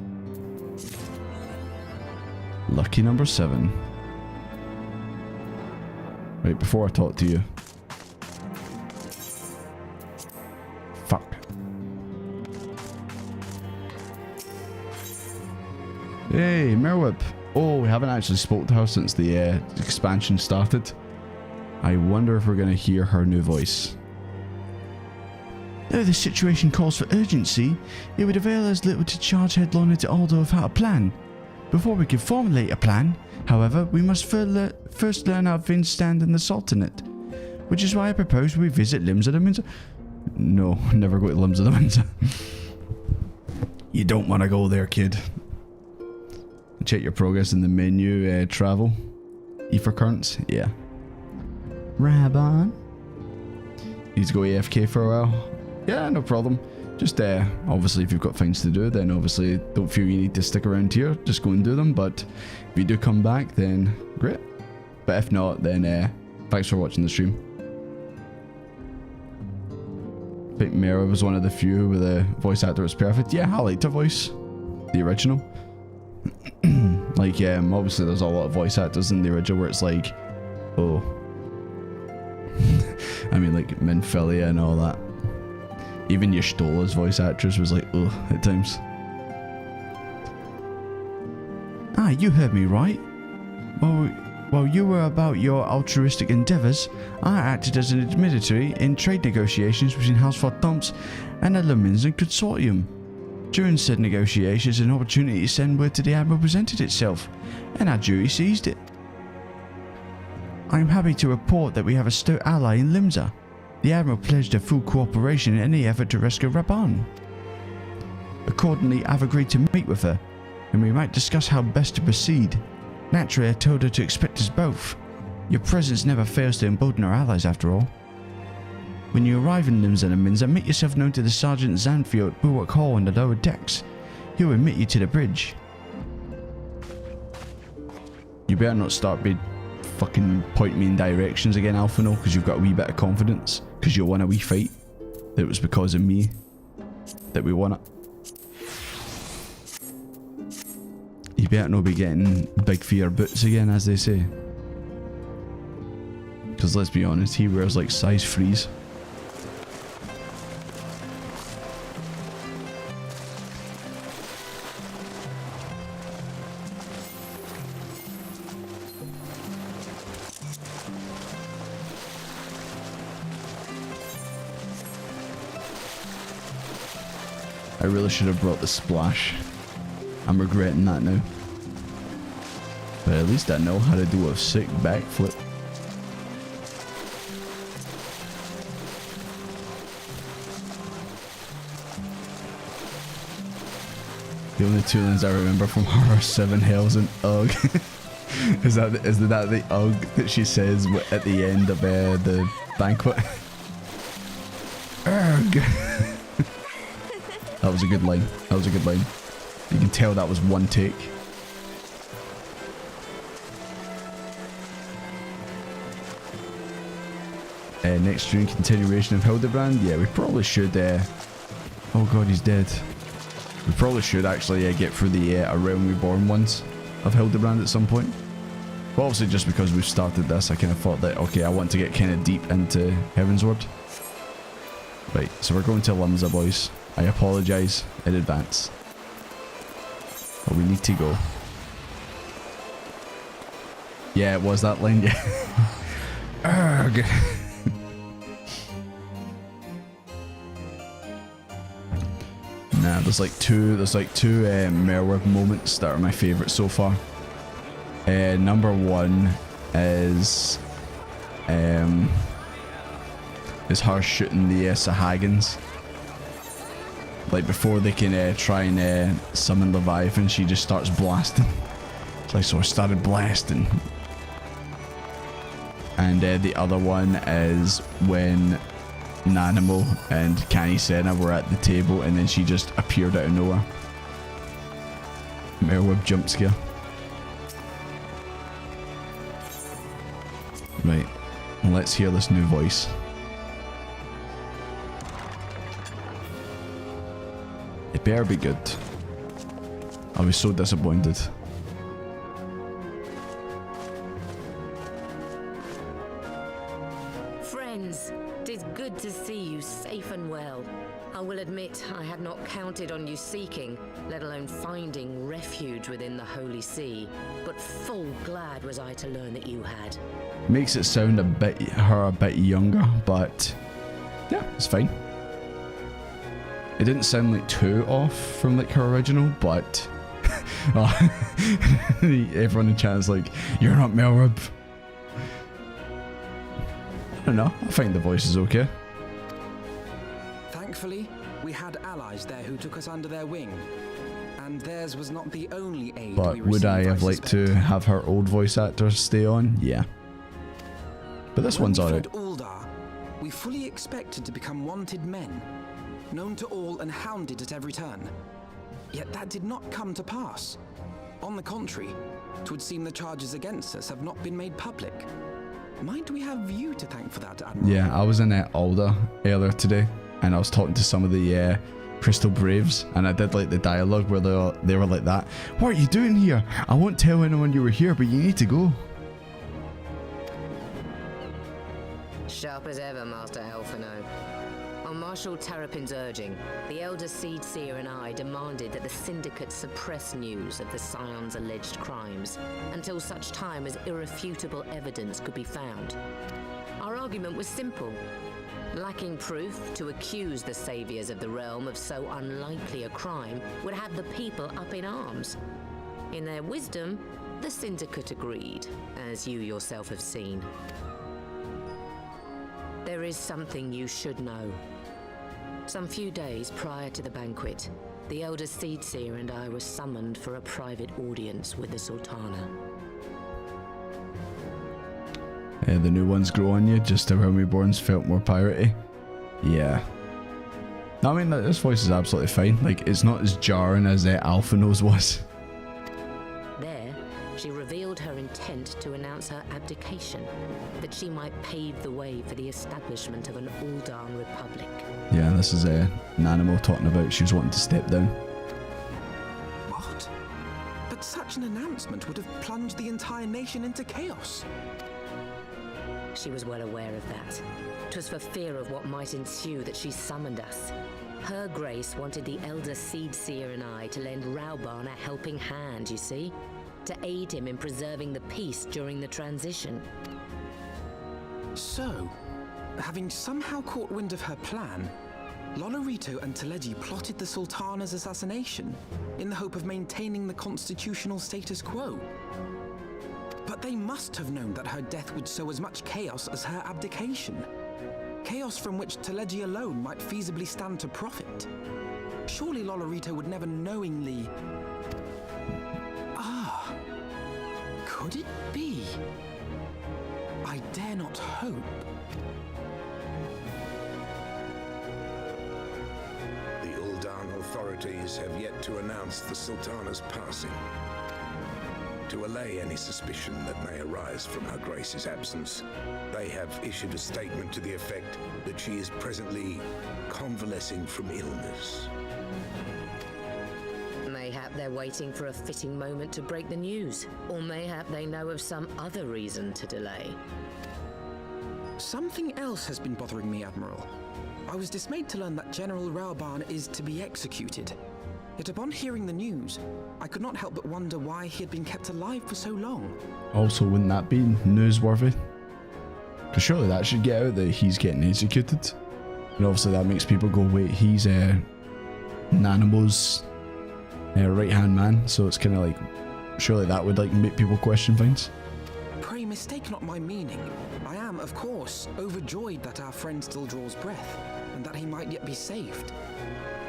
Lucky number 7. Right, before I talk to you. Fuck. Hey, Merwhip. Oh, we haven't actually spoke to her since the expansion started. I wonder if we're going to hear her new voice. Though the situation calls for urgency, it would avail us little to charge headlong into Aldo without a plan. Before we can formulate a plan, however, we must first learn how things stand in the Sultanate, which is why I propose we visit Limsa the Minza. No, never go to Limsa the Minza. You don't want to go there, kid. Check your progress in the menu, travel. E for currents, yeah. Raubahn. Need to go AFK for a while. Yeah, no problem. Just obviously if you've got things to do, then obviously don't feel you need to stick around here. Just go and do them. But if you do come back, then great. But if not, then thanks for watching the stream. I think Mera was one of the few where the voice actor was perfect. Yeah, I liked her voice. The original. Like, obviously there's a lot of voice actors in the original where it's like, oh. I mean, like Minfilia and all that. Even Ystola's voice actress was like, ugh, at times. Ah, you heard me right. While you were about your altruistic endeavours, I acted as an intermediary in trade negotiations between House Thumps and the Luminzen Consortium. During said negotiations, an opportunity to send word to the Admiral presented itself, and our duty seized it. I am happy to report that we have a stout ally in Limsa. The Admiral pledged her full cooperation in any effort to rescue Raubahn. Accordingly, I've agreed to meet with her, and we might discuss how best to proceed. Naturally, I told her to expect us both. Your presence never fails to embolden our allies, after all. When you arrive in Limsa and Minza, make yourself known to the Sergeant Zanfio at Bulwark Hall in the lower decks. He will admit you to the bridge. You better not start fucking point me in directions again, Alphino, because you've got a wee bit of confidence, because you won a wee fight. That it was because of me that we won it. You better not be getting big fear boots again, as they say. Because let's be honest, he wears like size 3s. I really should have brought the splash. I'm regretting that now. But at least I know how to do a sick backflip. The only two lines I remember from her are 7 hells and ugh. Is that the ugh that she says at the end of the banquet? Ugh. That was a good line. That was a good line. You can tell that was one take. Next stream, continuation of Hildebrand. Yeah, we probably should. Oh god, he's dead. We probably should actually get through the A Realm Reborn ones of Hildebrand at some point. But obviously, just because we've started this, I kind of thought that, okay, I want to get kind of deep into Heavensward. Right, so we're going to Limsa, boys. I apologise in advance. But we need to go. Yeah, it was that line, yeah. Urgh. Nah, there's like two Merweb moments that are my favourite so far. Number one is her shooting the Sahagins. Like before they can try and summon Leviathan, she just starts blasting. It's like, so I started blasting. And the other one is when Nanimo and Kani Senna were at the table and then she just appeared out of nowhere. Merweb jump scare. Right, let's hear this new voice. It better be good. I was so disappointed. Friends, 'tis good to see you safe and well. I will admit I had not counted on you seeking, let alone finding refuge within the Holy See, but full glad was I to learn that you had. Makes it sound a bit younger, but yeah, it's fine. It didn't sound like too off from like her original, but everyone in chat is like, "You're not Merweb." I don't know. I find the voice is okay. Thankfully, we had allies there who took us under their wing, and theirs was not the only aid. But would I have liked to have her old voice actor stay on? Yeah. But this one's alright. Uldar, we fully expected to become wanted men, known to all and hounded at every turn. Yet that did not come to pass. On the contrary, it would seem the charges against us have not been made public. Might we have you to thank for that, Admiral? Yeah, I was in Alda earlier today, and I was talking to some of the Crystal Braves, and I did like the dialogue where they were like that. "What are you doing here? I won't tell anyone you were here, but you need to go." Sharp as ever, Master Elfino. On Marshal Terrapin's urging, the Elder Seedseer and I demanded that the Syndicate suppress news of the Scion's alleged crimes until such time as irrefutable evidence could be found. Our argument was simple. Lacking proof, to accuse the saviors of the realm of so unlikely a crime would have the people up in arms. In their wisdom, the Syndicate agreed, as you yourself have seen. There is something you should know. Some few days prior to the banquet, the Elder Seedseer and I were summoned for a private audience with the Sultana. The new ones grow on you, just how Reborns felt more piratey. Yeah. I mean, this voice is absolutely fine. Like, it's not as jarring as Alphino's was. There, she revealed her intent to announce her abdication, that she might pave the way for the establishment of an Uldan Republic. Yeah, this is Nanimo talking about she was wanting to step down. What? But such an announcement would have plunged the entire nation into chaos. She was well aware of that. 'Twas for fear of what might ensue that she summoned us. Her Grace wanted the Elder Seedseer and I to lend Raubahn a helping hand, you see? To aid him in preserving the peace during the transition. So, having somehow caught wind of her plan, Lolorito and Teleji plotted the Sultana's assassination in the hope of maintaining the constitutional status quo. But they must have known that her death would sow as much chaos as her abdication. Chaos from which Teleji alone might feasibly stand to profit. Surely Lolorito would never knowingly... Ah, could it be? I dare not hope. The Ul'dan authorities have yet to announce the Sultana's passing. To allay any suspicion that may arise from Her Grace's absence, they have issued a statement to the effect that she is presently convalescing from illness. Mayhap they're waiting for a fitting moment to break the news, or mayhap they know of some other reason to delay. Something else has been bothering me, Admiral. I was dismayed to learn that General Raubahn is to be executed. Yet upon hearing the news, I could not help but wonder why he had been kept alive for so long. Also, wouldn't that be newsworthy? Because surely that should get out that he's getting executed. And obviously that makes people go, wait, he's Nanamo's right-hand man. So it's kind of like, surely that would like make people question things. Pray mistake not my meaning. I am, of course, overjoyed that our friend still draws breath, and that he might yet be saved.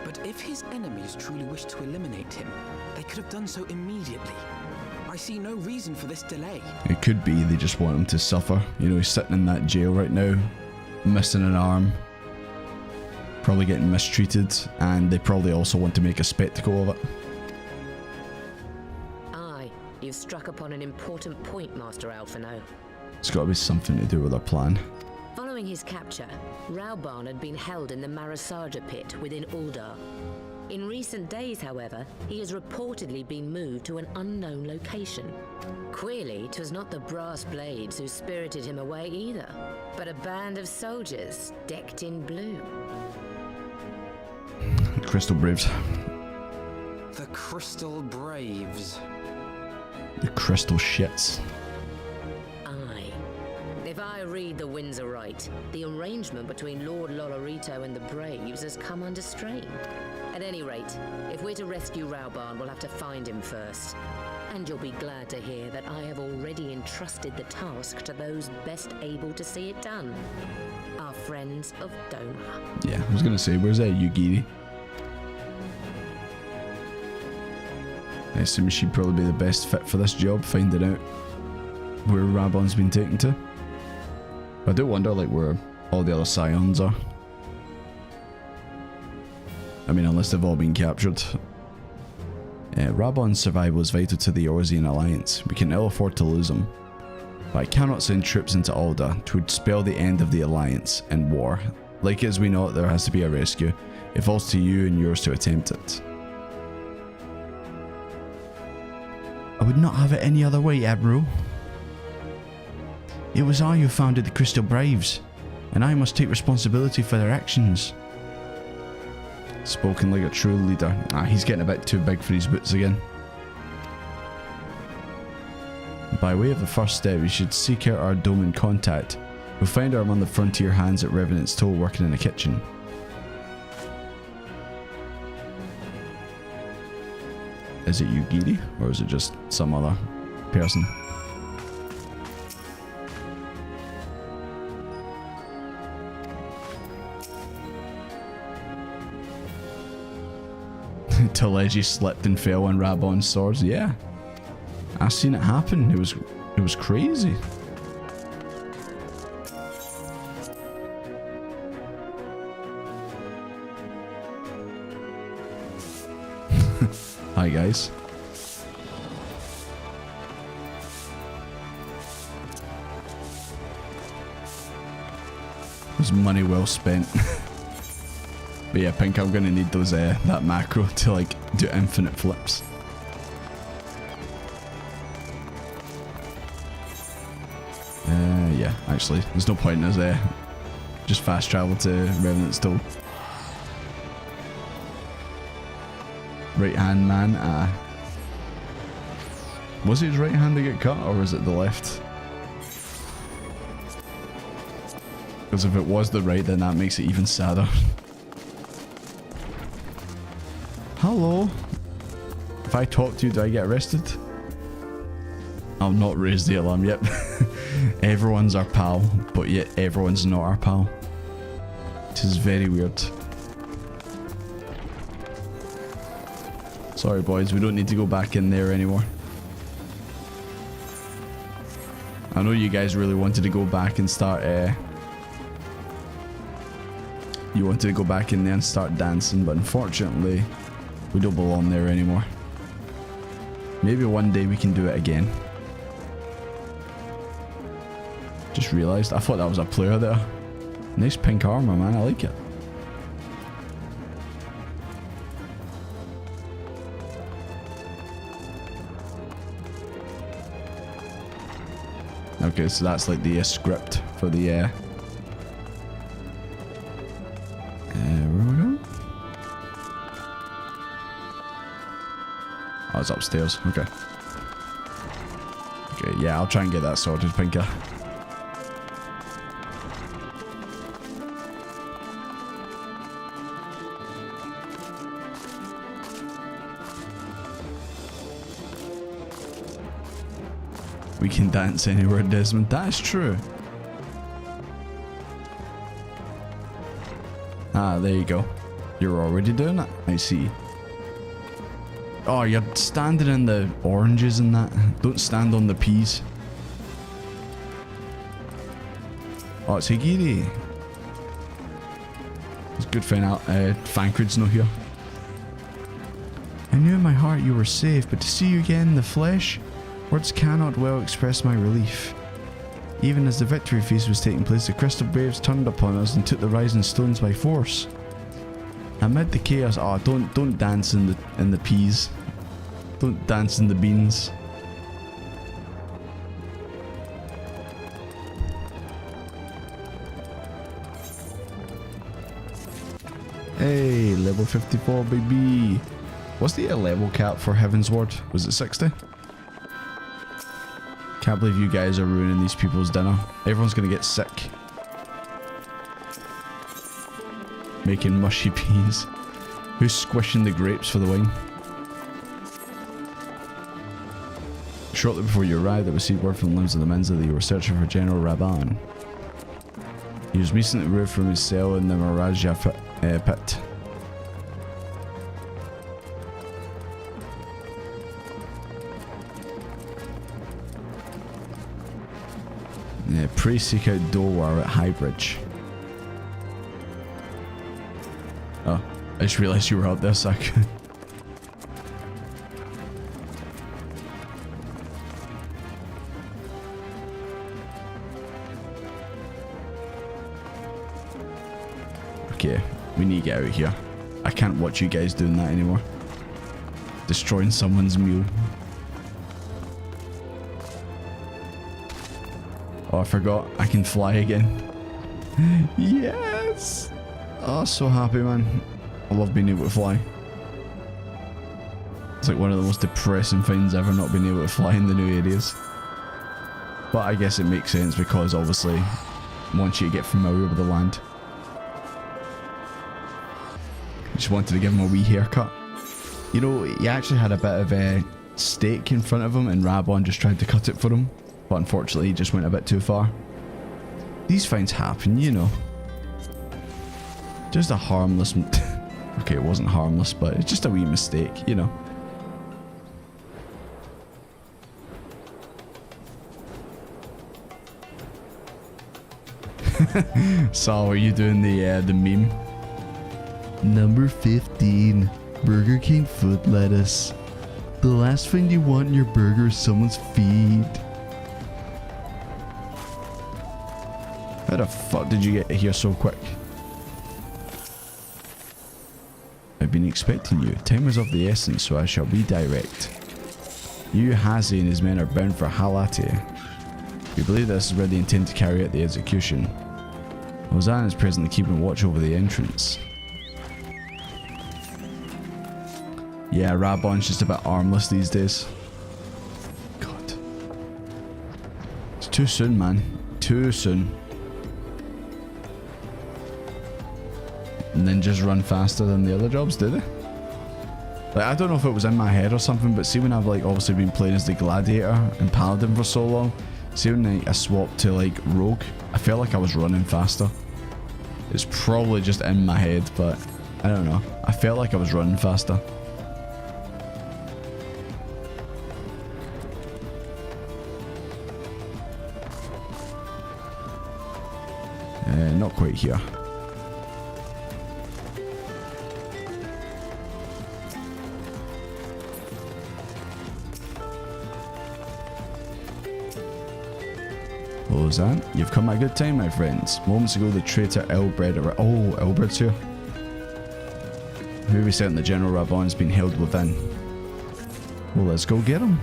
But if his enemies truly wish to eliminate him, they could have done so immediately. I see no reason for this delay. It could be they just want him to suffer. You know, he's sitting in that jail right now, missing an arm, probably getting mistreated, and they probably also want to make a spectacle of it. Aye, you've struck upon an important point, Master Alphino. It's got to be something to do with our plan. Following his capture, Raubahn had been held in the Marasaja pit within Uldar. In recent days, however, he has reportedly been moved to an unknown location. Queerly, 'twas not the brass blades who spirited him away either, but a band of soldiers decked in blue. Crystal Braves. The Crystal Braves. The Crystal Shits. If I read the winds aright, the arrangement between Lord Lolorito and the Braves has come under strain. At any rate, if we're to rescue Raubahn, we'll have to find him first. And you'll be glad to hear that I have already entrusted the task to those best able to see it done. Our friends of Doma. Yeah, I was going to say, where's that Yugiri? I assume she'd probably be the best fit for this job, finding out where Rauburn's been taken to. I do wonder, like, where all the other Scions are. I mean, unless they've all been captured. Rauburn's survival is vital to the Eorzean alliance. We can ill afford to lose him. But I cannot send troops into Ul'dah. It would spell the end of the alliance and war. Like as we know, there has to be a rescue. It falls to you and yours to attempt it. I would not have it any other way, Admiral. It was I who founded the Crystal Braves, and I must take responsibility for their actions. Spoken like a true leader. He's getting a bit too big for his boots again. By way of the first step, we should seek out our Doman contact. We'll find her among the frontier hands at Revenant's Toll working in the kitchen. Is it Yugiri, or is it just some other person? Teleji slipped and fell on Rauburn's swords. Yeah, I seen it happen. It was crazy. Hi guys. It was money well spent. But yeah, Pink, I'm gonna need those that macro to like do infinite flips. Yeah, actually, there's no point in us just fast travel to Revenant's Toll. Right hand man, was it his right hand that got cut, or was it the left? Because if it was the right, then that makes it even sadder. Hello. If I talk to you, do I get arrested? I'll not raise the alarm. Yep. Everyone's our pal, but yet everyone's not our pal. This is very weird. Sorry boys, we don't need to go back in there anymore. I know you guys really wanted to go back and start you wanted to go back in there and start dancing, but unfortunately we don't belong there anymore. Maybe one day we can do it again. Just realized, I thought that was a player there. Nice pink armor, man, I like it. Okay, so that's like the script for the where are we going? Oh, it's upstairs. Okay. Okay, yeah, I'll try and get that sorted, Pinker. We can dance anywhere, Desmond. That is true. Ah, there you go. You're already doing it. I see. Oh, you're standing in the oranges and that. Don't stand on the peas. Oh, it's Higiri. It's good find out. Fancred's not here. I knew in my heart you were safe, but to see you again in the flesh, words cannot well express my relief. Even as the victory feast was taking place, the crystal braves turned upon us and took the rising stones by force. Amid the chaos, oh, don't dance in the peas. Don't dance in the beans. Hey, level 54, baby. What's the level cap for Heavensward? Was it 60? Can't believe you guys are ruining these people's dinner. Everyone's gonna get sick. Making mushy peas. Who's squishing the grapes for the wine? Shortly before you arrived, I received word from the limbs of the Mensa that you were searching for General Raubahn. He was recently removed from his cell in the Miraja pit. Pray seek out Dowar at Highbridge. Oh, I just realised you were out there, Sak. Okay, we need to get out of here. I can't watch you guys doing that anymore. Destroying someone's meal. Oh, I forgot. I can fly again. Yes! Oh, so happy, man. I love being able to fly. It's like one of the most depressing things ever, not being able to fly in the new areas. But I guess it makes sense because, obviously, once you get familiar with the land. Just wanted to give him a wee haircut. You know, he actually had a bit of a steak in front of him and Raubahn just tried to cut it for him. But unfortunately, he just went a bit too far. These things happen, you know. Just a harmless... Okay, it wasn't harmless, but it's just a wee mistake, you know. Sal, are you doing the meme? Number 15, Burger King foot lettuce. The last thing you want in your burger is someone's feet. How the fuck did you get here so quick? I've been expecting you. Time is of the essence, so I shall be direct. You, Hazi, and his men are bound for Halati. We believe this is where they intend to carry out the execution. Ozan is presently keeping watch over the entrance. Yeah, Raubhahn's just a bit armless these days. God. It's too soon, man. Too soon. And then just run faster than the other jobs, did they? Like, I don't know if it was in my head or something, but see when I've like obviously been playing as the Gladiator and Paladin for so long, see when like, I swapped to like Rogue, I felt like I was running faster. It's probably just in my head, but I don't know. I felt like I was running faster. Not quite here. What was that? You've come at a good time, my friends. Moments ago, the traitor Elbred... Oh, Elbred's here. Who we sent the General Raubahn has been held within. Well, let's go get him.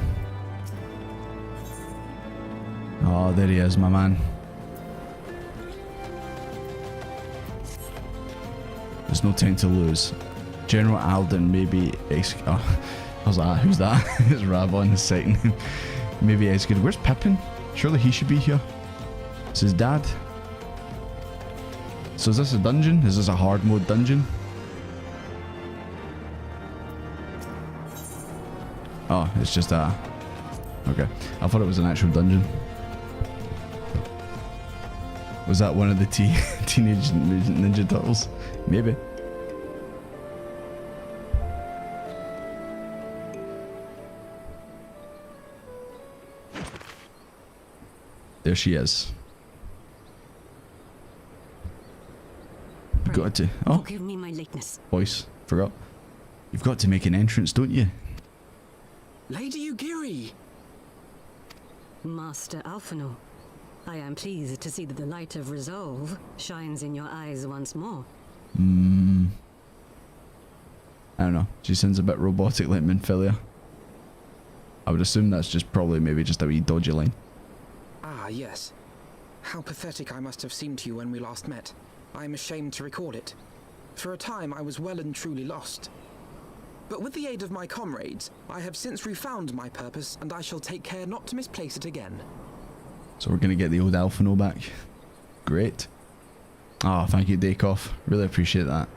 Oh, there he is, my man. There's no time to lose. General Alden, maybe... Oh, I was like, who's that? It's Raubahn, his second name. Maybe Ishgard. Where's Pippin? Surely he should be here. It's his dad. So is this a dungeon? Is this a hard mode dungeon? Oh, it's just a... Okay. I thought it was an actual dungeon. Was that one of the Teenage Ninja Turtles? Maybe. There she is. You've got to... Oh, forgive me my lateness. Voice. Forgot. You've got to make an entrance, don't you? Lady Ugiri! Master Alphino, I am pleased to see that the light of resolve shines in your eyes once more. I don't know. She sounds a bit robotic like Minfilia. I would assume that's just probably maybe just a wee dodgy line. Ah, yes. How pathetic I must have seemed to you when we last met. I am ashamed to recall it. For a time I was well and truly lost. But with the aid of my comrades, I have since refound my purpose, and I shall take care not to misplace it again. So we're going to get the old Alphino back. Great. Oh, thank you, Dakeoff. Really appreciate that.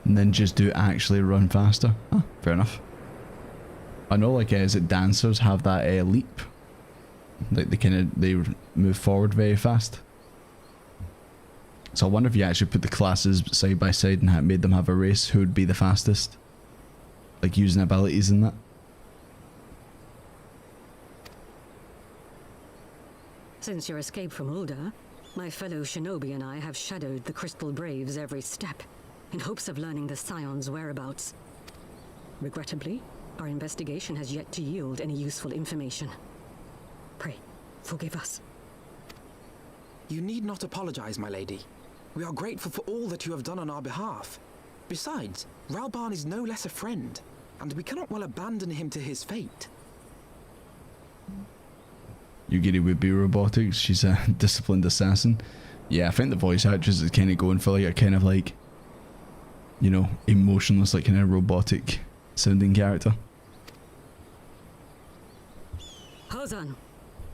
Ninjas do actually run faster. Oh, fair enough. I know, like, is it dancers have that leap? Like, they move forward very fast. So I wonder if you actually put the classes side by side and made them have a race, who would be the fastest? Like, using abilities and that. Since your escape from Ulda, my fellow shinobi and I have shadowed the Crystal Braves every step, in hopes of learning the Scion's whereabouts. Regrettably, our investigation has yet to yield any useful information. Pray, forgive us. You need not apologize, my lady. We are grateful for all that you have done on our behalf. Besides, Raubahn is no less a friend, and we cannot well abandon him to his fate. Ugiri would be robotics. She's a disciplined assassin. Yeah, I think the voice actress is kind of going for like a kind of like, you know, emotionless, like kind of robotic sounding character. Hozan,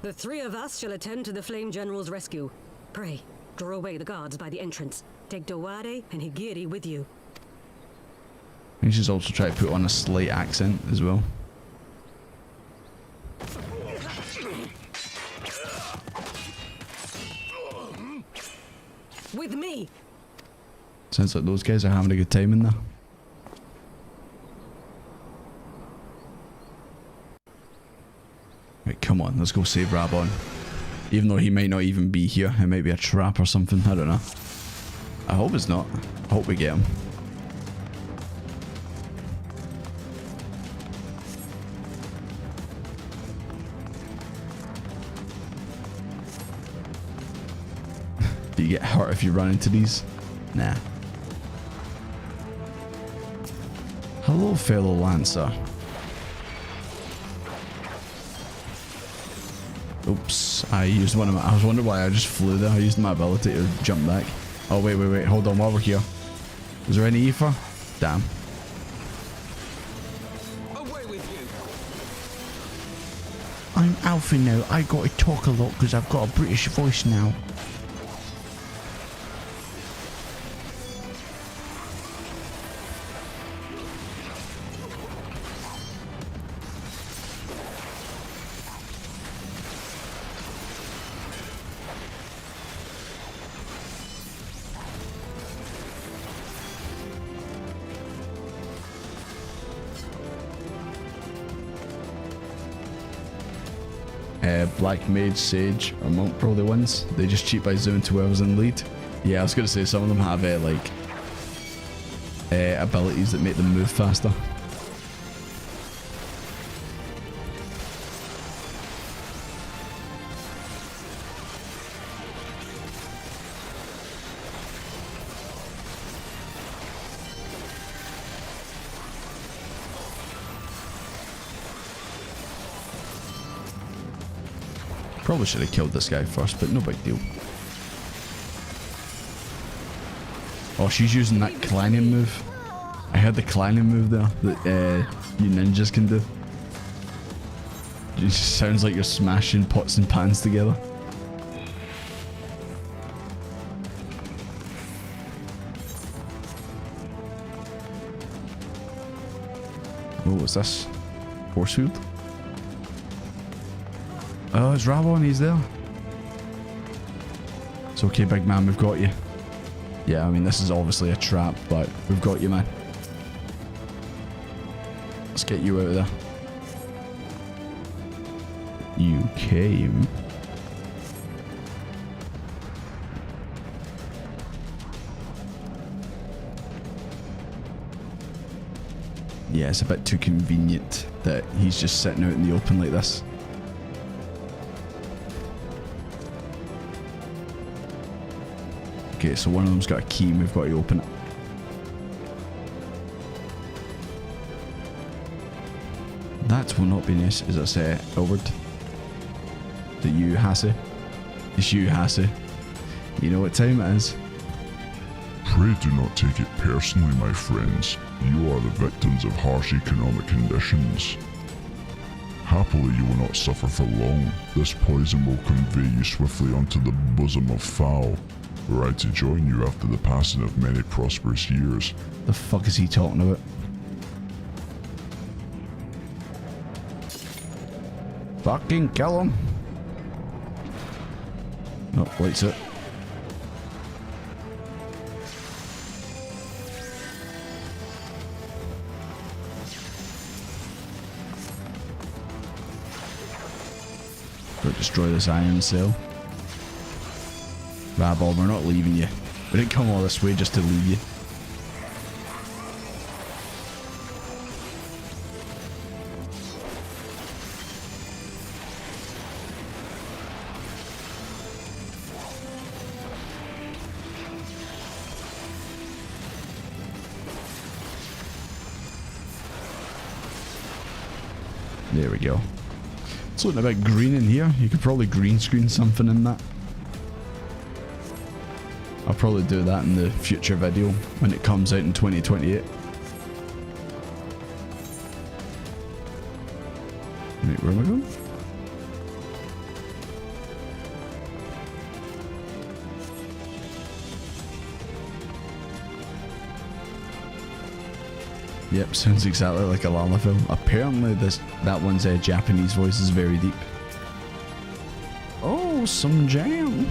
the three of us shall attend to the Flame General's rescue. Pray, draw away the guards by the entrance. Take Dowade and Higiri with you. I think she's also trying to put on a slight accent as well. With me! Sounds like those guys are having a good time in there. Right, come on, let's go save Raubahn. Even though he might not even be here, it might be a trap or something, I don't know. I hope it's not. I hope we get him. Do you get hurt if you run into these? Nah. Hello, fellow Lancer. Oops, I used one of my... I was wondering why I just flew there. I used my ability to jump back. Oh, wait, hold on, while we're here. Is there any ether? Damn. Away with you. I'm Alfie now. I got to talk a lot because I've got a British voice now. Black Mage, Sage, or Monk probably wins. They just cheat by zooming to whoever's in the lead. Yeah, I was going to say some of them have like abilities that make them move faster. Probably should have killed this guy first, but no big deal. Oh, she's using that climbing move. I heard the climbing move there that you ninjas can do. It just sounds like you're smashing pots and pans together. Oh, what's this? Forcefield? Oh, it's Raubahn, he's there. It's okay, big man, we've got you. Yeah, I mean, this is obviously a trap, but we've got you, man. Let's get you out of there. You came. Yeah, it's a bit too convenient that he's just sitting out in the open like this. Okay, so one of them's got a key and we've got to open it. That will not be nice, as I say, Edward. Is it you, Hassie? It's you, Hassie. You know what time it is. Pray do not take it personally, my friends. You are the victims of harsh economic conditions. Happily, you will not suffer for long. This poison will convey you swiftly onto the bosom of Foul, were I to join you after the passing of many prosperous years. The fuck is he talking about? Fucking kill him. Oh, lights it. Go destroy this iron cell. Raubahn, we're not leaving you. We didn't come all this way just to leave you. There we go. It's looking a bit green in here. You could probably green screen something in that. I'll probably do that in the future video when it comes out in 2028. Right, where am I going? Yep, sounds exactly like a Lala film. Apparently that one's Japanese voice is very deep. Oh, some jam.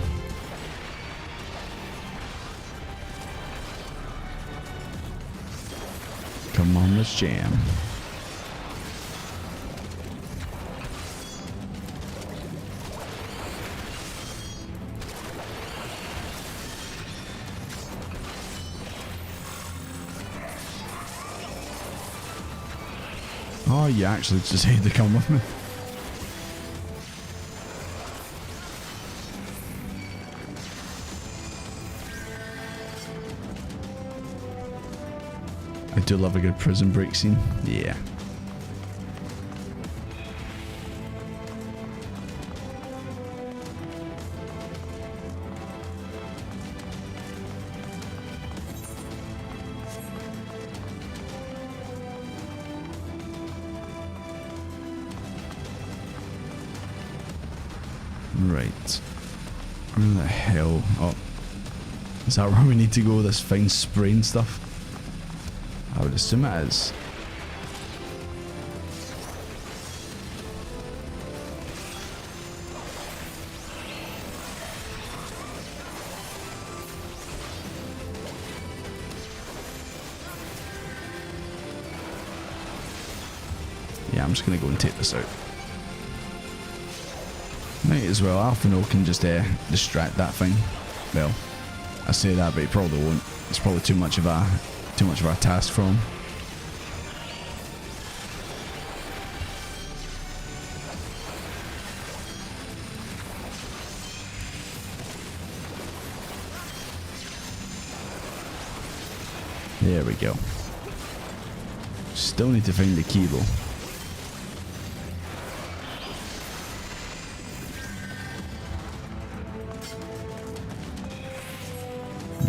Come on, let's jam. Oh, you actually just had to come with me. I do love a good prison break scene. Yeah. Right. Where the hell? Oh. Is that where we need to go with this fine spraying stuff? I would assume it is. Yeah, I'm just gonna go and take this out. as well. Alphino can just distract that thing. Well, I say that, but he probably won't. It's probably too much of a task for him. There we go. Still need to find the key though.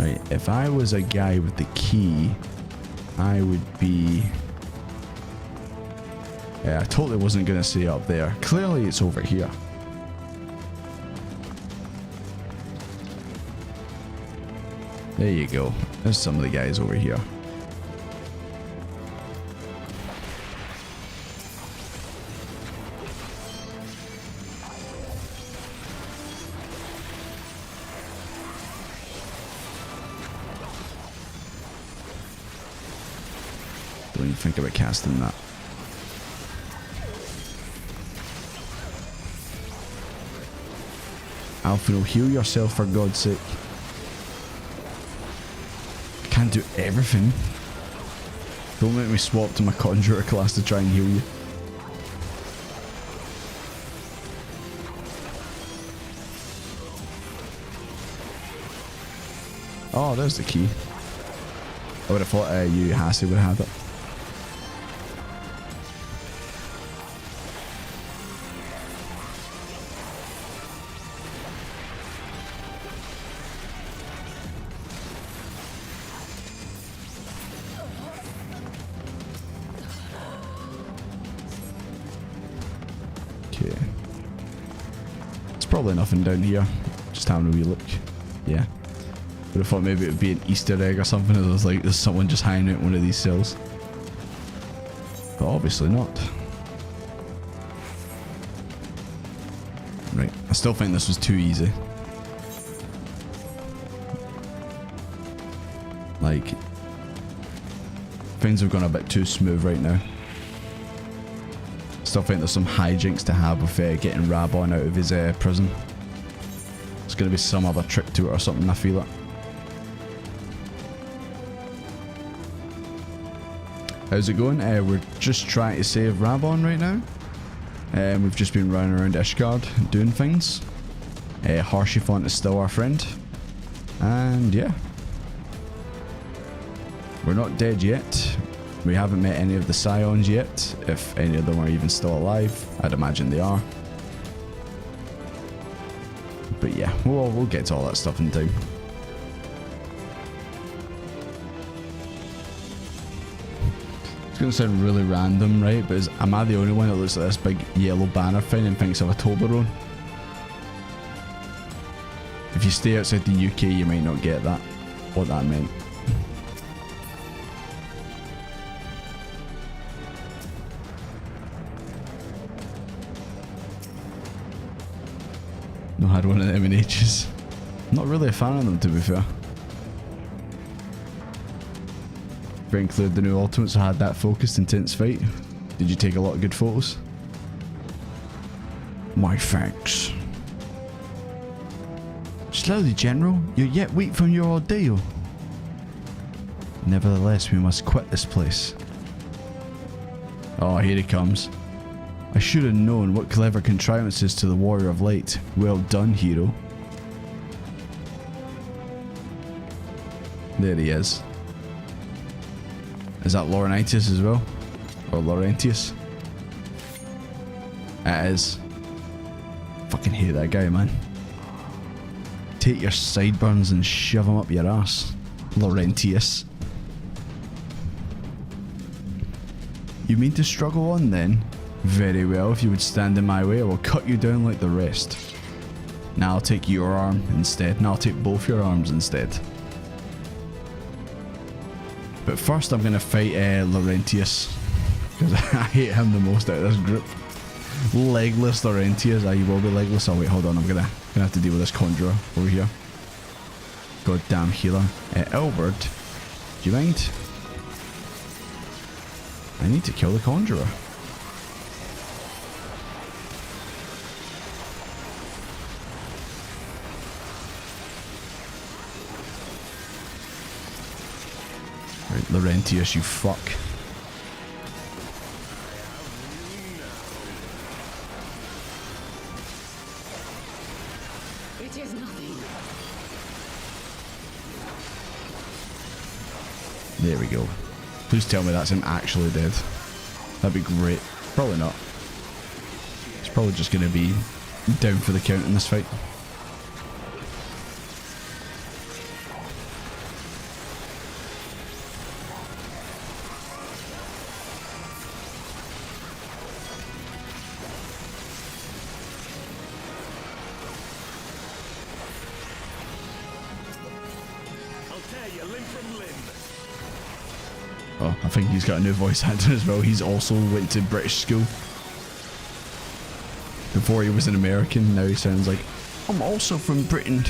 Right, if I was a guy with the key, I would be... Yeah, I totally wasn't going to say up there. Clearly it's over here. There you go. There's some of the guys over here. Don't even think about casting that. Alphino, heal yourself for God's sake. Can't do everything. Don't make me swap to my conjurer class to try and heal you. Oh, there's the key. I would have thought you, Hassie, would have it. Probably nothing down here. Just having a wee look. Yeah. Would have thought maybe it would be an Easter egg or something. It was like there's someone just hanging out in one of these cells. But obviously not. Right. I still think this was too easy. Like, things have gone a bit too smooth right now. Still think there's some hijinks to have with getting Raubahn out of his prison. There's going to be some other trick to it or something, I feel it. How's it going? We're just trying to save Raubahn right now. We've just been running around Ishgard doing things. Harshifont is still our friend. And yeah. We're not dead yet. We haven't met any of the Scions yet, if any of them are even still alive. I'd imagine they are. But yeah, we'll get to all that stuff in time. It's going to sound really random, right? But am I the only one that looks at this big yellow banner thing and thinks of a Toblerone? If you stay outside the UK, you might not get that, what that meant. Not had one of them in ages. Not really a fan of them, to be fair. If we include the new ultimates, I had that focused, intense fight. Did you take a lot of good photos? My thanks. Slowly, General. You're yet weak from your ordeal. Nevertheless, we must quit this place. Oh, here he comes. I should have known. What clever contrivances to the Warrior of Light. Well done, hero. There he is. Is that Laurentius as well? Or Laurentius? It is. Fucking hate that guy, man. Take your sideburns and shove them up your ass. Laurentius. You mean to struggle on then? Very well, if you would stand in my way, I will cut you down like the rest. Now I'll take your arm instead. Now I'll take both your arms instead. But first I'm going to fight Laurentius. Because I hate him the most out of this group. Legless Laurentius. You will be legless. Oh wait, hold on. I'm going to have to deal with this conjurer over here. Goddamn healer. Albert, do you mind? I need to kill the conjurer. Laurentius, you fuck. It is nothing. There we go. Please tell me that's him actually dead. That'd be great. Probably not. It's probably just going to be down for the count in this fight. Oh, I think he's got a new voice actor as well. He's also went to British school. Before he was an American, now he sounds like, I'm also from Britain.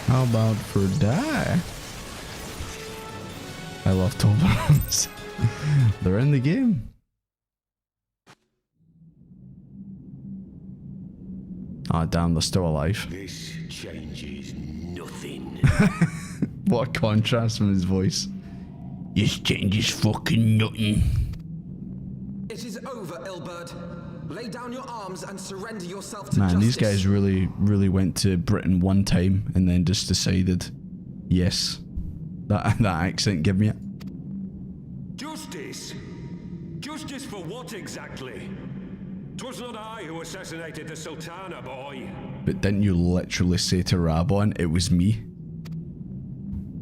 How about for die? I love Toblerons. They're in the game. Ah, oh, damn, they're still alive. This changes nothing. What a contrast from his voice. This changes fucking nothing. It is over, Ilberd. Lay down your arms and surrender yourself to Man, justice. these guys really went to Britain one time and then just decided, yes, that accent, give me it. Justice? Justice for what exactly? 'Twas not I who assassinated the Sultana, boy. But didn't you literally say to Raubahn, it was me?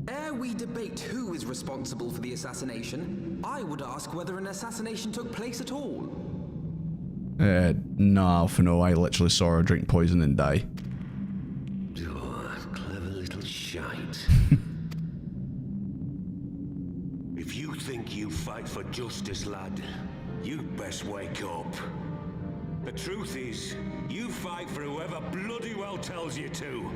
Ere we debate who is responsible for the assassination, I would ask whether an assassination took place at all. No, Alpha, no, I literally saw her drink poison and die. Oh, clever little shite. If you think you fight for justice, lad, you'd best wake up. The truth is, you fight for whoever bloody well tells you to.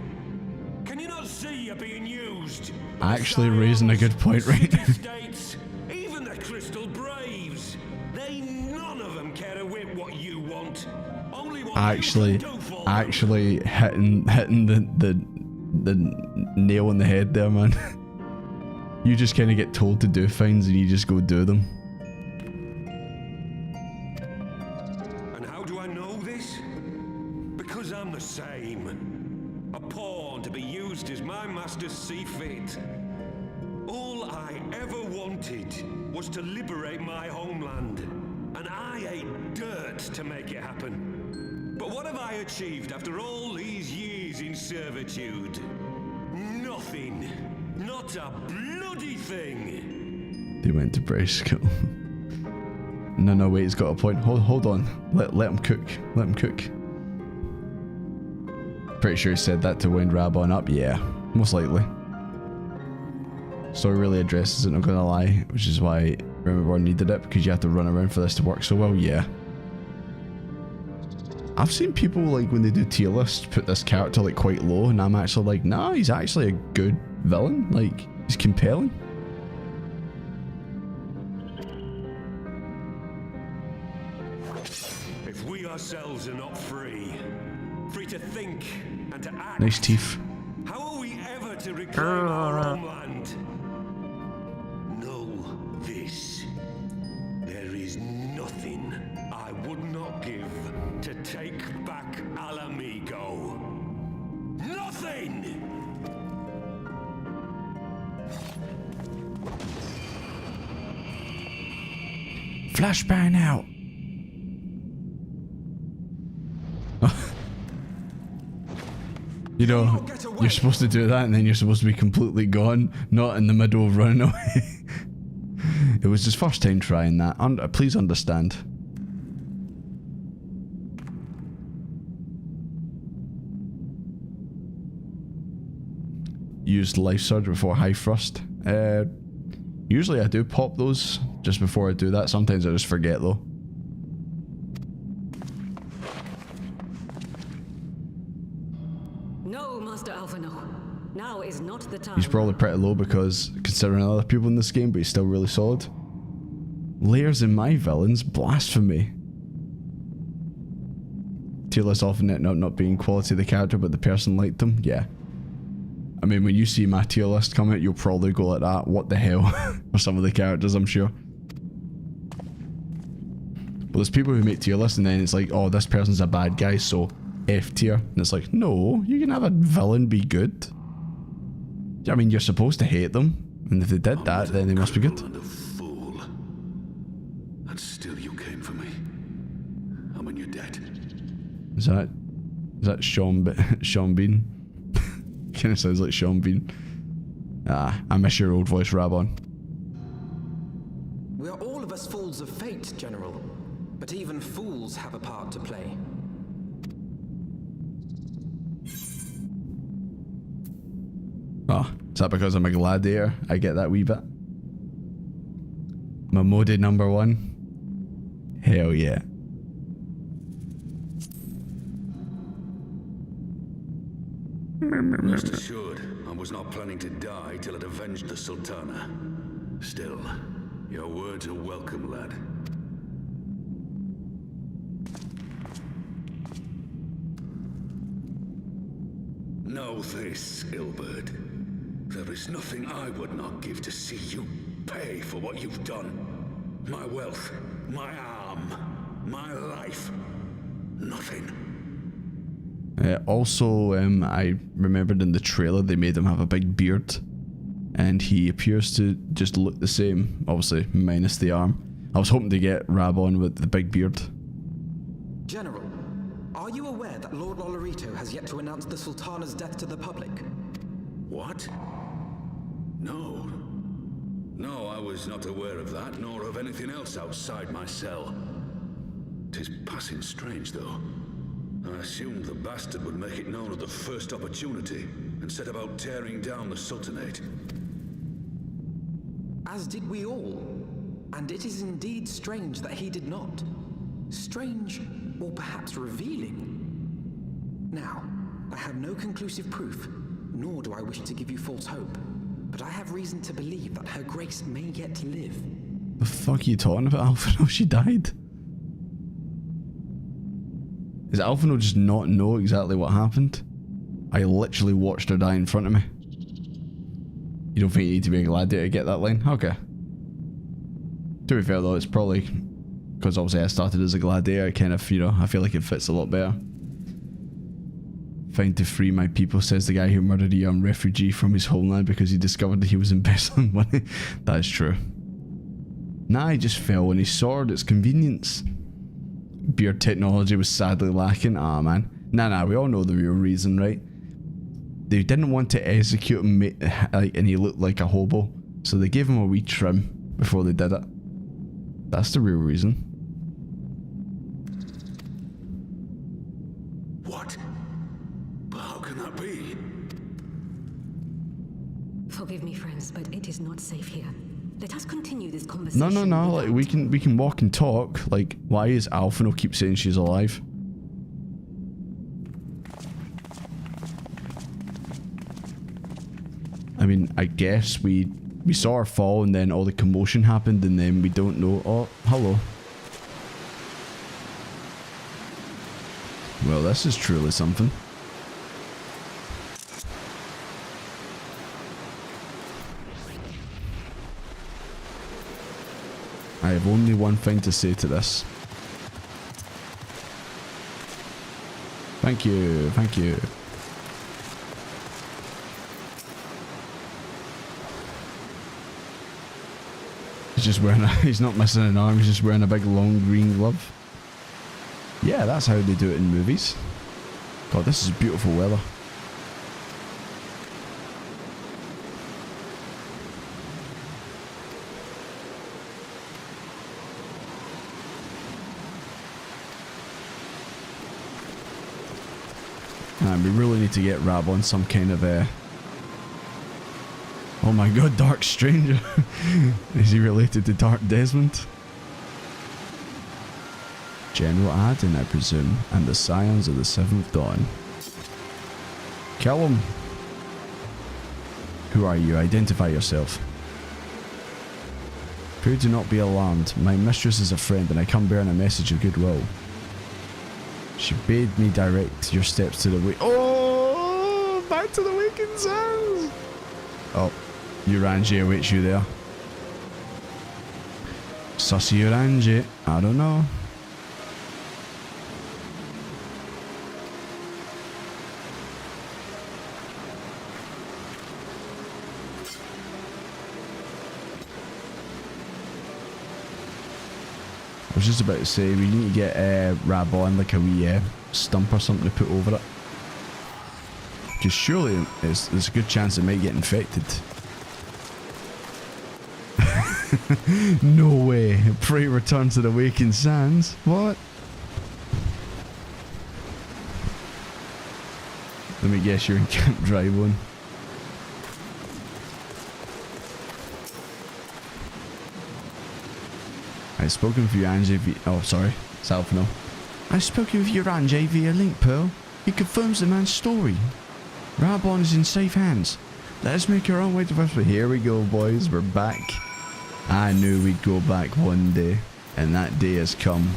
Can you not see you're being used? Actually raising a good point right now. States, even the Crystal Braves, they none of them care a whit what you want. Only what Actually hitting the nail on the head there, man. You just kind of get told to do things and you just go do them. And how do I know this? Because I'm the same. A pawn to be used as my masters see fit. All I ever wanted was to liberate my homeland, and I ate dirt to make it happen. But what have I achieved after all these years in servitude? Nothing. Not a bloody thing. They went to British school. No, wait, he's got a point. Hold on. Let him cook. Let him cook. Pretty sure he said that to wind Raubahn up. Yeah, most likely. Story really addresses it, not gonna lie, which is why Remember needed it, because you have to run around for this to work so well. Yeah. I've seen people, like, when they do tier lists, put this character, like, quite low, and I'm actually like, nah, he's actually a good villain. Like, he's compelling. If we ourselves are not free to think and to act, nice teeth. how are we ever to reclaim our homeland? Know this. There is nothing I would not give to take back Alamigo. Nothing! Flashbang out. You know, you're supposed to do that and then you're supposed to be completely gone, not in the middle of running away. It was his first time trying that. Please understand. Used life surge before high thrust. Usually I do pop those just before I do that. Sometimes I just forget though. No, Master Alphino. Now is not the time. He's probably pretty low because considering other people in this game, but he's still really solid. Layers in my villains, blasphemy. Tier list often ended up not being quality of the character, but the person liked them. Yeah. I mean, when you see my tier list come out, you'll probably go like that. What the hell? For some of the characters, I'm sure. But there's people who make tier lists and then it's like, oh, this person's a bad guy, so F tier. And it's like, no, you can have a villain be good. I mean, you're supposed to hate them. And if they did that, then they must be good. And a fool. And still you came for me. And when you're dead. Is that Sean Bean? Kind of sounds like Sean Bean. Ah, I miss your old voice, Raubahn. We are all of us fools of fate, General. But even fools have a part to play. Oh, is that because I'm a gladiator? I get that wee bit. My modded number 1? Hell yeah. Rest assured, I was not planning to die till it avenged the Sultana. Still, your words are welcome, lad. Know this, Ilberd. There is nothing I would not give to see you pay for what you've done. My wealth, my arm, my life. Nothing. Also, I remembered in the trailer they made him have a big beard. And he appears to just look the same, obviously, minus the arm. I was hoping to get Raubahn with the big beard. General, are you aware that Lord Lolorito has yet to announce the Sultana's death to the public? What? No. No, I was not aware of that, nor of anything else outside my cell. 'Tis passing strange, though. I assumed the bastard would make it known at the first opportunity, and set about tearing down the Sultanate. As did we all. And it is indeed strange that he did not. Strange, or perhaps revealing. Now, I have no conclusive proof, nor do I wish to give you false hope, but I have reason to believe that Her Grace may yet live. The fuck are you talking about, Alphino? She died. Does Alphino just not know exactly what happened? I literally watched her die in front of me. You don't think you need to be a gladiator to get that line? Okay. To be fair though, it's probably because obviously I started as a gladiator, kind of, you know, I feel like it fits a lot better. Find to free my people, says the guy who murdered a young refugee from his homeland because he discovered that he was embezzling money. That is true. Nah, he just fell on his sword, it's convenience. Beard technology was sadly lacking. Ah, man. Nah, we all know the real reason, right? They didn't want to execute him, and he looked like a hobo, so they gave him a wee trim before they did it. That's the real reason. What? But how can that be? Forgive me, friends, but it is not safe here. Let us continue this conversation. No, like we can walk and talk. Like, why is Alphino keep saying she's alive? I mean, I guess we saw her fall and then all the commotion happened and then we don't know. Oh, hello. Well, this is truly something. I have only one thing to say to this. Thank you, thank you. He's just wearing he's not missing an arm, he's just wearing a big long green glove. Yeah, that's how they do it in movies. God, this is beautiful weather. We really need to get Raubahn some kind of oh my god, Dark Stranger. Is he related to Dark Desmond? General Aden, I presume, and the Scions of the Seventh Dawn. Kill him. Who are you? Identify yourself. Pray do not be alarmed. My mistress is a friend and I come bearing a message of goodwill. She bade me direct your steps to the way. Oh, back to the Waking Sands. Oh, Eorzea awaits you there. Sussy Eorzea, I don't know. I was just about to say, we need to get Raubahn like a wee stump or something to put over it. Because surely there's a good chance it might get infected. No way. Pray return to the Waking Sands. What? Let me guess, you're in Camp Drybone. I've spoken with Eorzea via... Oh, sorry. It's Alphino. I've spoken with Eorzea via link, Pearl. He confirms the man's story. Raubahn is in safe hands. Let us make our own way to Westwood. Here we go, boys. We're back. I knew we'd go back one day. And that day has come.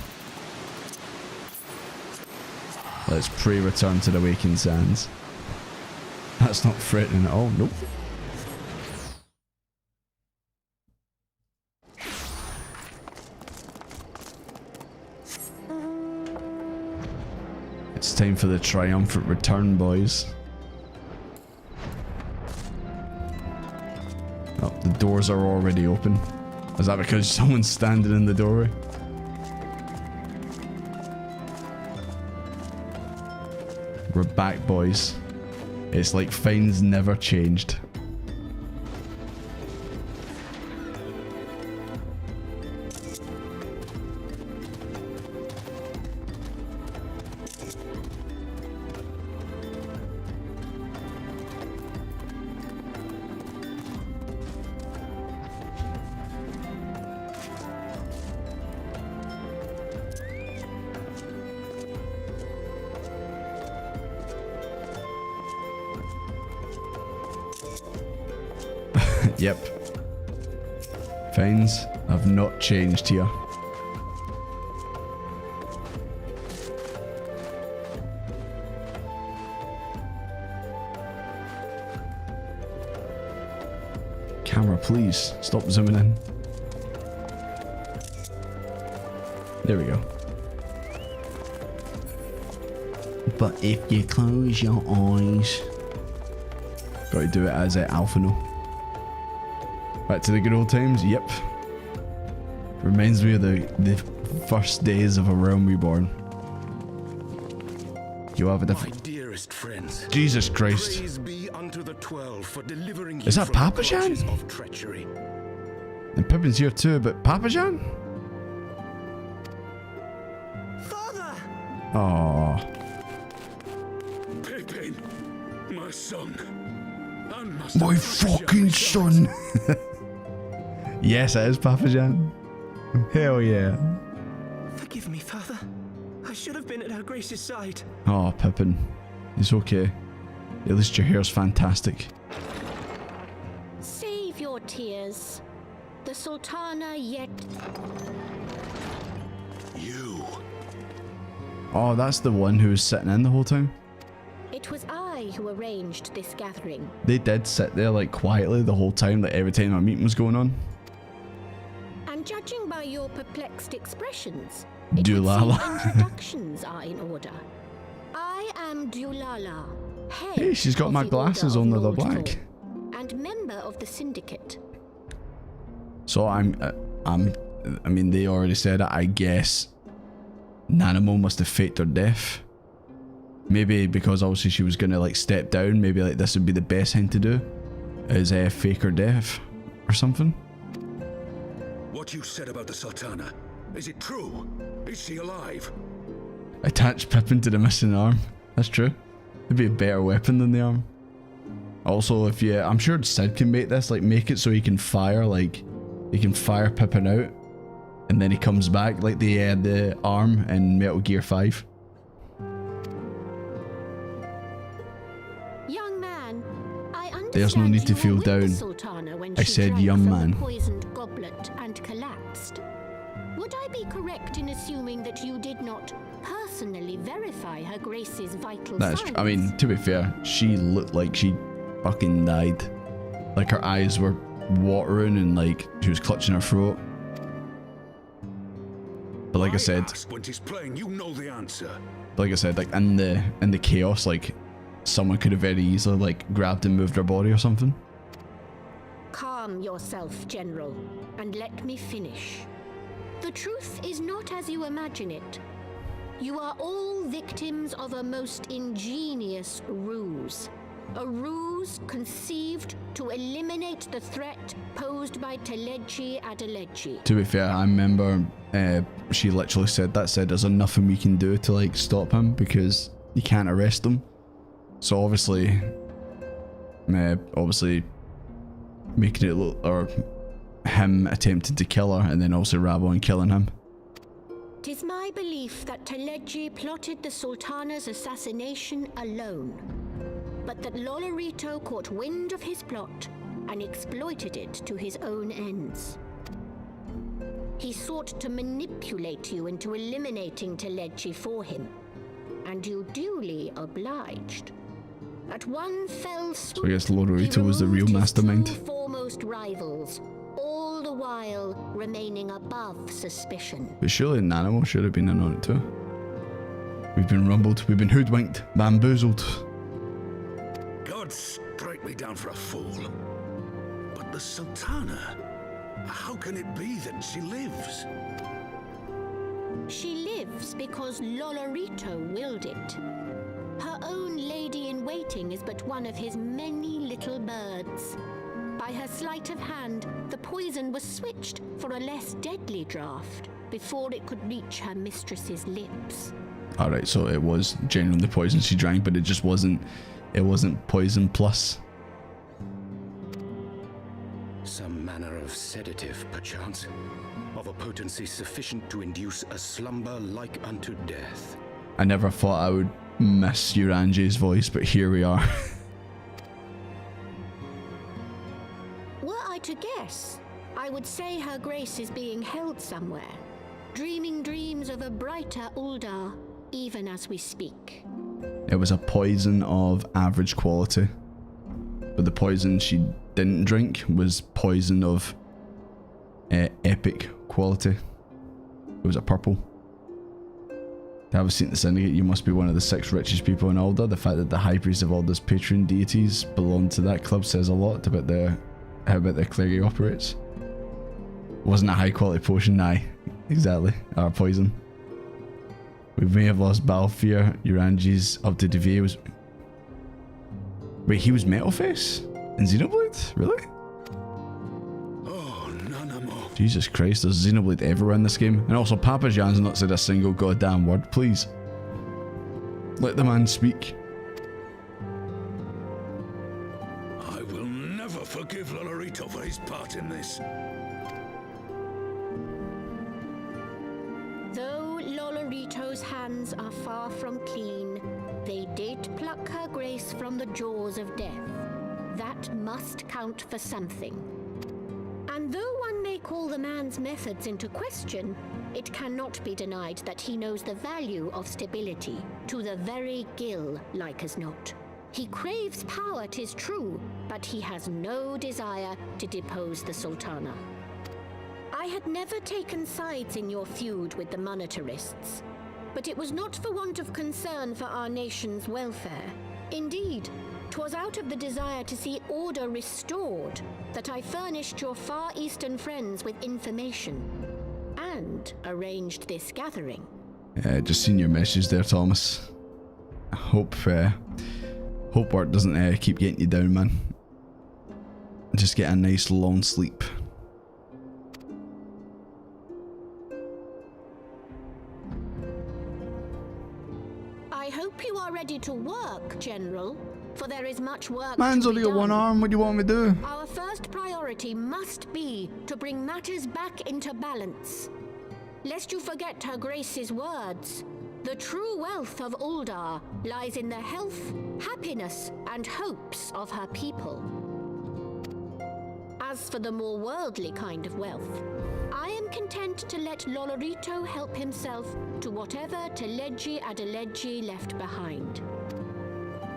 Let's pray return to the Waking Sands. That's not threatening at all. Nope. It's time for the triumphant return, boys. Oh, the doors are already open. Is that because someone's standing in the doorway? We're back, boys. It's like things never changed. Yep. Things have not changed here. Camera, please. Stop zooming in. There we go. But if you close your eyes... Gotta do it as Alphino. Back to the good old times? Yep. Reminds me of the first days of A Realm Reborn. You have a My dearest friends, Jesus Christ. Praise be unto the 12 for delivering Is you that from the Papajan? clutches of treachery. And Pippin's here too, but Papajan? Father! Aww. Pippin, my son. My fucking son! Yes, it is Papajan. Hell yeah. Forgive me, Father. I should have been at Her Grace's side. Oh, Pippin. It's okay. At least your hair's fantastic. Save your tears. The Sultana yet... You. Oh, that's the one who was sitting in the whole time? It was I who arranged this gathering. They did sit there like quietly the whole time, like every time a meeting was going on. And judging by your perplexed expressions, Dulala. introductions are in order. I am Dulala, head Hey, she's got of my the glasses Order on of the Lord black. Thor, and member of the Syndicate. So I mean, they already said it. I guess Nanamo must have faked her death. Maybe because obviously she was gonna like step down. Maybe like this would be the best thing to do, is fake her death or something. What you said about the Sultana, is it true? Is she alive? Attach Pippin to the missing arm. That's true. It'd be a better weapon than the arm. Also, if you, I'm sure Sid can make this, like make it so he can fire, like he can fire Pippin out, and then he comes back like the arm in Metal Gear 5. Young man, I understand There's no need to you were feel with the down. Sultana when I she said drank young from man. the poisoned goblet and collapsed. Would I be correct in assuming that you did not personally verify Her Grace's vital That's, signs? I mean, to be fair, she looked like she fucking died. Like her eyes were watering and like she was clutching her throat. But like I said, When she's playing, you know the answer. like in the chaos, like someone could have very easily like grabbed and moved her body or something. Calm yourself, General, and let me finish. The truth is not as you imagine it. You are all victims of a most ingenious ruse. A ruse conceived to eliminate the threat posed by Teleji Adeleji. To be fair, I remember she literally said there's nothing we can do to like stop him because you can't arrest him. So obviously making it look, or him attempting to kill her and then also Raubahn killing him. Tis my belief that Teleji plotted the Sultana's assassination alone, but that Lolorito caught wind of his plot and exploited it to his own ends. He sought to manipulate you into eliminating Teleji for him, and you duly obliged. At one fell swoop, So I guess Lolorito he was the real removed his mastermind. two foremost rivals, all the while remaining above suspicion. But surely an animal should have been in on it too. We've been rumbled, we've been hoodwinked, bamboozled. God strike me down for a fool. But the Sultana, how can it be that she lives? She lives because Lolorito willed it. Her own lady-in-waiting is but one of his many little birds. By her sleight of hand, the poison was switched for a less deadly draught before it could reach her mistress's lips. Alright, so it was genuinely poison she drank, but it wasn't poison plus. Some manner of sedative, perchance, of a potency sufficient to induce a slumber like unto death. I never thought I would miss Uranji's voice, but here we are. Were I to guess, I would say Her Grace is being held somewhere, dreaming dreams of a brighter Uldar, even as we speak. It was a poison of average quality, but the poison she didn't drink was poison of epic quality. It was a purple. To have a seat in the Syndicate, you must be one of the 6 richest people in Ulda. The fact that the High Priest of Ulda's patron deities belong to that club says a lot about how the clergy operates. Wasn't a high quality potion, aye. Exactly. Our poison. We may have lost Balfear. Uranji's up to Devia was... Wait, he was Metalface? In Xenoblade? Really? Oh, Nanamo. Jesus Christ, there's Xenoblade everywhere in this game. And also, Papa Jan's not said a single goddamn word, please. Let the man speak. I will never forgive Lolorito for his part in this. Though Lolorito's hands are far from clean, they did pluck Her Grace from the jaws of death. That must count for something. And though one may call the man's methods into question, it cannot be denied that he knows the value of stability, to the very gill, like as not. He craves power, 'tis true, but he has no desire to depose the Sultana. I had never taken sides in your feud with the monetarists, but it was not for want of concern for our nation's welfare. Indeed, 'twas out of the desire to see order restored that I furnished your Far Eastern friends with information and arranged this gathering. Just seen your message there, Thomas. Hope work doesn't keep getting you down, man. Just get a nice long sleep. I hope you are ready to work, General, for there is much work Man's to only be got one done. arm, what do you want me to do? Our first priority must be to bring matters back into balance. Lest you forget Her Grace's words, The true wealth of Uldar lies in the health, happiness, and hopes of her people. As for the more worldly kind of wealth, I am content to let Lolorito help himself to whatever Teledji Adeledji left behind.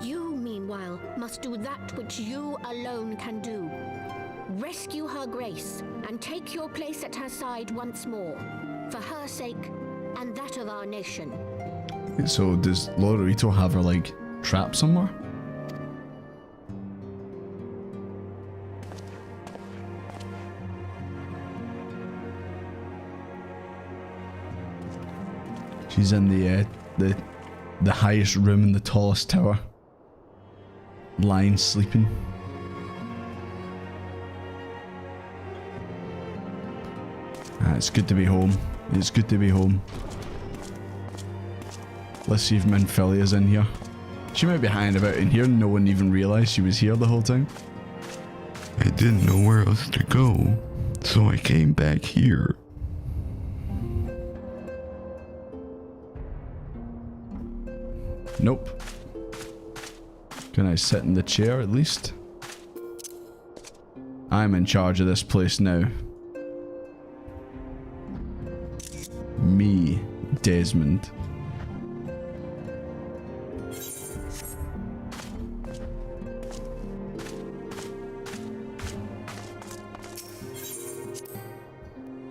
You, meanwhile, must do that which you alone can do. Rescue her grace and take your place at her side once more, for her sake and that of our nation. So does Lolorito have her, like, trapped somewhere? She's in the highest room in the tallest tower. Lying, sleeping. It's good to be home. It's good to be home. Let's see if Minfilia's in here. She might be hanging about in here and no one even realised she was here the whole time. I didn't know where else to go, so I came back here. Nope. Can I sit in the chair at least? I'm in charge of this place now. Me, Desmond.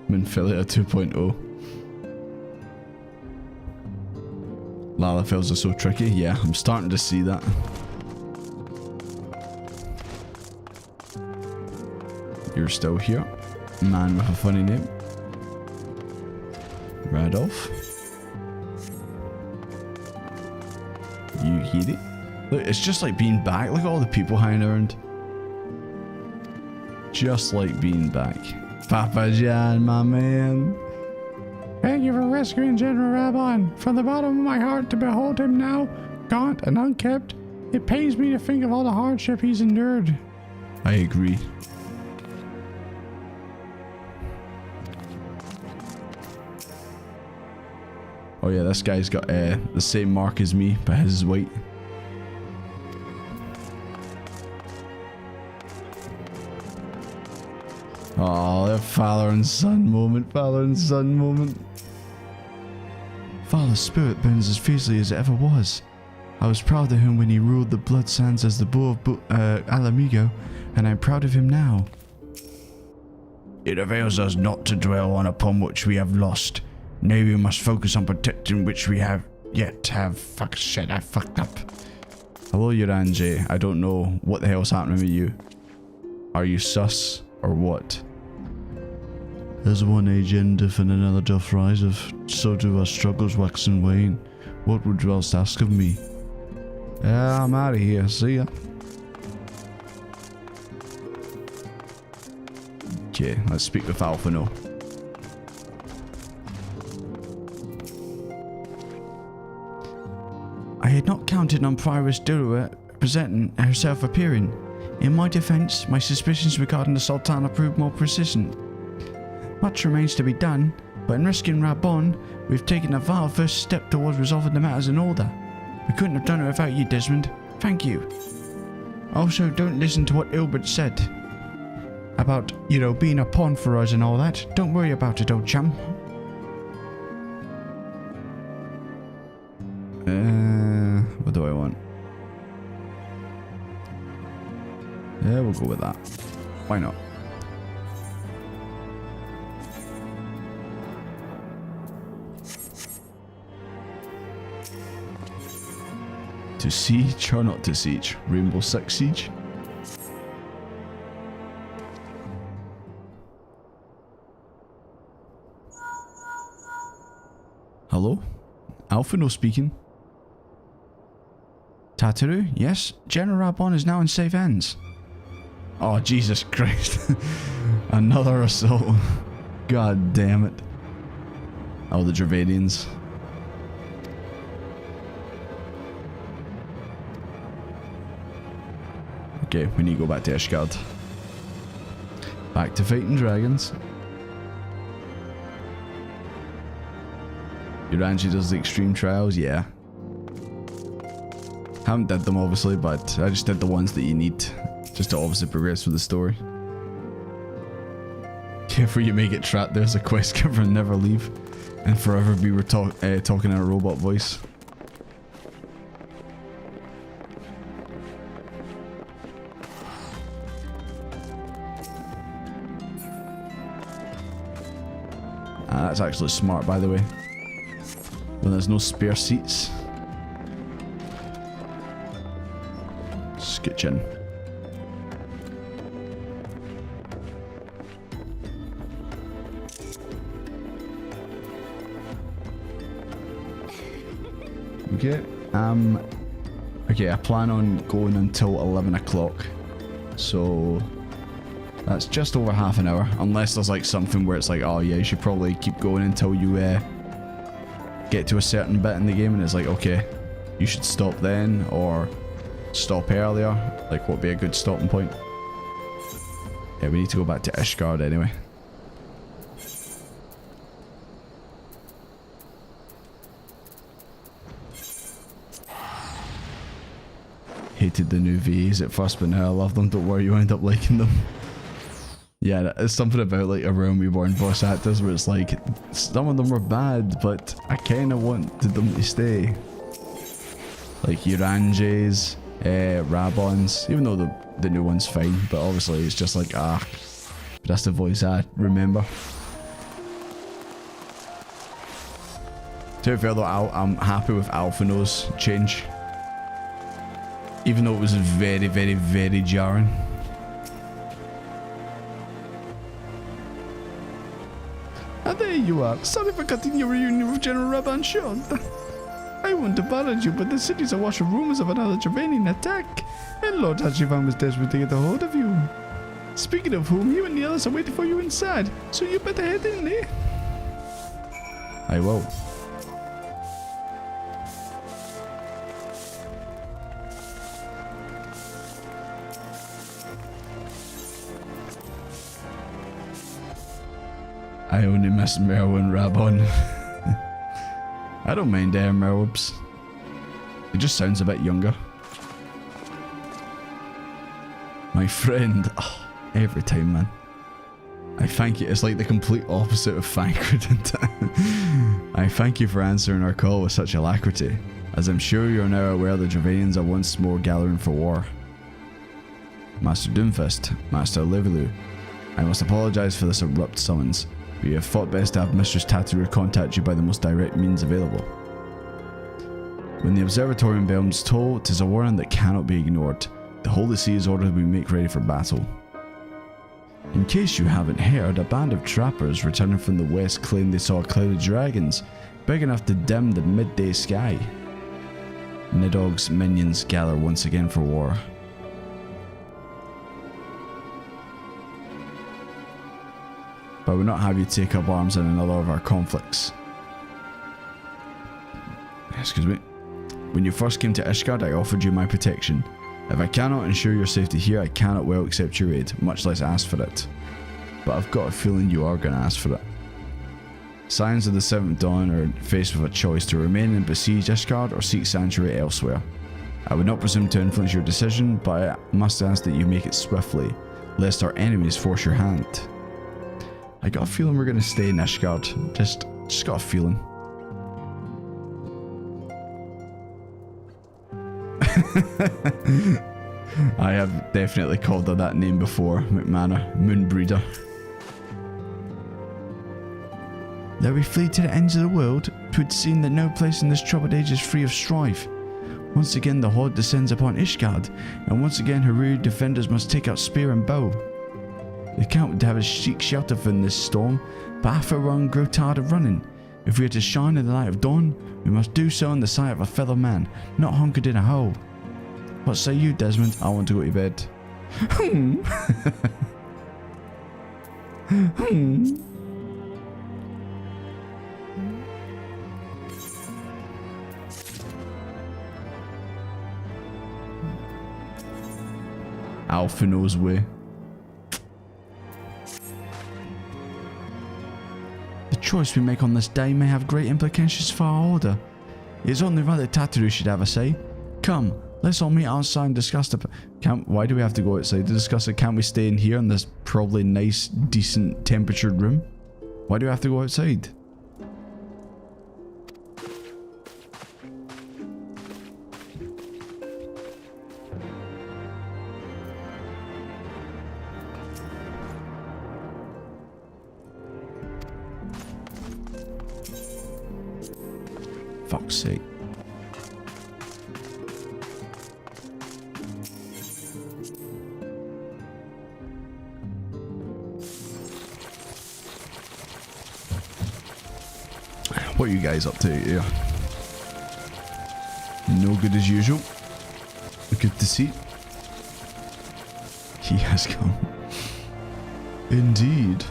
Minfilia 2.0. Lalafels are so tricky. Yeah, I'm starting to see that. You're still here. Man with a funny name. Radolf. You hear it? Look, it's just like being back. Look at all the people hanging around. Just like being back. Papa Jan, my man. Thank you for rescuing General Raubahn. From the bottom of my heart to behold him now, gaunt and unkempt, it pains me to think of all the hardship he's endured. I agree. Oh yeah, this guy's got the same mark as me, but his is white. Oh, the father and son moment, father and son moment. Father's spirit burns as fiercely as it ever was. I was proud of him when he ruled the Blood Sands as the Bull of Alamigo, and I'm proud of him now. It avails us not to dwell on upon which we have lost. Now we must focus on protecting which we have yet have. Fuck shit, I fucked up. Hello, Eorzea. I don't know what the hell's happening with you. Are you sus or what? As one age endeth and another doth riseth, so do our struggles wax and wane. What would you else ask of me? I'm out of here. See ya. Okay, let's speak with Alphino. I had not counted on Prioress Durua presenting herself appearing. In my defense, my suspicions regarding the Sultana proved more precision. Much remains to be done, but in rescuing Raubahn, we've taken a vital first step towards resolving the matters in order. We couldn't have done it without you, Desmond. Thank you. Also, don't listen to what Ilbert said about, you know, being a pawn for us and all that. Don't worry about it, old chum. What do I want? Yeah, we'll go with that. Why not? To siege or not to siege? Rainbow Six Siege? Hello? Alphino speaking. Tataru? Yes? General Raubahn is now in safe hands. Oh, Jesus Christ. Another assault. God damn it. Oh, the Dravadians. Okay, we need to go back to Ishgard. Back to fighting dragons. Eorzea does the extreme trials, yeah. Haven't did them obviously, but I just did the ones that you need just to obviously progress with the story. Careful you may get trapped, there's a quest giver and never leave. And forever be talking in a robot voice. That's actually smart, by the way. When there's no spare seats. Skitch in. Okay. Okay, I plan on going until 11 o'clock. So that's just over half an hour. Unless there's like something where it's like, oh yeah, you should probably keep going until you get to a certain bit in the game, and it's like, okay, you should stop then or stop earlier. Like, what would be a good stopping point? Yeah, we need to go back to Ishgard anyway. Hated the new VAs at first, but now I love them. Don't worry, you end up liking them. Yeah, it's something about like a Realm Reborn voice actors where it's like, some of them were bad, but I kind of wanted them to stay. Like Eorzea's, Raubahns, even though the new one's fine, but obviously it's just like, but that's the voice I remember. To be fair though, I'm happy with Alphinaud's change. Even though it was very, very, very jarring. And there you are. Sorry for cutting your reunion with General Raubahn short. I won't have bothered you, but the city's awash with rumors of another Javanian attack. And Lord Hachivan was desperate to get a hold of you. Speaking of whom, you and the others are waiting for you inside, so you better head in there. I will. I only miss Merle and Raubahn. I don't mind Merwebs. It just sounds a bit younger. My friend. Oh, every time, man. I thank you. It's like the complete opposite of Thancred. I thank you for answering our call with such alacrity, as I'm sure you are now aware the Javanians are once more gathering for war. Master Doomfist, Master Levelou, I must apologize for this abrupt summons. You have thought best to have Mistress Tattoo contact you by the most direct means available. When the observatory unveils toll, 'tis a warning that cannot be ignored. The Holy See has ordered we make ready for battle. In case you haven't heard, a band of trappers returning from the west claimed they saw a cloud of dragons, big enough to dim the midday sky. Nidhogg's minions gather once again for war. But I would not have you take up arms in another of our conflicts. Excuse me. When you first came to Ishgard, I offered you my protection. If I cannot ensure your safety here, I cannot well accept your aid, much less ask for it. But I've got a feeling you are going to ask for it. Scions of the Seventh Dawn are faced with a choice to remain and besiege Ishgard or seek sanctuary elsewhere. I would not presume to influence your decision, but I must ask that you make it swiftly, lest our enemies force your hand. I got a feeling we're going to stay in Ishgard. Just got a feeling. I have definitely called her that name before, McManor. Moonbreeder. Though we flee to the ends of the world, 'twould seem that no place in this troubled age is free of strife. Once again the horde descends upon Ishgard, and once again her weary defenders must take out spear and bow. They can't have us seek shelter from this storm, but after one grow tired of running. If we are to shine in the light of dawn, we must do so in the sight of a fellow man, not hunkered in a hole. What say you, Desmond? I want to go to bed. Alphinaud's way. The choice we make on this day may have great implications for our order. It's only right that Tataru should have a say. Come, let's all meet outside and discuss the... Why do we have to go outside to discuss it? Can't we stay in here in this probably nice, decent temperatured room? Why do we have to go outside? Fuck's sake. What are you guys up to here? No good as usual. Good to see. He has come. Indeed.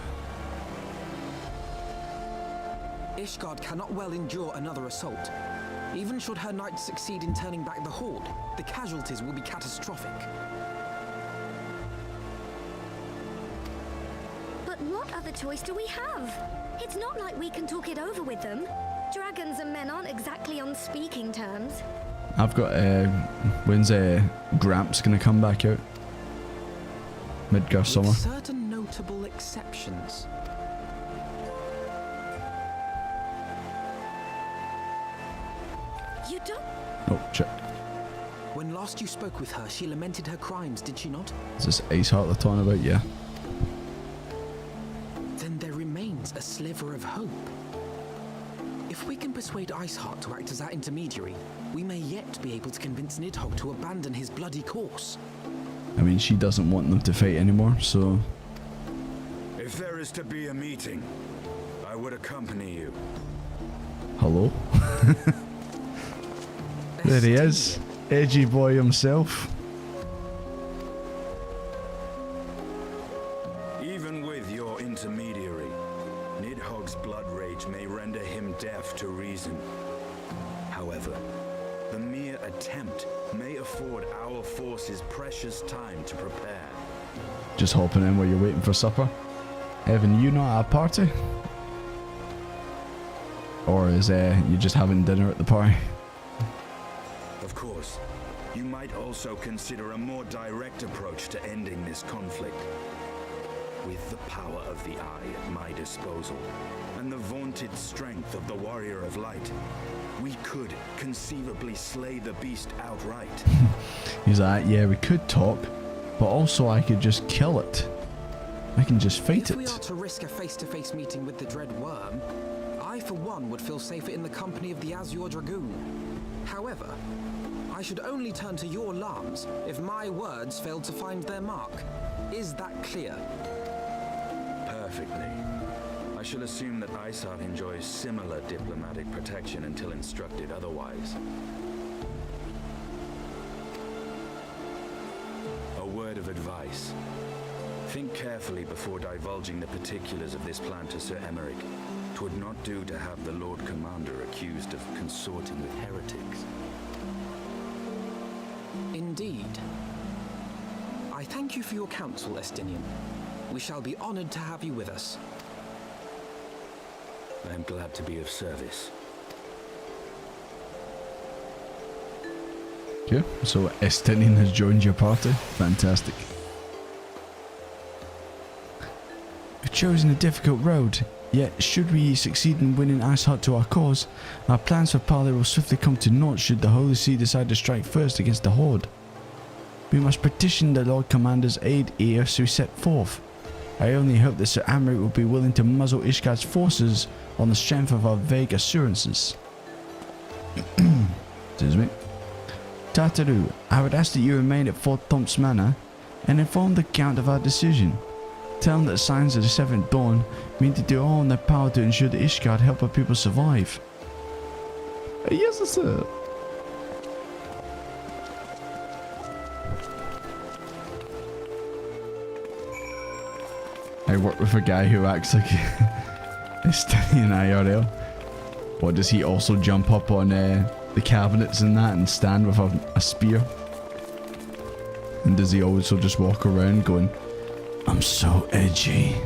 Ishgard cannot well endure another assault. Even should her knights succeed in turning back the Horde, the casualties will be catastrophic. But what other choice do we have? It's not like we can talk it over with them. Dragons and men aren't exactly on speaking terms. I've got, when's Gramps gonna come back out? Midgar summer. With certain notable exceptions. You don't... Oh, shit. When last you spoke with her, she lamented her crimes, did she not? Is this Ice Heart they're talking about? Yeah. Then there remains a sliver of hope. If we can persuade Iceheart to act as our intermediary, we may yet be able to convince Nidhogg to abandon his bloody course. I mean, she doesn't want them to fight anymore, so... If there is to be a meeting, I would accompany you. Hello? There he is. Edgy boy himself. Even with your intermediary, Nidhogg's blood rage may render him deaf to reason. However, the mere attempt may afford our forces precious time to prepare. Just hopping in while you're waiting for supper. Evan, you not at a party? Or is you just having dinner at the party? Of course, you might also consider a more direct approach to ending this conflict. With the power of the Eye at my disposal, and the vaunted strength of the Warrior of Light, we could conceivably slay the beast outright. He's like, yeah, we could talk, but also I could just kill it. I can just fight If we it. are to risk a face-to-face meeting with the Dread Worm, I for one would feel safer in the company of the Azure Dragoon. However, I should only turn to your alarms if my words failed to find their mark. Is that clear? Perfectly. I shall assume that Iceheart enjoys similar diplomatic protection until instructed otherwise. A word of advice. Think carefully before divulging the particulars of this plan to Sir Emmerich. 'Twould not do to have the Lord Commander accused of consorting with heretics. Indeed. I thank you for your counsel, Estinian. We shall be honored to have you with us. I am glad to be of service. Okay, so Estinian has joined your party. Fantastic. We've chosen a difficult road, yet should we succeed in winning Iceheart to our cause, our plans for parley will swiftly come to naught should the Holy See decide to strike first against the Horde. We must petition the Lord Commander's aid ere we set forth. I only hope that Sir Emmerich will be willing to muzzle Ishgard's forces on the strength of our vague assurances. Excuse me. Tataru, I would ask that you remain at Fort Thump's Manor and inform the Count of our decision. Tell him that the signs of the Seventh Dawn mean to do all in their power to ensure that Ishgard help our people survive. Yes, sir. I work with a guy who acts like Estinian IRL. What, does he also jump up on the cabinets and that and stand with a spear? And does he also just walk around going, I'm so edgy?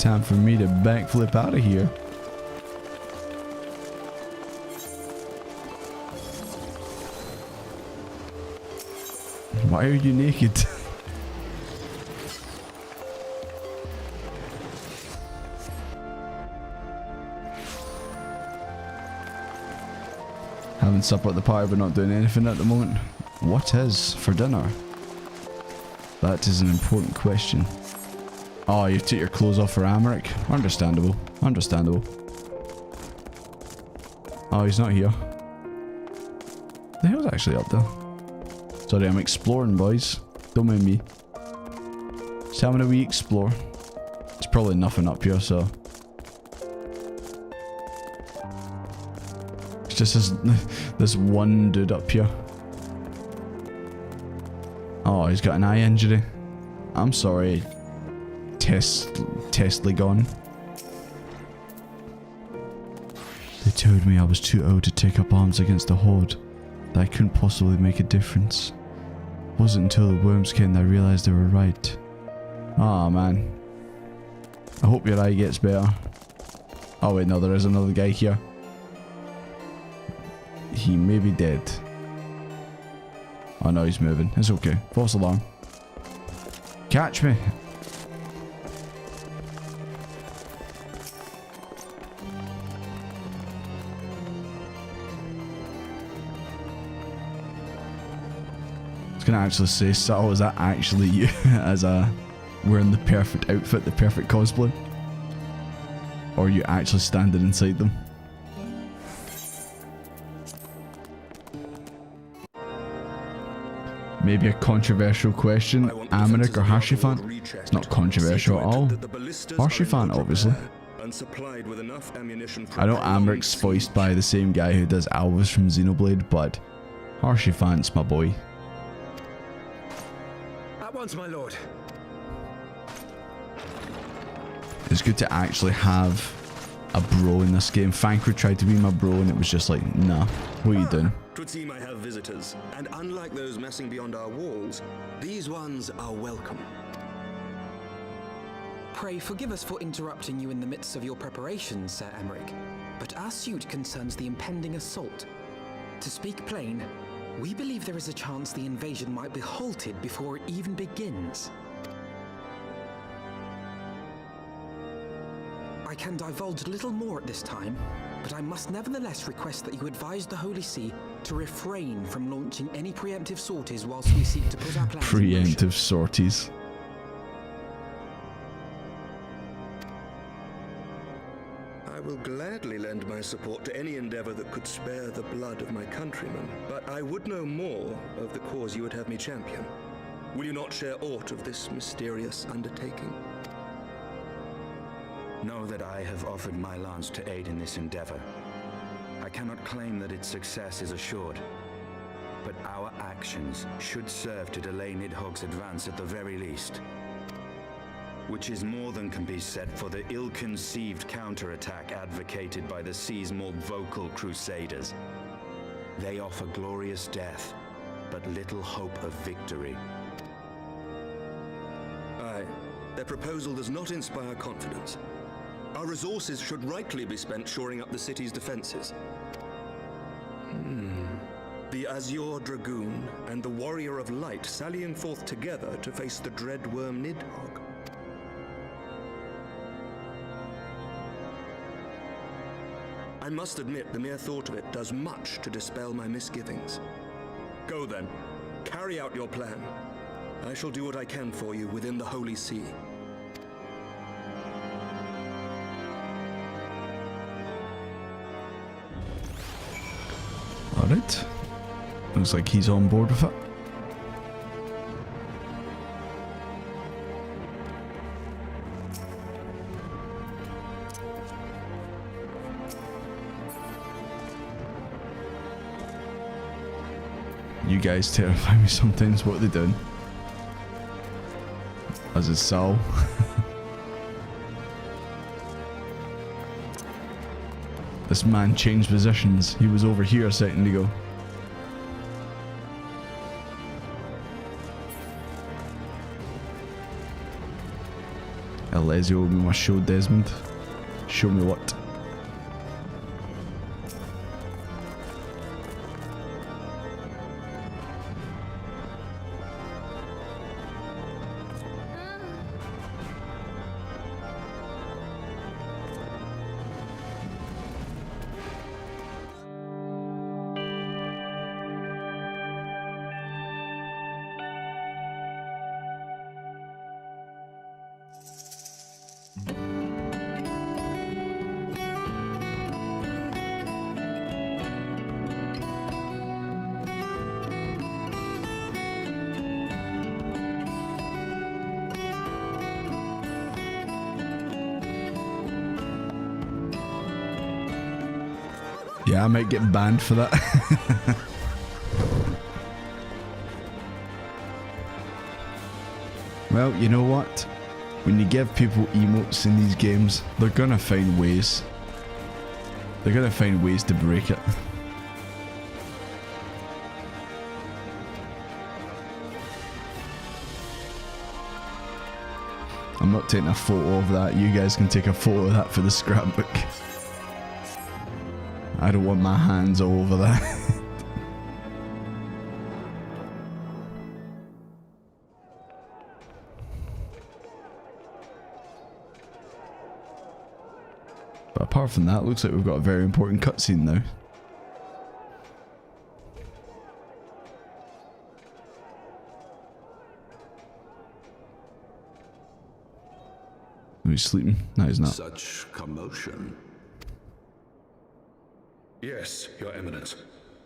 Time for me to backflip out of here. Why are you naked? Having supper at the party but not doing anything at the moment. What is for dinner? That is an important question. Oh, you took your clothes off for Amaric? Understandable. Understandable. Oh, he's not here. The hell's actually up there? Sorry, I'm exploring, boys. Don't mind me. Just having a wee explore. There's probably nothing up here, so... It's just this one dude up here. Oh, he's got an eye injury. I'm sorry. Testly gone. They told me I was too old to take up arms against the Horde. That I couldn't possibly make a difference. It wasn't until the worms came that I realized they were right. Ah, man. I hope your eye gets better. Oh wait, no, there is another guy here. He may be dead. Oh no, he's moving. It's okay. False alarm. Catch me. I was gonna actually say, Sal, is that actually you as a wearing the perfect outfit, the perfect cosplay? Or are you actually standing inside them? Maybe a controversial question, Amaric or Harshifan? It's not controversial at all. Harshifan, obviously. I know Amaric's voiced by the same guy who does Alvis from Xenoblade, but Harshifan's my boy. At once, my lord. It's good to actually have a bro in this game. Thancred tried to be my bro and it was just like, nah, what are you doing? Twould seem I have visitors, and unlike those messing beyond our walls, these ones are welcome. Pray forgive us for interrupting you in the midst of your preparations, Sir Emmerich, but our suit concerns the impending assault. To speak plain, we believe there is a chance the invasion might be halted before it even begins. I can divulge little more at this time, but I must nevertheless request that you advise the Holy See to refrain from launching any preemptive sorties whilst we seek to put our plans in motion. Preemptive sorties. I will gladly lend my support to any endeavor that could spare the blood of my countrymen, but I would know more of the cause you would have me champion. Will you not share aught of this mysterious undertaking? Know that I have offered my lance to aid in this endeavor. I cannot claim that its success is assured, but our actions should serve to delay Nidhogg's advance at the very least. Which is more than can be said for the ill-conceived counterattack advocated by the sea's more vocal crusaders. They offer glorious death, but little hope of victory. Aye, their proposal does not inspire confidence. Our resources should rightly be spent shoring up the city's defenses. The Azure Dragoon and the Warrior of Light sallying forth together to face the dread worm Nidhogg. I must admit, the mere thought of it does much to dispel my misgivings. Go then, carry out your plan. I shall do what I can for you within the Holy See. Alright. Looks like he's on board with it. You guys terrify me sometimes. What are they doing? As is Sal. This man changed positions. He was over here a second ago. Alessio, we must show Desmond. Show me what. Yeah, I might get banned for that. Well, you know what? When you give people emotes in these games, they're gonna find ways. They're gonna find ways to break it. I'm not taking a photo of that. You guys can take a photo of that for the scrapbook. I don't want my hands all over that. But apart from that, looks like we've got a very important cutscene now. Oh, he's sleeping? No, he's not. Such commotion. Yes, Your Eminence.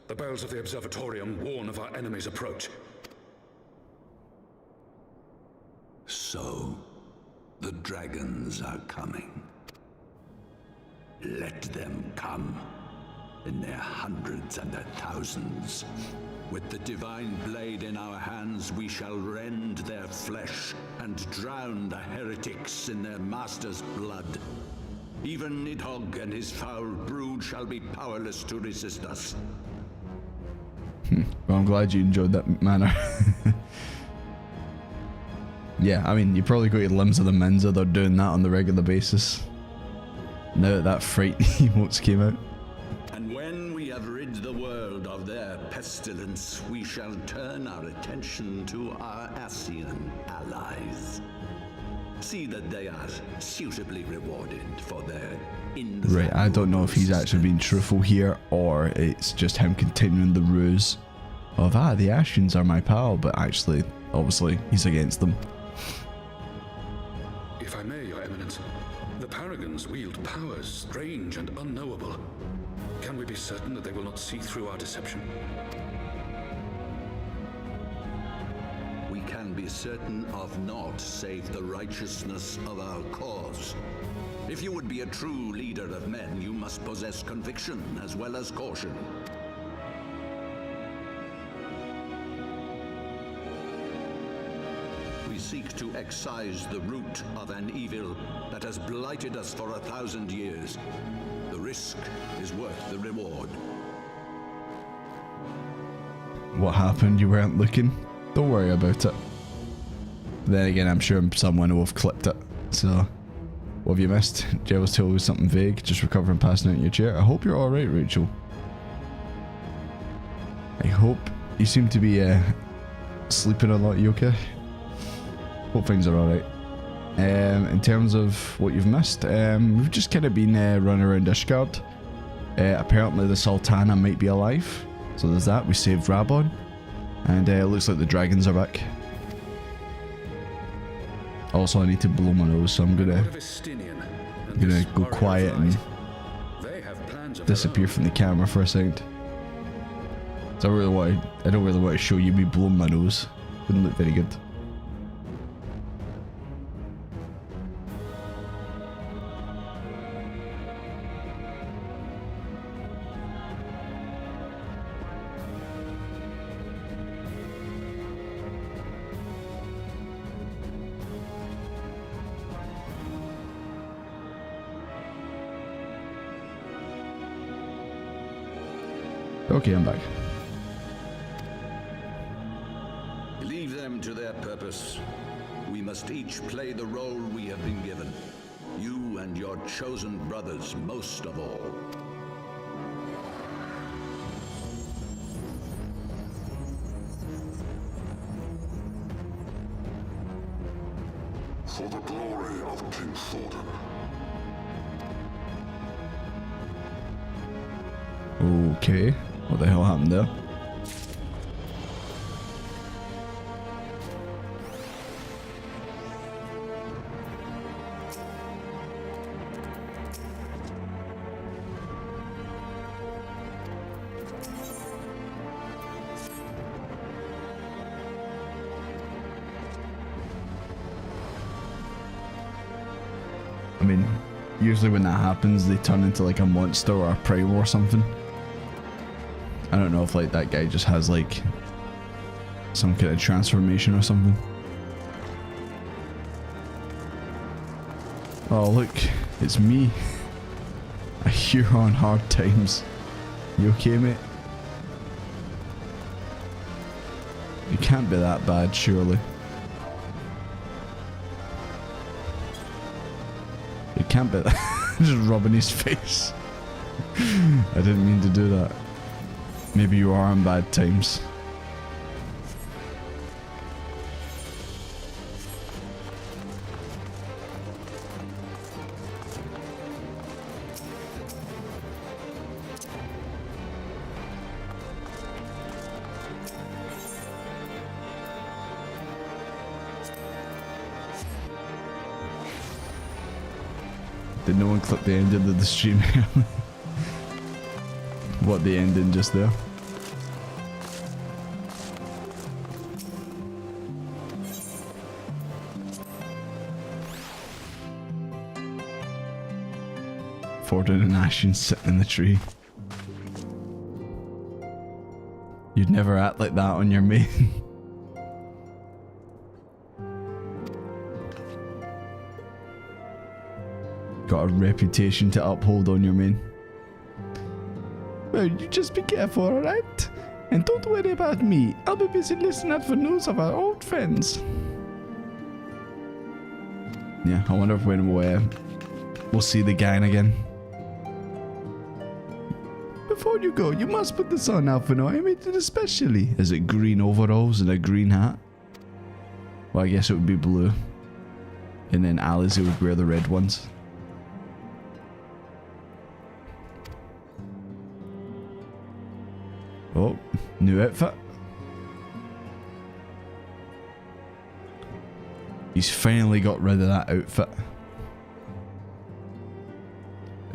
The bells of the Observatorium warn of our enemy's approach. So, the dragons are coming. Let them come, in their hundreds and their thousands. With the divine blade in our hands, we shall rend their flesh and drown the heretics in their master's blood. Even Nidhogg and his foul brood shall be powerless to resist us. Well, I'm glad you enjoyed that manner. Yeah, I mean, you probably got your limbs of the Mensa. They're doing that on the regular basis. Now that that fright emotes came out. And when we have rid the world of their pestilence, we shall turn our attention to our Ascian allies. See that they are suitably rewarded for their Right, I don't know if he's actually being truthful here, or it's just him continuing the ruse of, the Ascians are my pal, but actually, obviously, he's against them. If I may, Your Eminence, the Paragons wield powers strange and unknowable. Can we be certain that they will not see through our deception? We can be certain of naught save the righteousness of our cause. If you would be a true leader of men, you must possess conviction as well as caution. We seek to excise the root of an evil that has blighted us for 1,000 years. The risk is worth the reward. What happened? You weren't looking? Don't worry about it. Then again, I'm sure someone will have clipped it. So, what have you missed? Jay was told something vague, just recovering passing out in your chair. I hope you're alright, Rachel. I hope you seem to be sleeping a lot. You okay? Hope things are alright. In terms of what you've missed, we've just kind of been running around Ishgard. Apparently the Sultana might be alive. So there's that. We saved Raubahn. And it looks like the dragons are back. Also, I need to blow my nose, so I'm gonna go quiet and disappear from the camera for a second. So I don't really want to show you me blowing my nose. Wouldn't look very good. Believe Leave them to their purpose. We must each play the role we have been given. You and your chosen brothers most of all. For the glory of King Thornton. Okay, what the hell happened there? I mean, usually when that happens, they turn into like a monster or a primal or something. I don't know if like that guy just has like some kind of transformation or something. Oh look, it's me. I hear you're on hard times. You okay, mate? It can't be that bad, surely. It can't be that. Just rubbing his face. I didn't mean to do that. Maybe you are on bad times. Did no one click the end of the stream? What, the ending just there? Forden and Ashen sitting in the tree. You'd never act like that on your main. Got a reputation to uphold on your main. Well, you just be careful, alright? And don't worry about me. I'll be busy listening out for news of our old friends. Yeah, I wonder if when we'll see the gang again. Before you go, you must put this on, Alphino. I made it especially. Is it green overalls and a green hat? Well, I guess it would be blue. And then Alice would wear the red ones. Oh, new outfit. He's finally got rid of that outfit.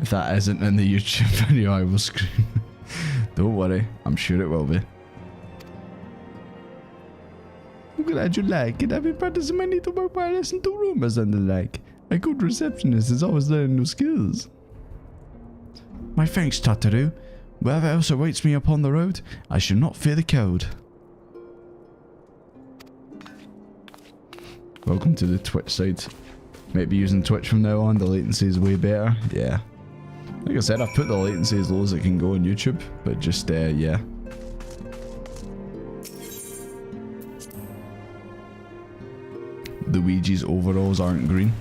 If that isn't in the YouTube video, I will scream. Don't worry, I'm sure it will be. I'm glad you like it. I've been practicing my needlework while I listen to rumors and the like. A good receptionist is always learning new skills. My thanks, Tataru. Whatever else awaits me upon the road, I shall not fear the cold. Welcome to the Twitch side. Might be using Twitch from now on, the latency is way better. Yeah. Like I said, I've put the latency as low as it can go on YouTube, but just, yeah. The Ouija's overalls aren't green.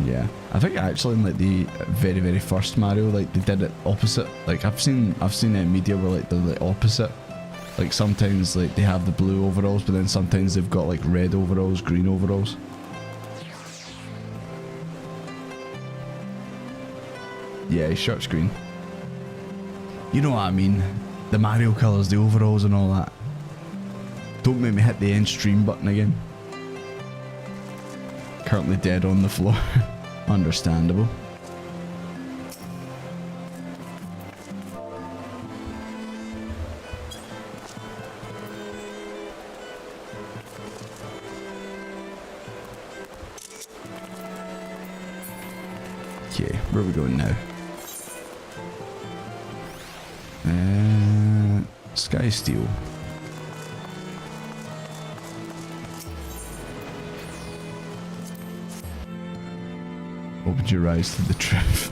Yeah, I think actually in like the very first Mario, like they did it opposite. Like I've seen media where like they're the opposite. Like sometimes like they have the blue overalls, but then sometimes they've got like red overalls, green overalls. Yeah, his shirt's green. You know what I mean? The Mario colours, the overalls and all that. Don't make me hit the end stream button again. Currently dead on the floor. Understandable. Okay, where are we going now? Sky Steel. What would you rise to the truth?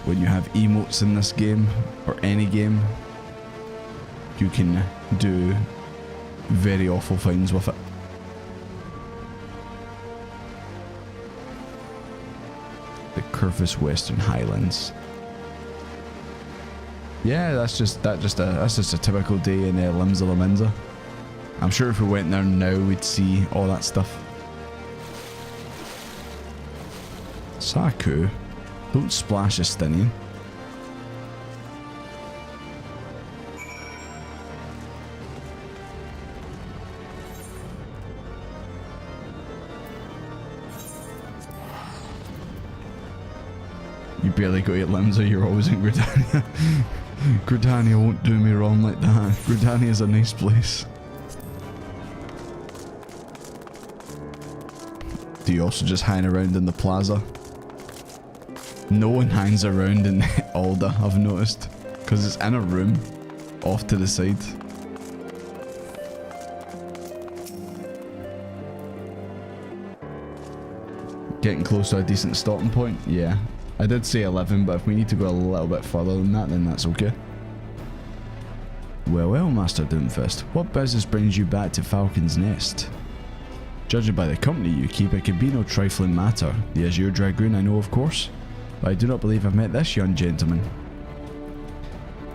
When you have emotes in this game, or any game, you can do very awful things with it. The Curvis Western Highlands. Yeah, that's just a typical day in Limsa Lominsa. I'm sure if we went there now, we'd see all that stuff. Saku, don't splash Estinian. You barely go to Limsa, you're always in Gridania. Gridania won't do me wrong like that. Gridania is a nice place. Do you also just hang around in the plaza? No one hangs around in Alda, I've noticed. Because it's in a room off to the side. Getting close to a decent stopping point? Yeah. I did say 11, but if we need to go a little bit further than that, then that's okay. Well, well, Master Doomfist, what business brings you back to Falcon's Nest? Judging by the company you keep, it can be no trifling matter. The Azure Dragoon I know, of course, but I do not believe I've met this young gentleman.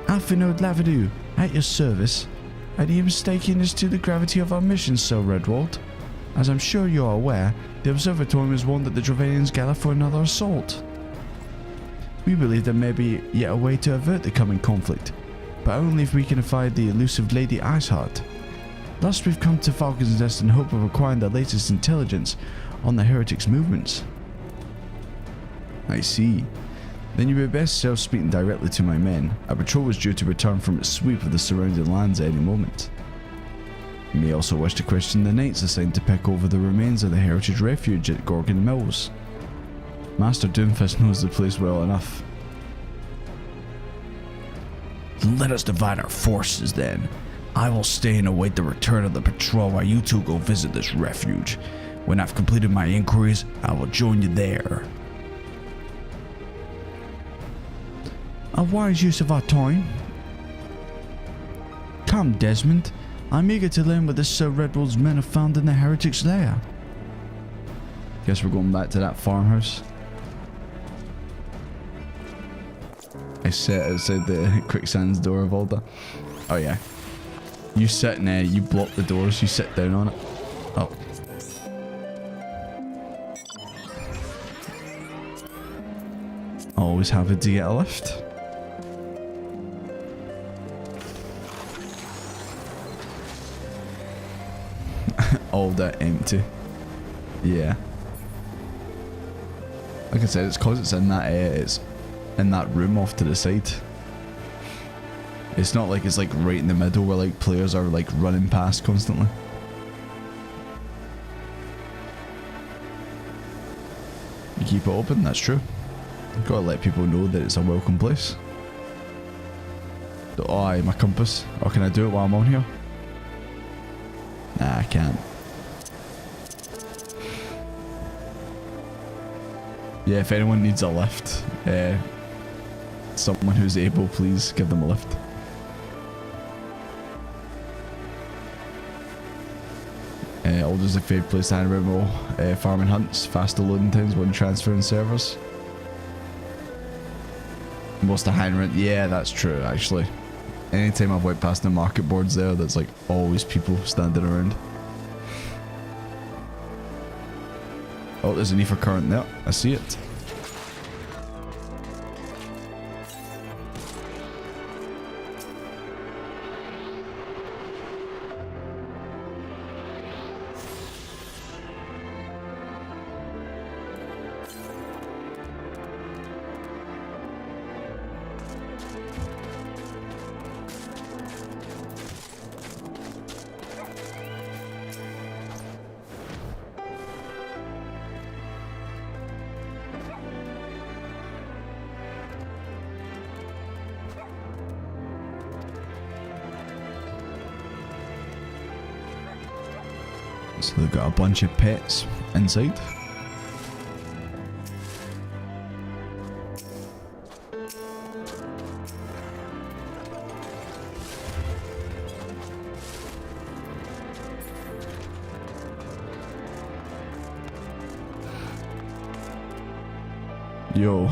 Alphinaud Lavadu, at your service. Are you mistaken as to the gravity of our mission, Sir Redwald? As I'm sure you are aware, the Observatorium has warned that the Dravanians gather for another assault. We believe there may be yet a way to avert the coming conflict, but only if we can find the elusive Lady Iceheart. Thus we've come to Falcon's Nest in hope of acquiring the latest intelligence on the heretics' movements. I see. Then you would best self speaking directly to my men. A patrol is due to return from its sweep of the surrounding lands at any moment. You may also wish to question the knights assigned to pick over the remains of the heritage refuge at Gorgon Mills. Master Doomfist knows the place well enough. Let us divide our forces then. I will stay and await the return of the patrol while you two go visit this refuge. When I've completed my inquiries, I will join you there. A wise use of our time. Come, Desmond. I'm eager to learn what this Sir Redwald's men have found in the heretics' lair. Guess we're going back to that farmhouse. I sat outside the quicksand's door of Alda. Oh yeah. You sit in there, you block the doors, you sit down on it. Oh. Always happy to get a lift. Alda empty. Yeah. Like I said, it's cause it's in that room off to the side. It's not like it's like right in the middle where like players are like running past constantly. You keep it open, that's true. You've got to let people know that it's a welcome place. Oh, aye, my compass. Oh, can I do it while I'm on here? Nah, I can't. Yeah, if anyone needs a lift, someone who's able, please give them a lift. Alder's a favorite place to hand around farming hunts, faster loading times when transferring servers. Most of hang around, yeah, that's true actually. Anytime I've went past the market boards there, there's like always people standing around. Oh, there's an ether current there, I see it. So they've got a bunch of pets inside. Yo,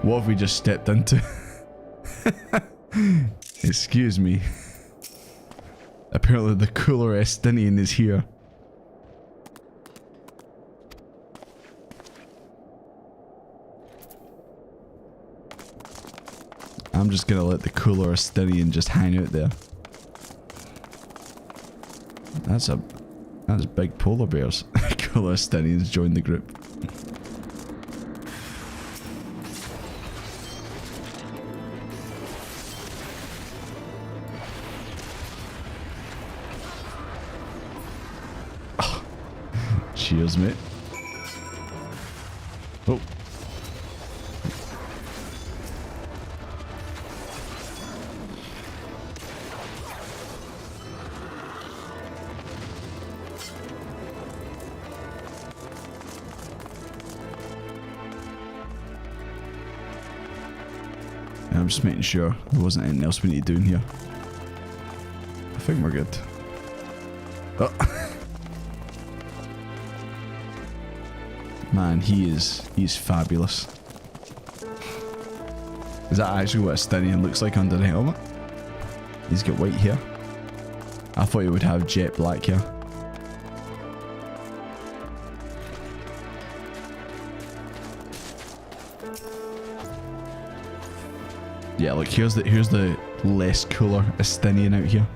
what have we just stepped into? Excuse me. Apparently the cooler Estinian is here. I'm just gonna let the cooler Estinian just hang out there. That's big polar bears. Cooler Estinians joined the group. Cheers, mate. Oh. I'm just making sure there wasn't anything else we need to do in here. I think we're good. Oh. Man, he's fabulous. Is that actually what a Estinian looks like under the helmet? He's got white hair. I thought he would have jet black hair. Yeah, look, here's the less cooler Estinian out here.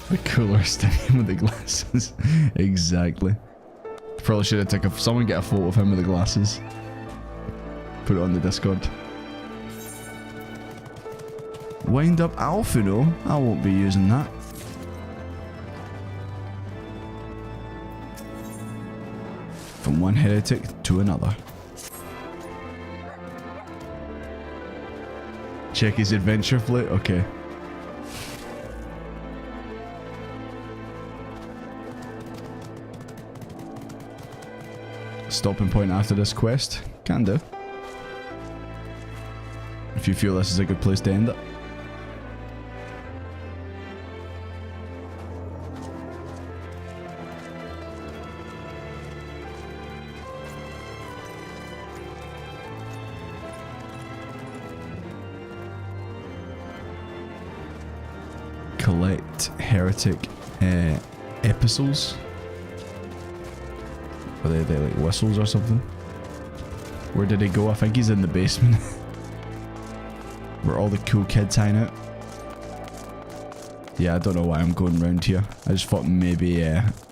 The cooler Estinian with the glasses. Exactly. Probably should have taken someone get a photo of him with the glasses. Put it on the Discord. Wind up Alpha though. I won't be using that. From one heretic to another. Check his adventure flight. Okay. Stopping point after this quest? Can do. If you feel this is a good place to end it. Collect heretic epistles. Are they like whistles or something? Where did he go? I think he's in the basement. Where all the cool kids hang out. Yeah, I don't know why I'm going around here. I just thought maybe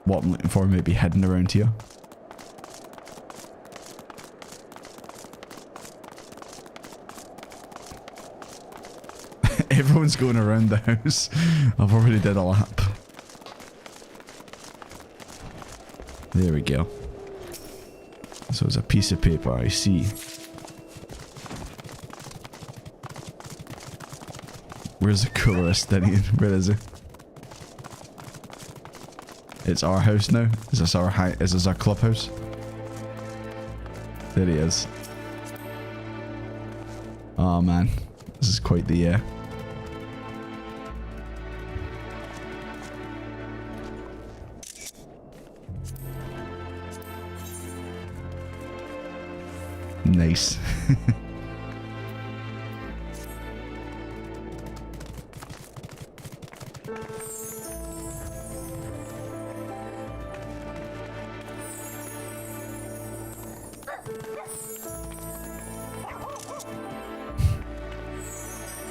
what I'm looking for may be hidden around here. Everyone's going around the house. I've already did a lap. There we go. So it's a piece of paper, I see. Where's the cooler Estinian? Where is he? It's our house now. Is this our clubhouse? There he is. Oh man, this is quite the nice.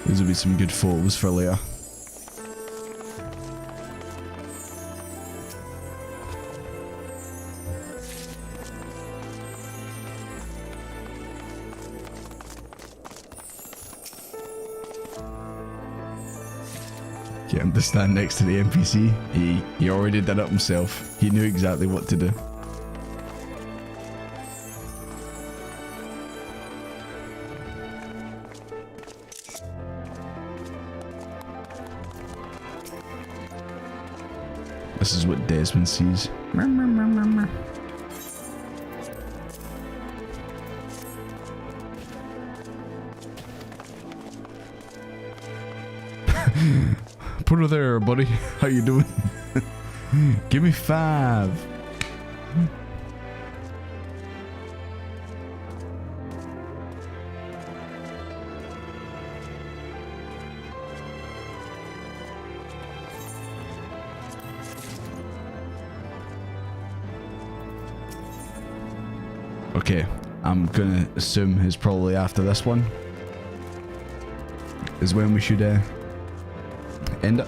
These will be some good photos for later. Get him to stand next to the NPC. He already did it himself. He knew exactly what to do. This is what Desmond sees. Put her there, buddy. How you doing? Give me 5. Okay, I'm gonna assume it's probably after this one is when we should end it.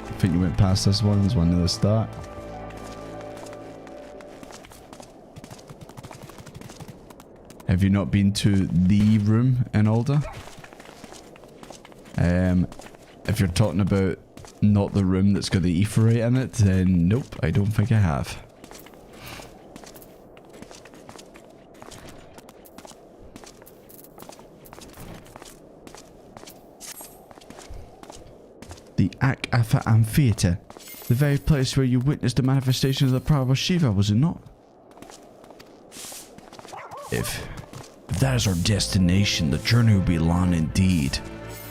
I think you went past this one. There's one at the start. Have you not been to the room in Alder? If you're talking about not the room that's got the Aephorite in it, then nope, I don't think I have. The Ak-Afa Amphitheater, the very place where you witnessed the manifestation of the power of Shiva, was it not? If that is our destination, the journey will be long indeed.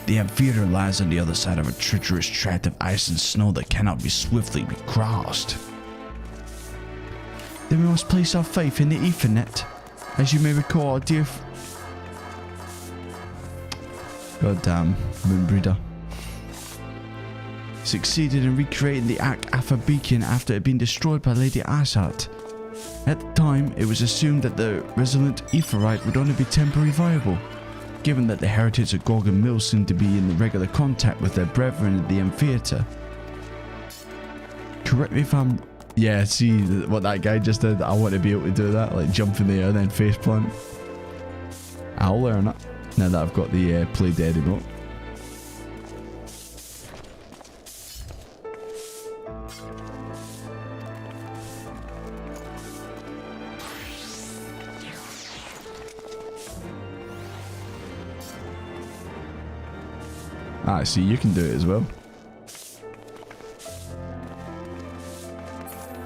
The amphitheater lies on the other side of a treacherous tract of ice and snow that cannot be swiftly crossed. Then we must place our faith in the Ethernet. As you may recall, our dear goddamn Moonbreeder succeeded in recreating the Ak-Afa beacon after it had been destroyed by Lady Asat. At the time, it was assumed that the resolute Aephorite would only be temporarily viable, given that the heretics of Gorgon Mill seemed to be in regular contact with their brethren at the amphitheater. Correct me if I'm... Yeah, see what that guy just did? I want to be able to do that, like jump in the air then faceplant. I'll learn it, now that I've got the Play Dead emote. Ah, see, you can do it as well.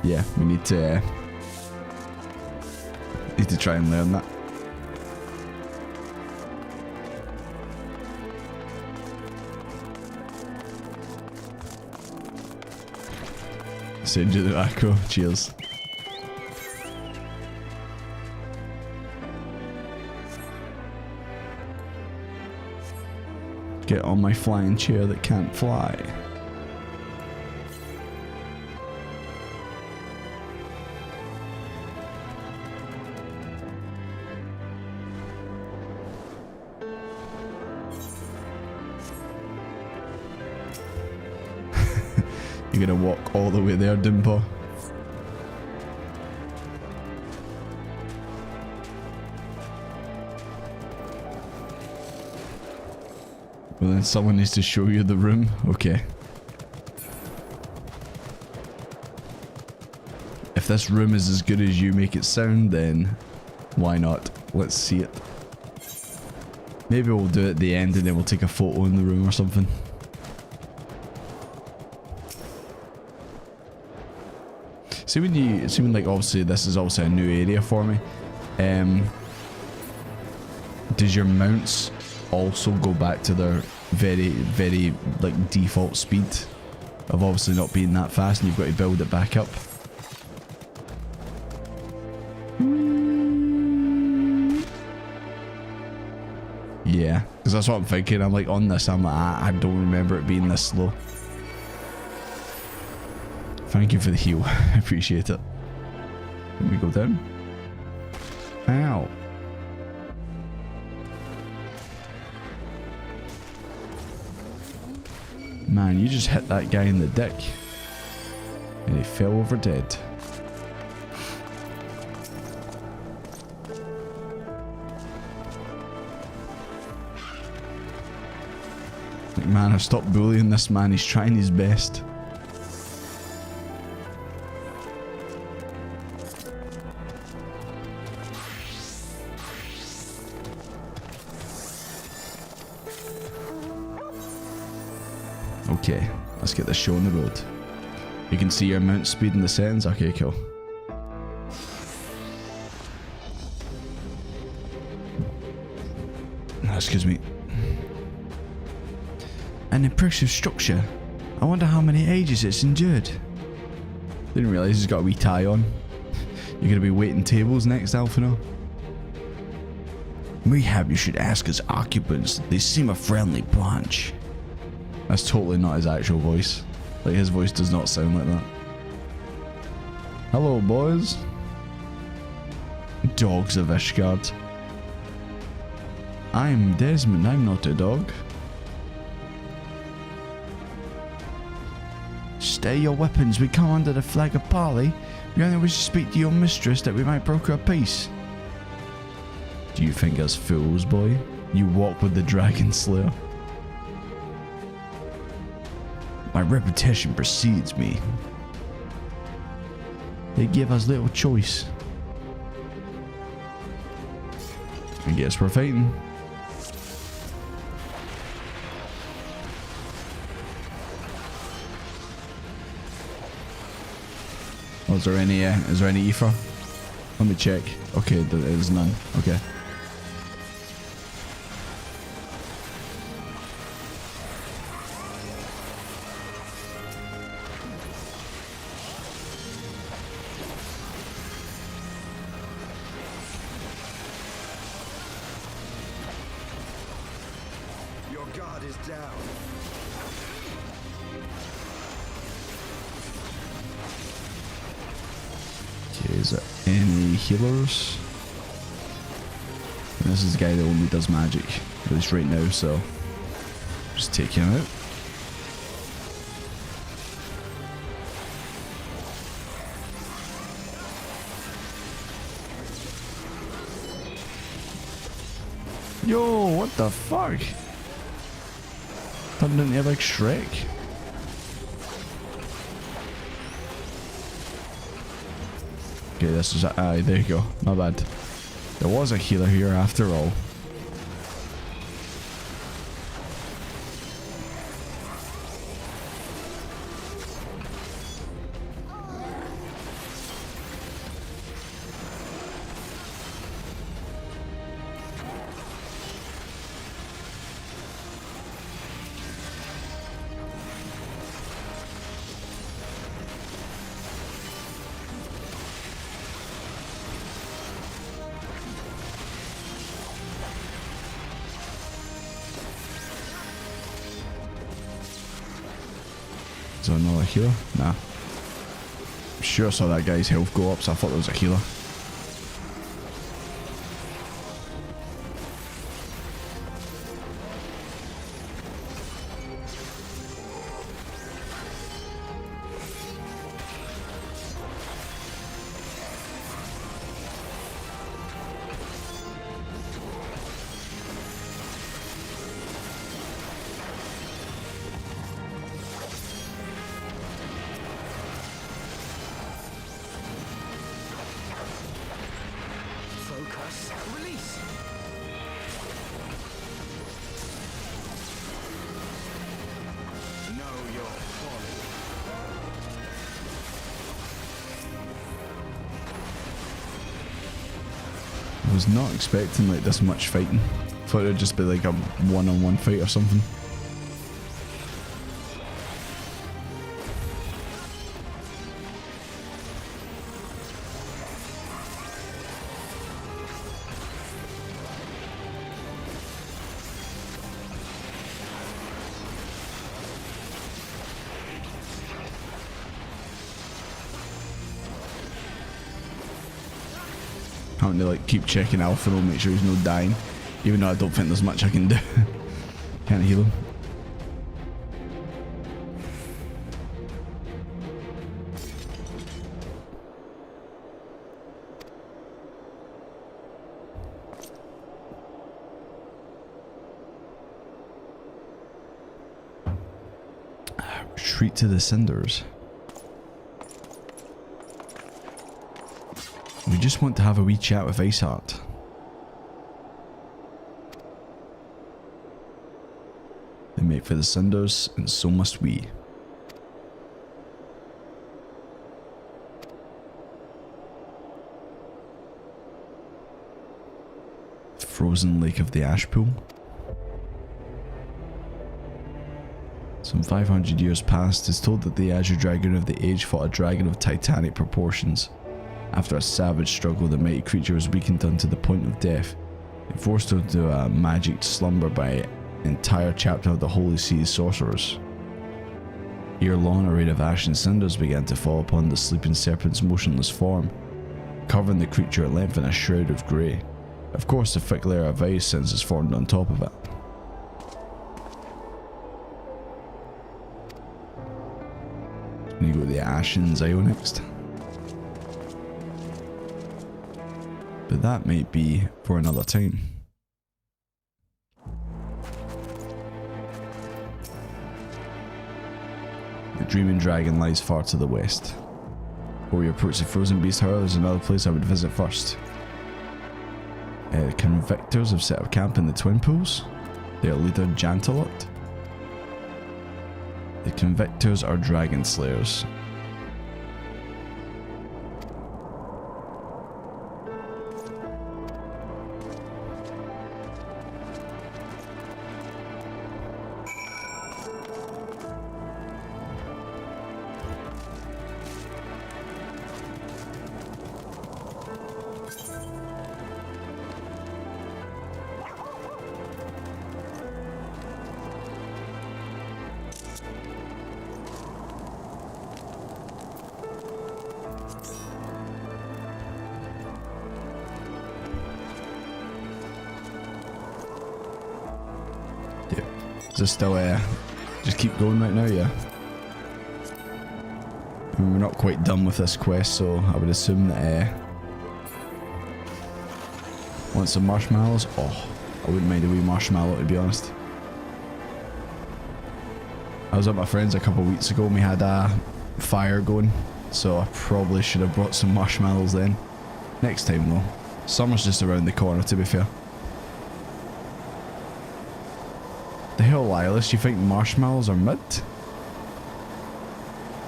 Yeah, we need to try and learn that. Send you the macro. Cheers. Get on my flying chair that can't fly. You're gonna walk all the way there, Dimpo. Well, then someone needs to show you the room. Okay. If this room is as good as you make it sound, then why not? Let's see it. Maybe we'll do it at the end and then we'll take a photo in the room or something. See when like obviously this is also a new area for me. Does your mounts also go back to their very like default speed of obviously not being that fast, and you've got to build it back up? Yeah, because that's what I'm thinking. I'm like on this, I'm like, I don't remember it being this slow. Thank you for the heal. I appreciate it. Let me go down. Ow. Man, you just hit that guy in the dick. And he fell over dead. Like, man, I've stopped bullying this man. He's trying his best. Okay, Let's get this show on the road. You can see your mount speed in the settings. Okay, cool. Excuse me. An impressive structure. I wonder how many ages it's endured. Didn't realise he's got a wee tie on. You're gonna be waiting tables next, Alphino? Mayhap you should ask his occupants. They seem a friendly bunch. That's totally not his actual voice. Like, his voice does not sound like that. Hello, boys. Dogs of Ishgard. I'm Desmond, I'm not a dog. Stay your weapons, we come under the flag of parley. We only wish to speak to your mistress that we might broker a peace. Do you think us fools, boy? You walk with the Dragon Slayer. My reputation precedes me. They give us little choice. I guess we're fighting. Oh, is there any ether? Let me check. Okay, there is none. Okay. Your guard is down. Okay, is there any healers? And this is the guy that only does magic, at least right now, so just take him out. Yo, what the fuck? Turned into like Shrek. Okay, this is there you go. My bad. There was a healer here after all. Is there another healer? Nah. I'm sure I saw that guy's health go up, so I thought there was a healer. I was not expecting like this much fighting. Thought it would just be like a one-on-one fight or something. Having to like keep checking Alpha to make sure he's not dying, even though I don't think there's much I can do. Can't heal him. Retreat to the cinders. We just want to have a wee chat with Iceheart. They make for the cinders, and so must we. Frozen Lake of the Ash Pool. Some 500 years past, it is told that the Azure Dragon of the Age fought a dragon of titanic proportions. After a savage struggle, the mighty creature was weakened unto the point of death. It forced her into a magic slumber by an entire chapter of the Holy Sea's sorcerers. Ere long, a rain of ash and cinders began to fall upon the sleeping serpent's motionless form, covering the creature at length in a shroud of grey. Of course, the thick layer of ice since has formed on top of it. You go to the Ashen Zio next. But that might be for another time. The Dreaming Dragon lies far to the west. Before you approach the Frozen Beast, however, there's another place I would visit first. The Convictors have set up camp in the Twin Pools. Their leader, Jantalot. The Convictors are dragon slayers. Just still just keep going right now, yeah. I mean, we're not quite done with this quest, so I would assume that want some marshmallows? Oh, I wouldn't mind a wee marshmallow, to be honest. I was at my friend's a couple of weeks ago and we had a fire going, so I probably should have brought some marshmallows then. Next time though. Summer's just around the corner, to be fair. The hell, Lilus, you think marshmallows are mid?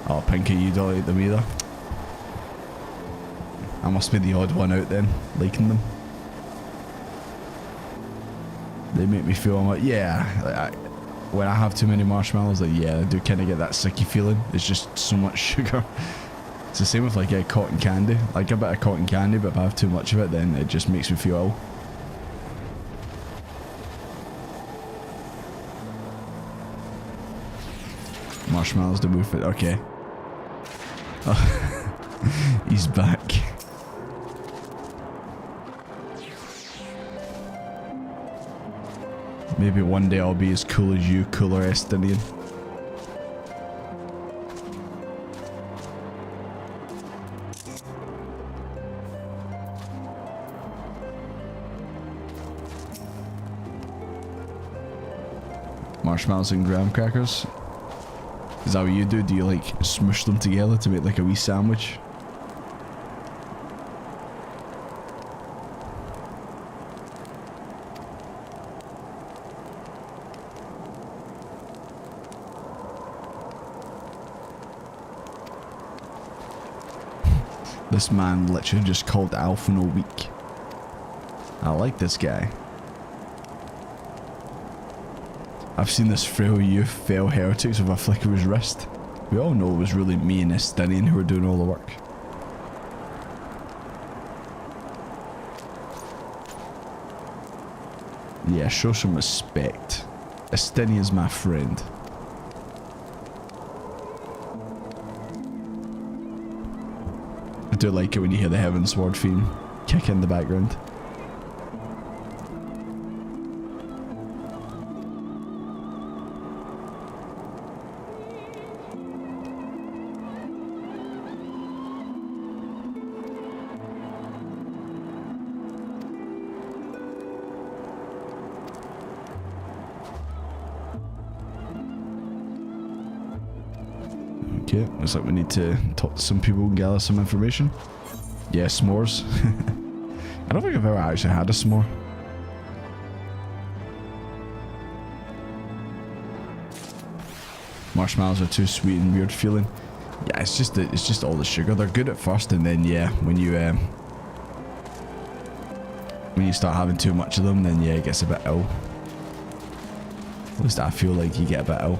Oh, Pinky, you don't like them either. I must be the odd one out then, liking them. They make me feel, I'm like, yeah, when I have too many marshmallows, like, yeah, I do kind of get that sicky feeling. It's just so much sugar. It's the same with like cotton candy. Like a bit of cotton candy, but if I have too much of it, then it just makes me feel ill. Marshmallows to move it. Okay. Oh, he's back. Maybe one day I'll be as cool as you, cooler Estinian. Marshmallows and graham crackers. Is that what you do? Do you like smush them together to make like a wee sandwich? This man literally just called Alphino weak. I like this guy. I've seen this frail youth fell heretics with a flick of his wrist. We all know it was really me and Estinian who were doing all the work. Yeah, show some respect. Estinian's my friend. I do like it when you hear the Heavensward theme kick in the background. Okay, looks like we need to talk to some people and gather some information. Yeah, s'mores. I don't think I've ever actually had a s'more. Marshmallows are too sweet and weird feeling. Yeah, it's just all the sugar. They're good at first, and then yeah, when you when you start having too much of them, then yeah, it gets a bit ill. At least I feel like you get a bit ill.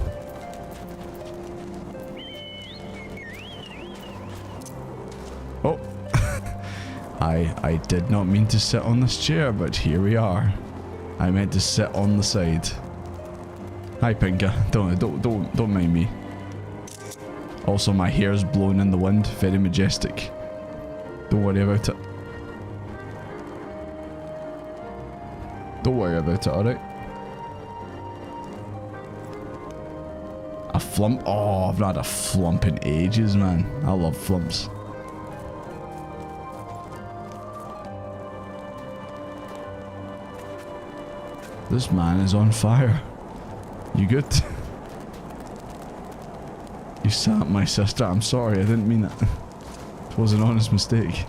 Oh. I did not mean to sit on this chair, but here we are. I meant to sit on the side. Hi Pinka, don't mind me. Also my hair's blown in the wind, very majestic. Don't worry about it. Don't worry about it, alright? A flump? Oh, I've not had a flump in ages, man. I love flumps. This man is on fire. You good? You sat my sister. I'm sorry, I didn't mean it. It was an honest mistake.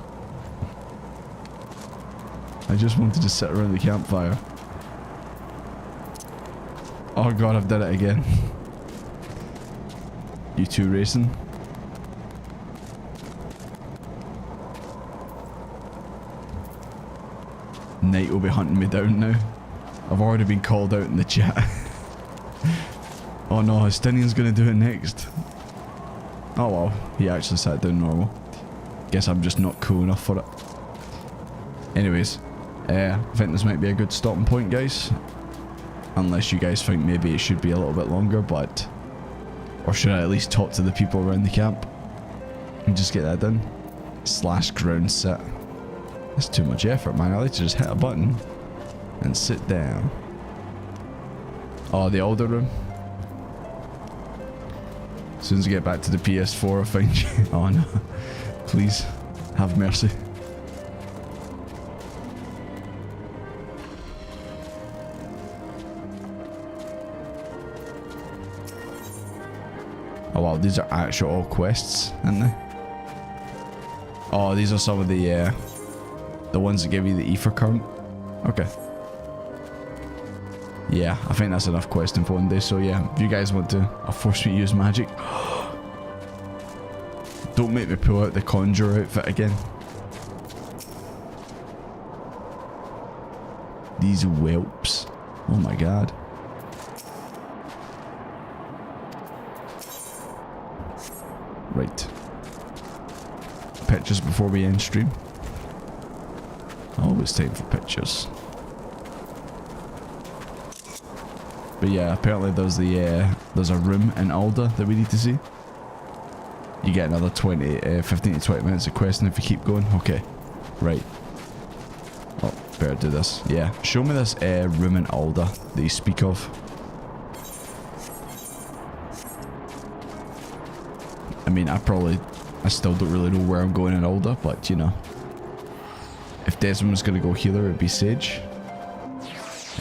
I just wanted to sit around the campfire. Oh god, I've done it again. You two racing? Knight will be hunting me down now. I've already been called out in the chat. Oh no, Estinian's gonna do it next. Oh well, he actually sat down normal. Guess I'm just not cool enough for it. Anyways, I think this might be a good stopping point, guys. Unless you guys think maybe it should be a little bit longer, but... Or should I at least talk to the people around the camp? And just get that done. / ground set. That's too much effort, man. I like to just hit a button and sit down. Oh, the older room. As soon as I get back to the PS4, I'll find you. Oh no. Please, have mercy. Oh wow, these are actual all quests, aren't they? Oh, these are some of the ones that give you the ether current. Okay. Yeah, I think that's enough quest info one day. So yeah, if you guys want to force me to use magic, don't make me pull out the conjurer outfit again. These whelps. Oh my god. Right. Pictures before we end stream. Always time for pictures. But yeah, apparently there's a room in Alda that we need to see. You get another 15 to 20 minutes of questing if you keep going. Okay, right. Oh, better do this. Yeah, show me this room in Alda that you speak of. I mean, I still don't really know where I'm going in Alda, but you know. If Desmond was going to go healer, it'd be Sage.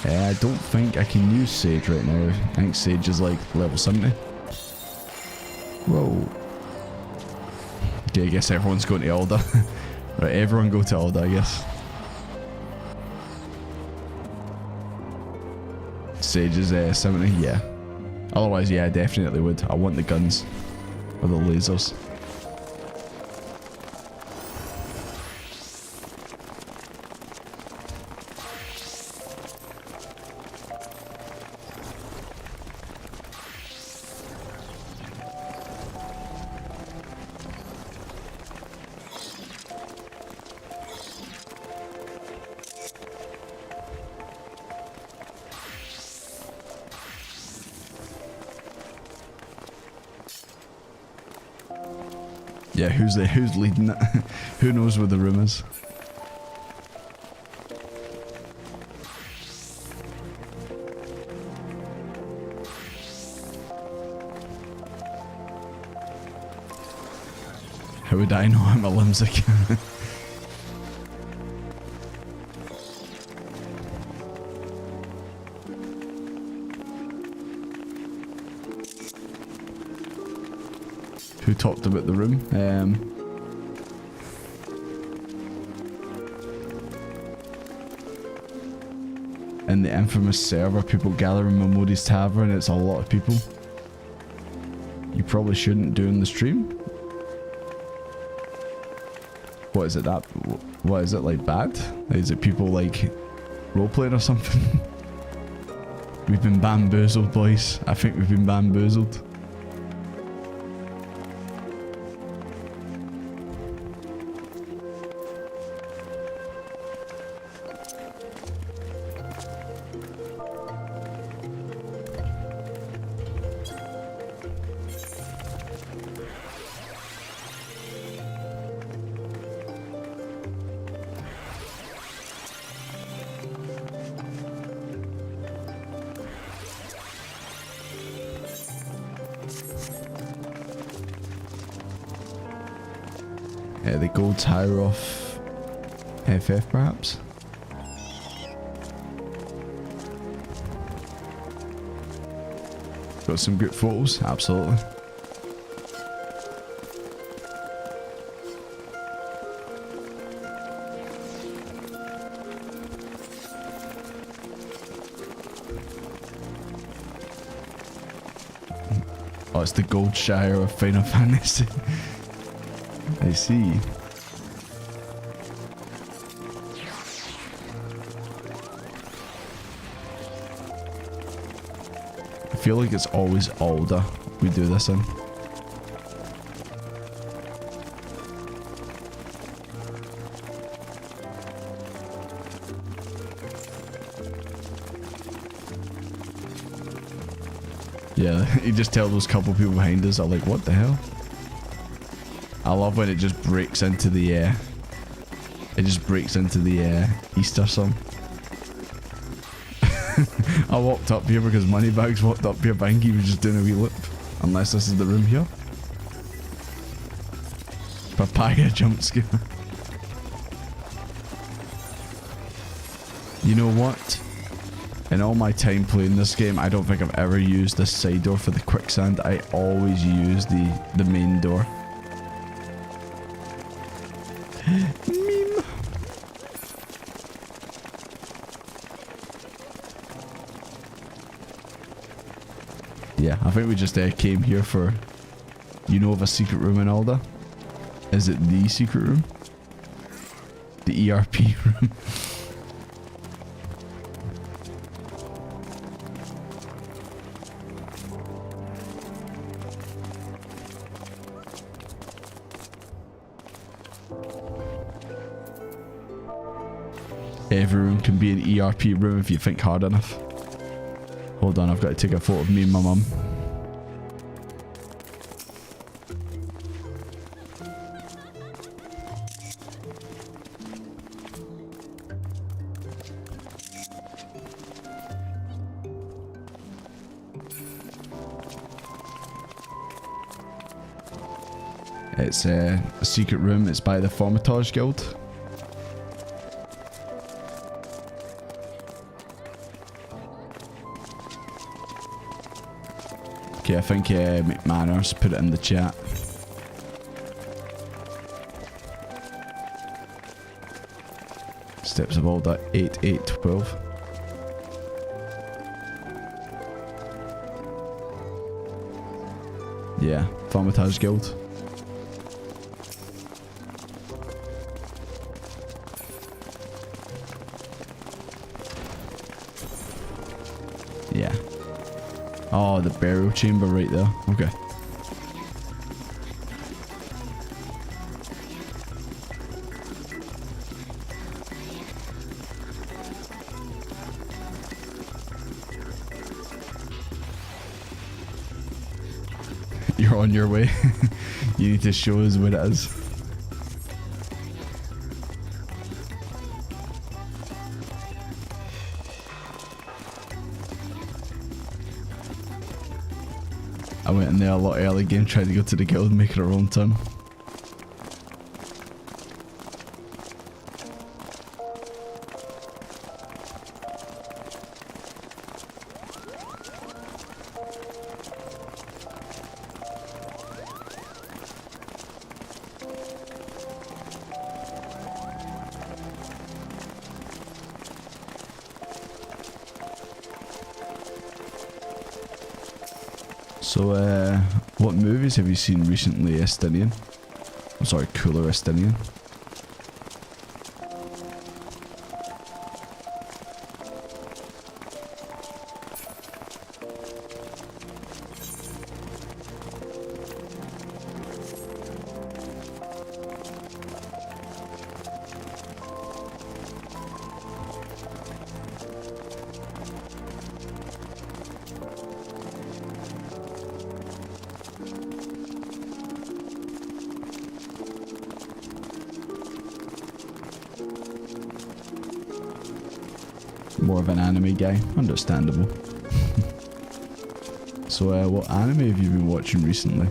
I don't think I can use Sage right now. I think Sage is like level 70. Whoa. Okay, I guess everyone's going to Alda. Right, everyone go to Alda, I guess. Sage is 70, yeah. Otherwise, yeah, I definitely would. I want the guns. Or the lasers. Yeah, who's leading it? Who knows where the room is? How would I know I'm a Limsic? Who talked about the room? In the infamous server, people gather in Emotes Tavern. It's a lot of people. You probably shouldn't do in the stream. What is it that? What is it, like bad? Is it people like roleplaying or something? We've been bamboozled, boys. I think we've been bamboozled. The gold tower of FF, perhaps? Got some good photos, absolutely. Oh, it's the Gold Shire of Final Fantasy. I see. I feel like it's always older we do this in. Yeah, you just tell those couple people behind us are like, what the hell? I love when it just breaks into the it just breaks into the Easter song. I walked up here because Moneybags walked up here, Banky was just doing a wee loop. Unless this is the room here. Papaya jump scare. You know what? In all my time playing this game, I don't think I've ever used this side door for the quicksand. I always use the main door. Meme. Yeah, I think we just came here for, you know, of a secret room in Alda. Is it the secret room? The ERP room. Every room can be an ERP room if you think hard enough. Hold on, I've got to take a photo of me and my mum. It's a secret room. It's by the Formatage Guild. Okay, I think McManus put it in the chat. Steps of Alda 8812. Yeah, Formatage Guild. Yeah. Oh, the burial chamber right there. Okay. You're on your way. You need to show us what it is. I went in there a lot early game, tried to go to the guild and make it our own turn. So, what movies have you seen recently, Estinian? I'm sorry, Cooler Estinian. more of an anime guy. Understandable. So, what anime have you been watching recently?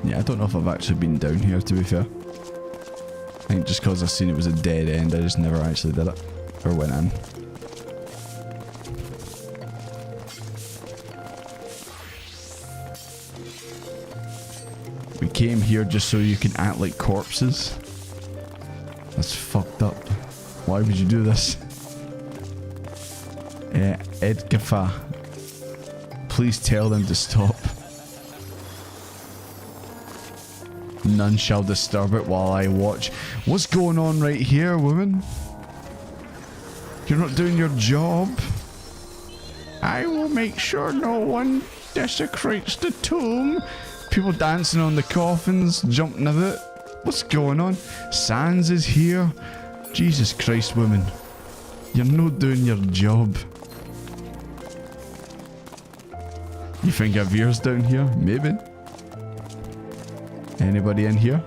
Yeah, I don't know if I've actually been down here, to be fair. I think just because I seen it was a dead end, I just never actually did it. Or went in. We came here just so you can act like corpses? That's fucked up. Why would you do this? Edgafa. Please tell them to stop. None shall disturb it while I watch. What's going on right here, woman? You're not doing your job. I will make sure no one desecrates the tomb. People dancing on the coffins, jumping about. What's going on? Sans is here. Jesus Christ, woman. You're not doing your job. You think Avir's down here? Maybe. Anybody in here?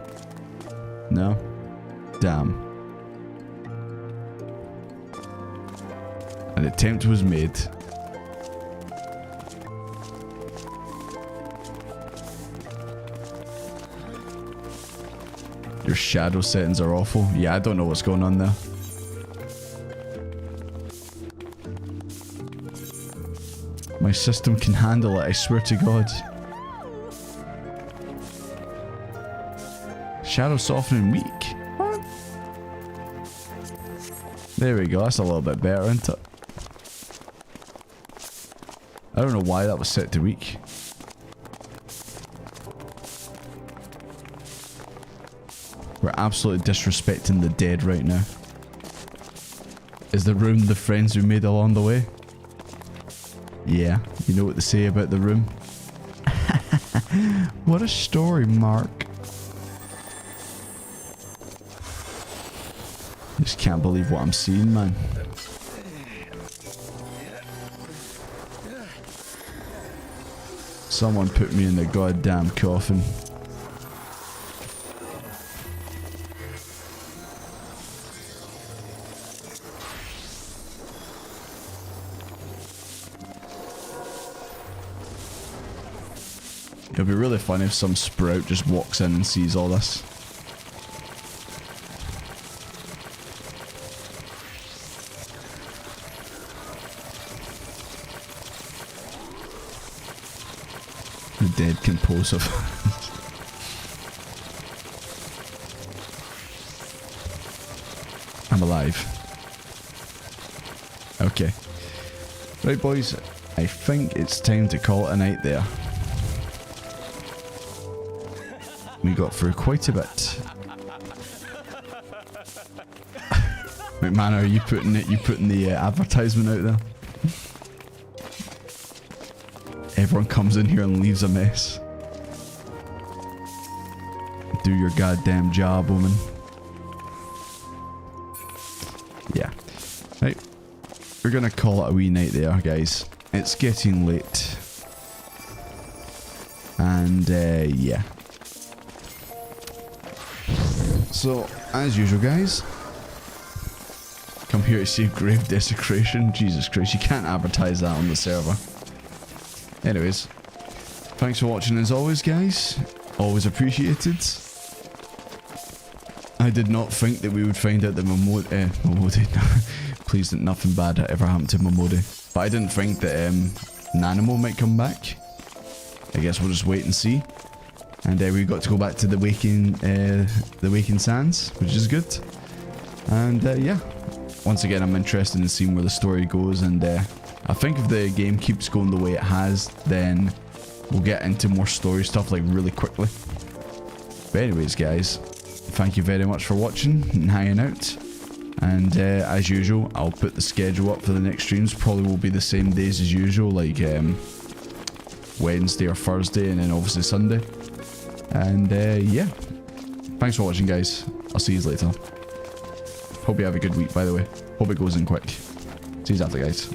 No? Damn. An attempt was made. Your shadow settings are awful. Yeah, I don't know what's going on there. My system can handle it, I swear to God. Shadow softening weak. What? There we go, that's a little bit better, isn't it? I don't know why that was set to weak. We're absolutely disrespecting the dead right now. Is the room the friends we made along the way? Yeah, you know what to say about the room. What a story, Mark. Just can't believe what I'm seeing, man. Someone put me in the goddamn coffin. It'll be really funny if some sprout just walks in and sees all this. The dead compulsive. I'm alive. Okay. Right, boys. I think it's time to call it a night there. We got through quite a bit. McMahon, are you putting it? You putting the advertisement out there? Everyone comes in here and leaves a mess. Do your goddamn job, woman. Yeah. Right. We're gonna call it a wee night there, guys. It's getting late. And, yeah. So, as usual, guys. Come here to see grave desecration. Jesus Christ, you can't advertise that on the server. Anyways, thanks for watching as always, guys. Always appreciated. I did not think that we would find out that Momode. Please, that nothing bad ever happened to Momode. But I didn't think that Nanimo might come back. I guess we'll just wait and see. And we got to go back to the Waking Sands, which is good. And yeah, once again, I'm interested in seeing where the story goes. And I think if the game keeps going the way it has, then we'll get into more story stuff like really quickly. But anyways, guys, thank you very much for watching and hanging out. And as usual, I'll put the schedule up for the next streams. Probably will be the same days as usual, like Wednesday or Thursday, and then obviously Sunday. And yeah, Thanks for watching, guys. I'll see you later. Hope you have a good week, by the way. Hope it goes in quick. See you after, guys.